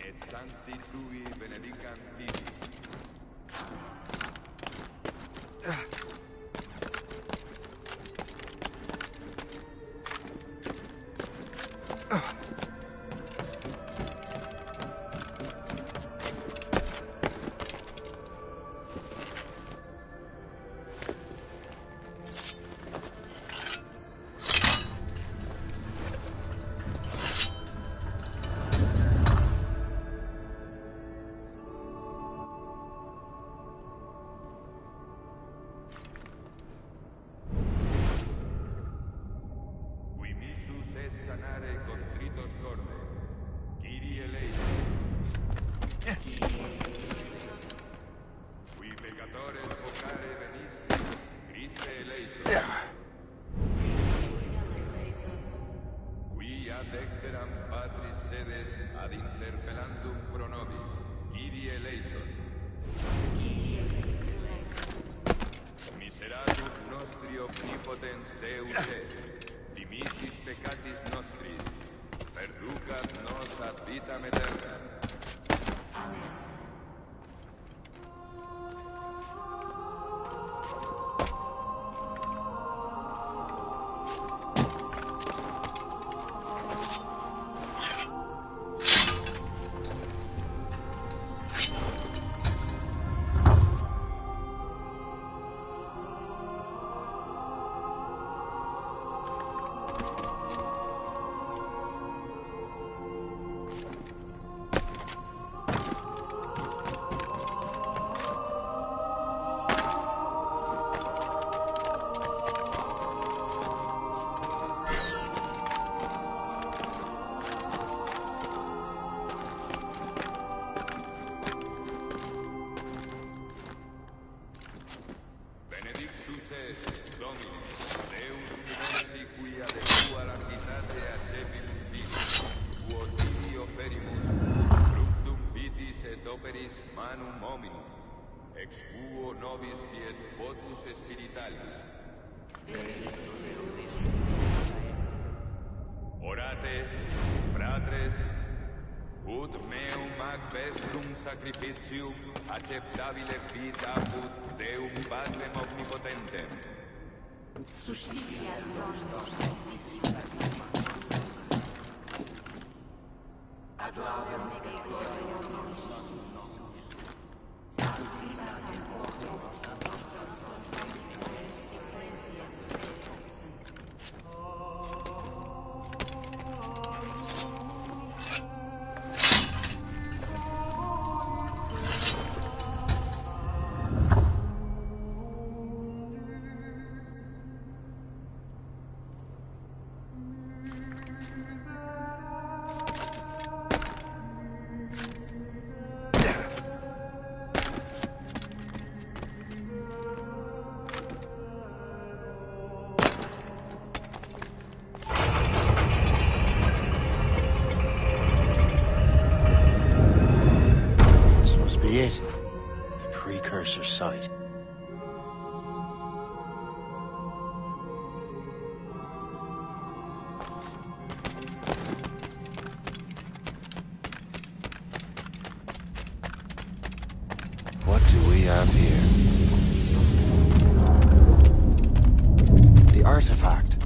Speaker 7: Et Sancti Tui benedicant tibi. Dexteram Patris sedes ad interpellandum pro nobis, Kyrie eleison. Miseratum nostri omnipotens Deus et, dimisis peccatis nostris, perducat nos ad vitam aeternam. Amen. Benedictus es, Domine, Deus universi quia de tua largitate accepimus vinum, quo tibi offerimus fructum vitis et operis manum hominum, ex quo nobis fiet votus spiritualis. Orate, fratres, ut meum ac vestrum sacrificium acceptabile fit apud Deum Patrem omnipotentem.
Speaker 10: Suscipiat nostros sacrificium ad laudem Dei gloriam nostrum.
Speaker 3: be it. The precursor site. What do we have here? The artifact.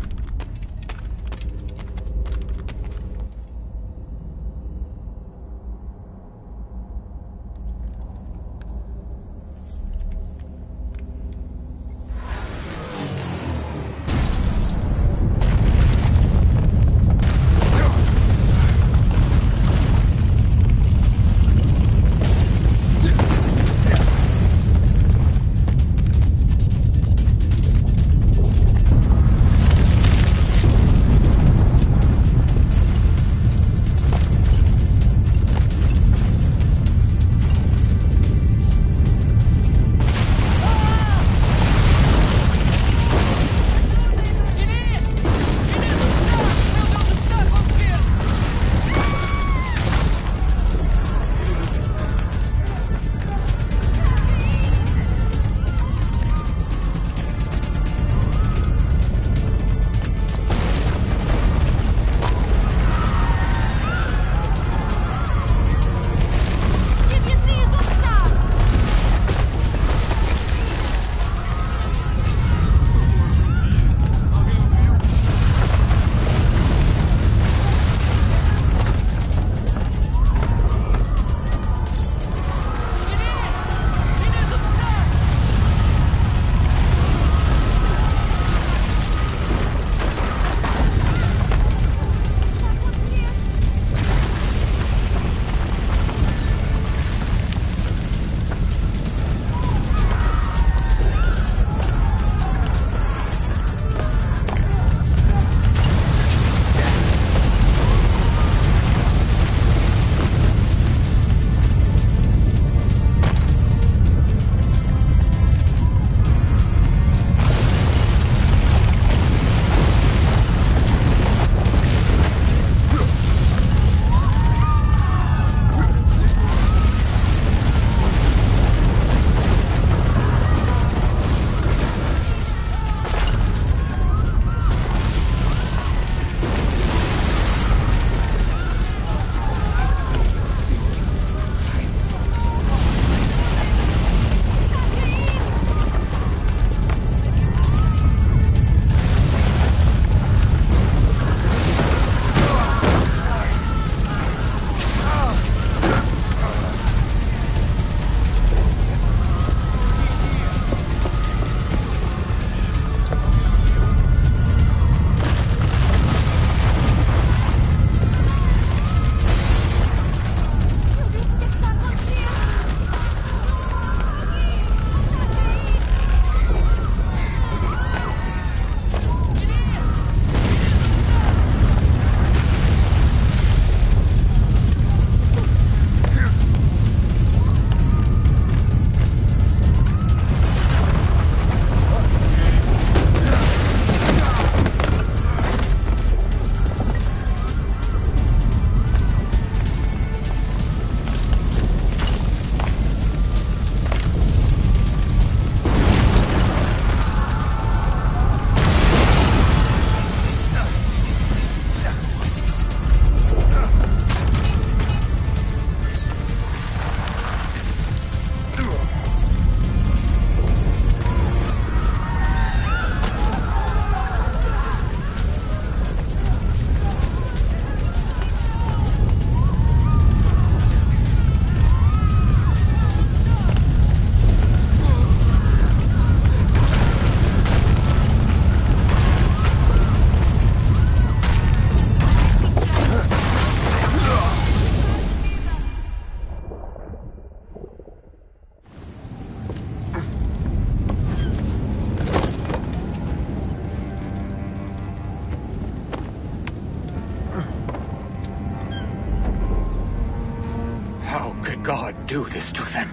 Speaker 1: God do this to them?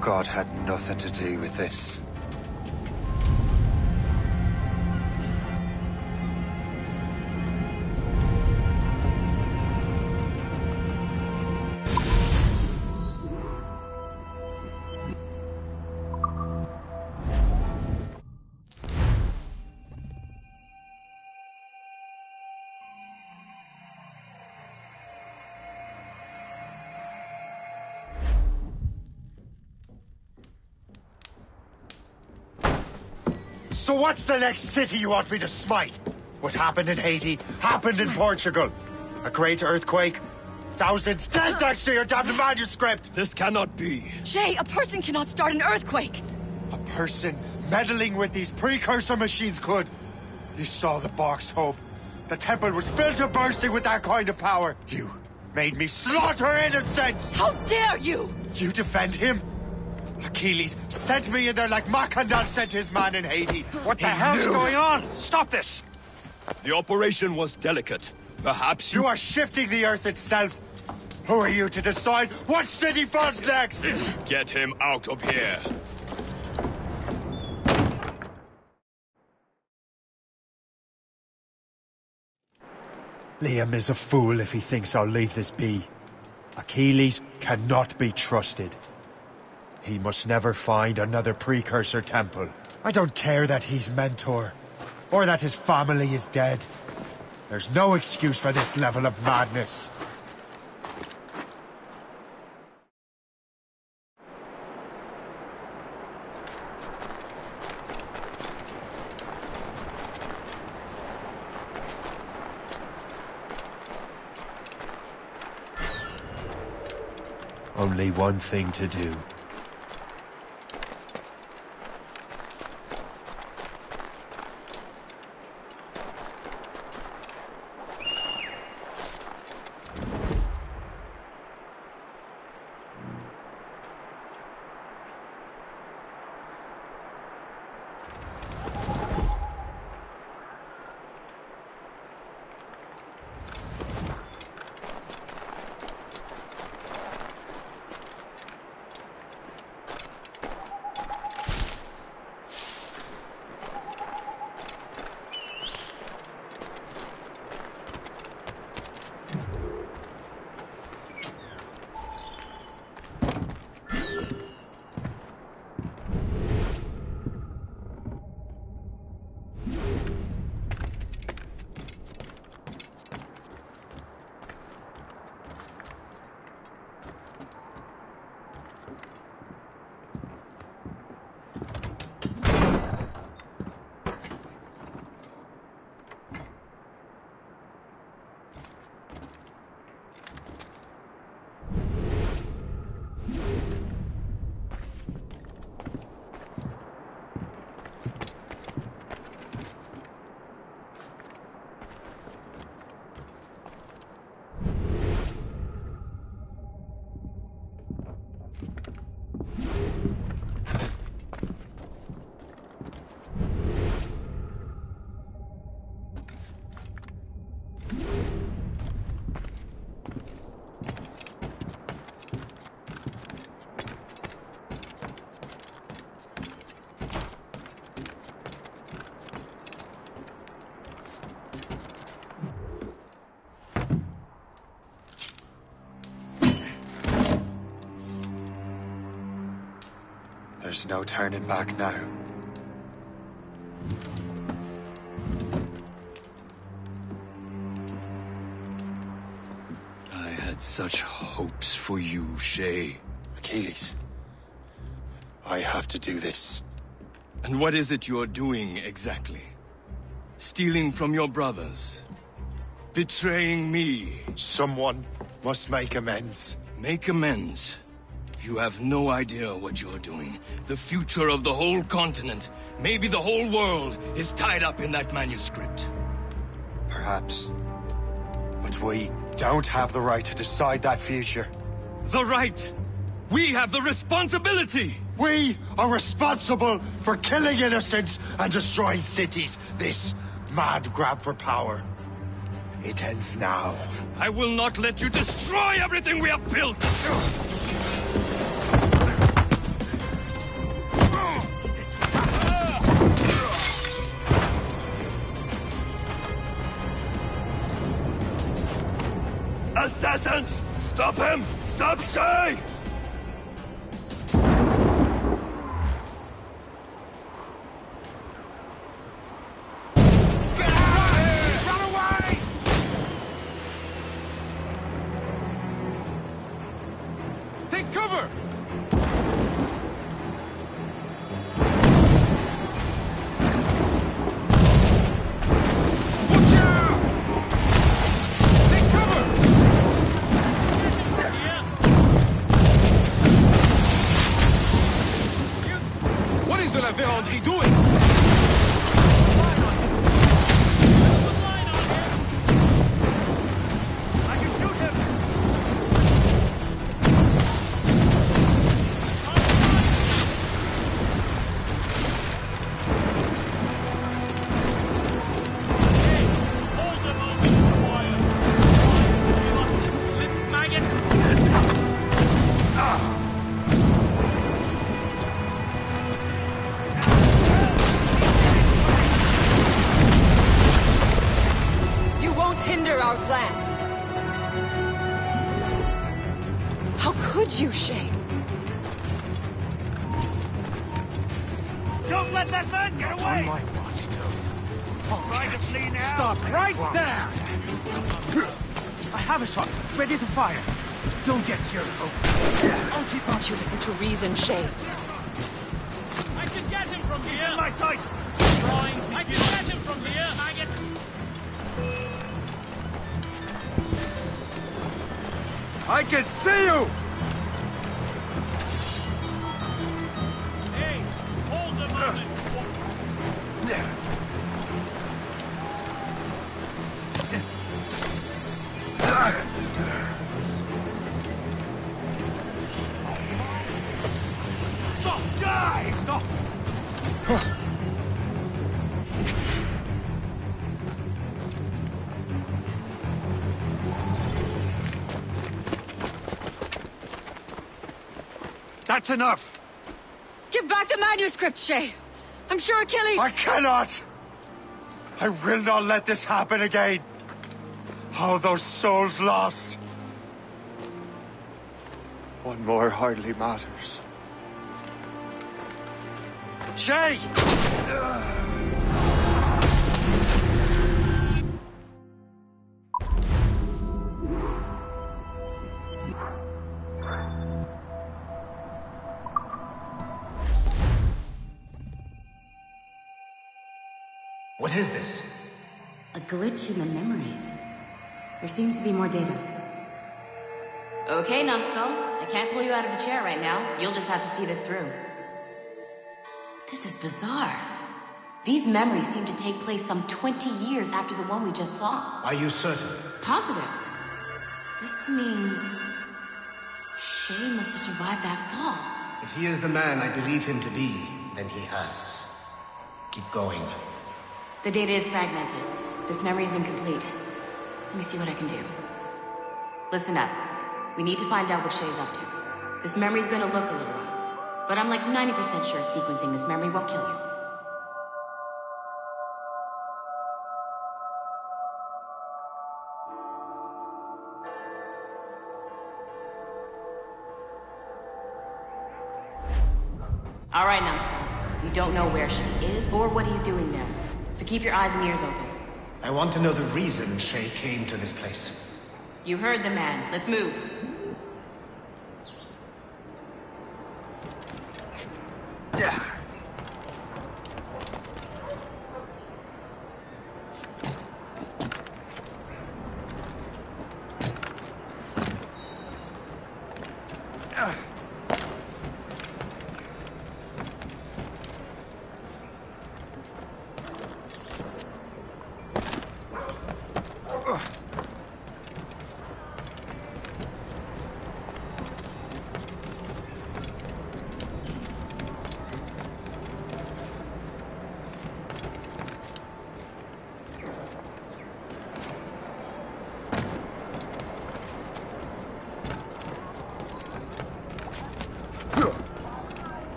Speaker 3: God had nothing to do with this. So what's the next city you want me to smite? What happened in Haiti happened in Portugal. A great earthquake. Thousands dead thanks to your damned manuscript!
Speaker 6: This cannot be.
Speaker 16: Shay, a person cannot start an earthquake!
Speaker 3: A person meddling with these precursor machines could. You saw the box, Hope. The temple was filled to bursting with that kind of power. You made me slaughter innocents!
Speaker 16: How dare you!
Speaker 3: You defend him? Achilles sent me in there like Macandal sent his man in Haiti.
Speaker 6: What the hell's going on? Stop this! The operation was delicate. Perhaps
Speaker 3: you are shifting the earth itself. Who are you to decide what city falls next?
Speaker 6: Get him out of here.
Speaker 3: Liam is a fool if he thinks I'll leave this be. Achilles cannot be trusted. He must never find another precursor temple. I don't care that he's mentor, or that his family is dead. There's no excuse for this level of madness. Only one thing to do. There's no turning back now.
Speaker 17: I had such hopes for you, Shay.
Speaker 3: Achilles, I have to do this.
Speaker 17: And what is it you're doing exactly? Stealing from your brothers? Betraying me?
Speaker 3: Someone must make amends.
Speaker 17: Make amends? You have no idea what you're doing. The future of the whole continent, maybe the whole world, is tied up in that manuscript.
Speaker 3: Perhaps. But we don't have the right to decide that future.
Speaker 17: The right! We have the responsibility!
Speaker 3: We are responsible for killing innocents and destroying cities. This mad grab for power. It ends now.
Speaker 17: I will not let you destroy everything we have built! Assassins! Stop him! Stop Shay!
Speaker 6: Take cover!
Speaker 5: world he doing? I can shoot him! Hey, hold them on this wire. You lost this slip, maggot.
Speaker 16: You won't hinder our plans. How could you, Shay?
Speaker 5: Don't let that man get away!
Speaker 13: On my watch, Toad.
Speaker 5: Try to flee now!
Speaker 13: Stop right there! I have a shot, ready to fire. Don't get your hopes. I'll keep on.
Speaker 16: Won't you listen to reason, Shay?
Speaker 5: I can get him from here! In my sight! I can get him from here, maggot!
Speaker 3: I can see you!
Speaker 5: Hey, hold them on it! Stop! Die! Stop!
Speaker 13: That's enough!
Speaker 16: Give back the manuscript, Shay! I'm sure Achilles...
Speaker 3: I cannot! I will not let this happen again! All those souls lost! One more hardly matters.
Speaker 13: Shay!
Speaker 4: What is this?
Speaker 19: A glitch in the memories. There seems to be more data. Okay, Numbskull. I can't pull you out of the chair right now. You'll just have to see this through. This is bizarre. These memories seem to take place some 20 years after the one we just saw.
Speaker 4: Are you certain?
Speaker 19: Positive. This means... Shay must have survived that fall.
Speaker 4: If he is the man I believe him to be, then he has. Keep going.
Speaker 19: The data is fragmented. This memory is incomplete. Let me see what I can do. Listen up. We need to find out what Shay's up to. This memory's gonna look a little off, but I'm like 90% sure sequencing this memory won't kill you. All right, Numbskull. We don't know where Shay is or what he's doing there, so keep your eyes and ears open.
Speaker 4: I want to know the reason Shay came to this place.
Speaker 19: You heard the man. Let's move.
Speaker 4: Yeah.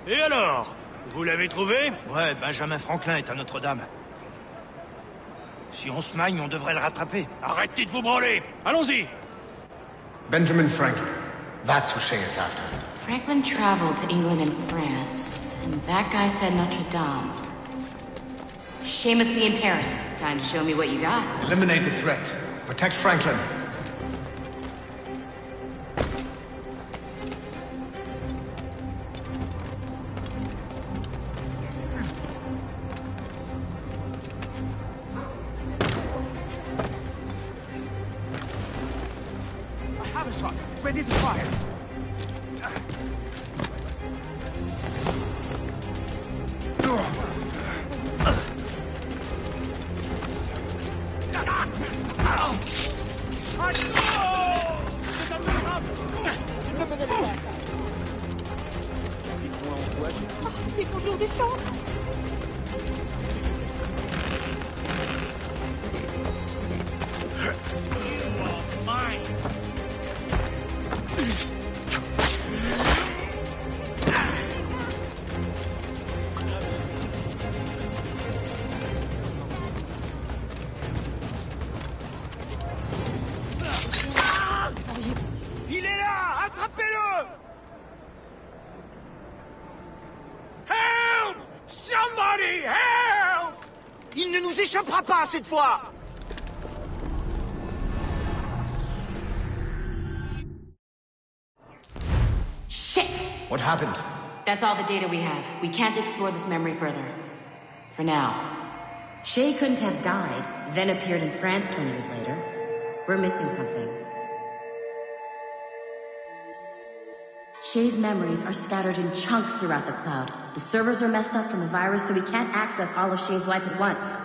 Speaker 5: Et alors? Vous l'avez trouvé? Ouais, Benjamin Franklin est à Notre-Dame. Si on se magne, on devrait le rattraper. Arrêtez de vous branler! Allons-y!
Speaker 4: Benjamin Franklin. That's who Shay is after.
Speaker 19: Franklin traveled to England and France, and that guy said Notre Dame. Shay must be in Paris. Time to show me what you got.
Speaker 4: Eliminate the threat. Protect Franklin.
Speaker 1: Another shot. Ready to fire.
Speaker 21: C'est toujours des champs.
Speaker 1: Il est là! Attrapez-le! Help! Somebody help! Il ne nous échappera pas cette fois!
Speaker 19: Shit!
Speaker 4: What happened?
Speaker 19: That's all the data we have. We can't explore this memory further. For now. Shay couldn't have died, then appeared in France 20 years later. We're missing something. Shay's memories are scattered in chunks throughout the cloud. The servers are messed up from the virus, so we can't access all of Shay's life at once.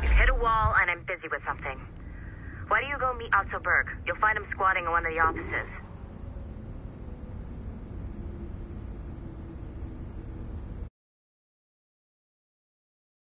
Speaker 11: We've hit a wall, and I'm busy with something. Why don't you go meet Otto Berg? You'll find him squatting in one of the offices.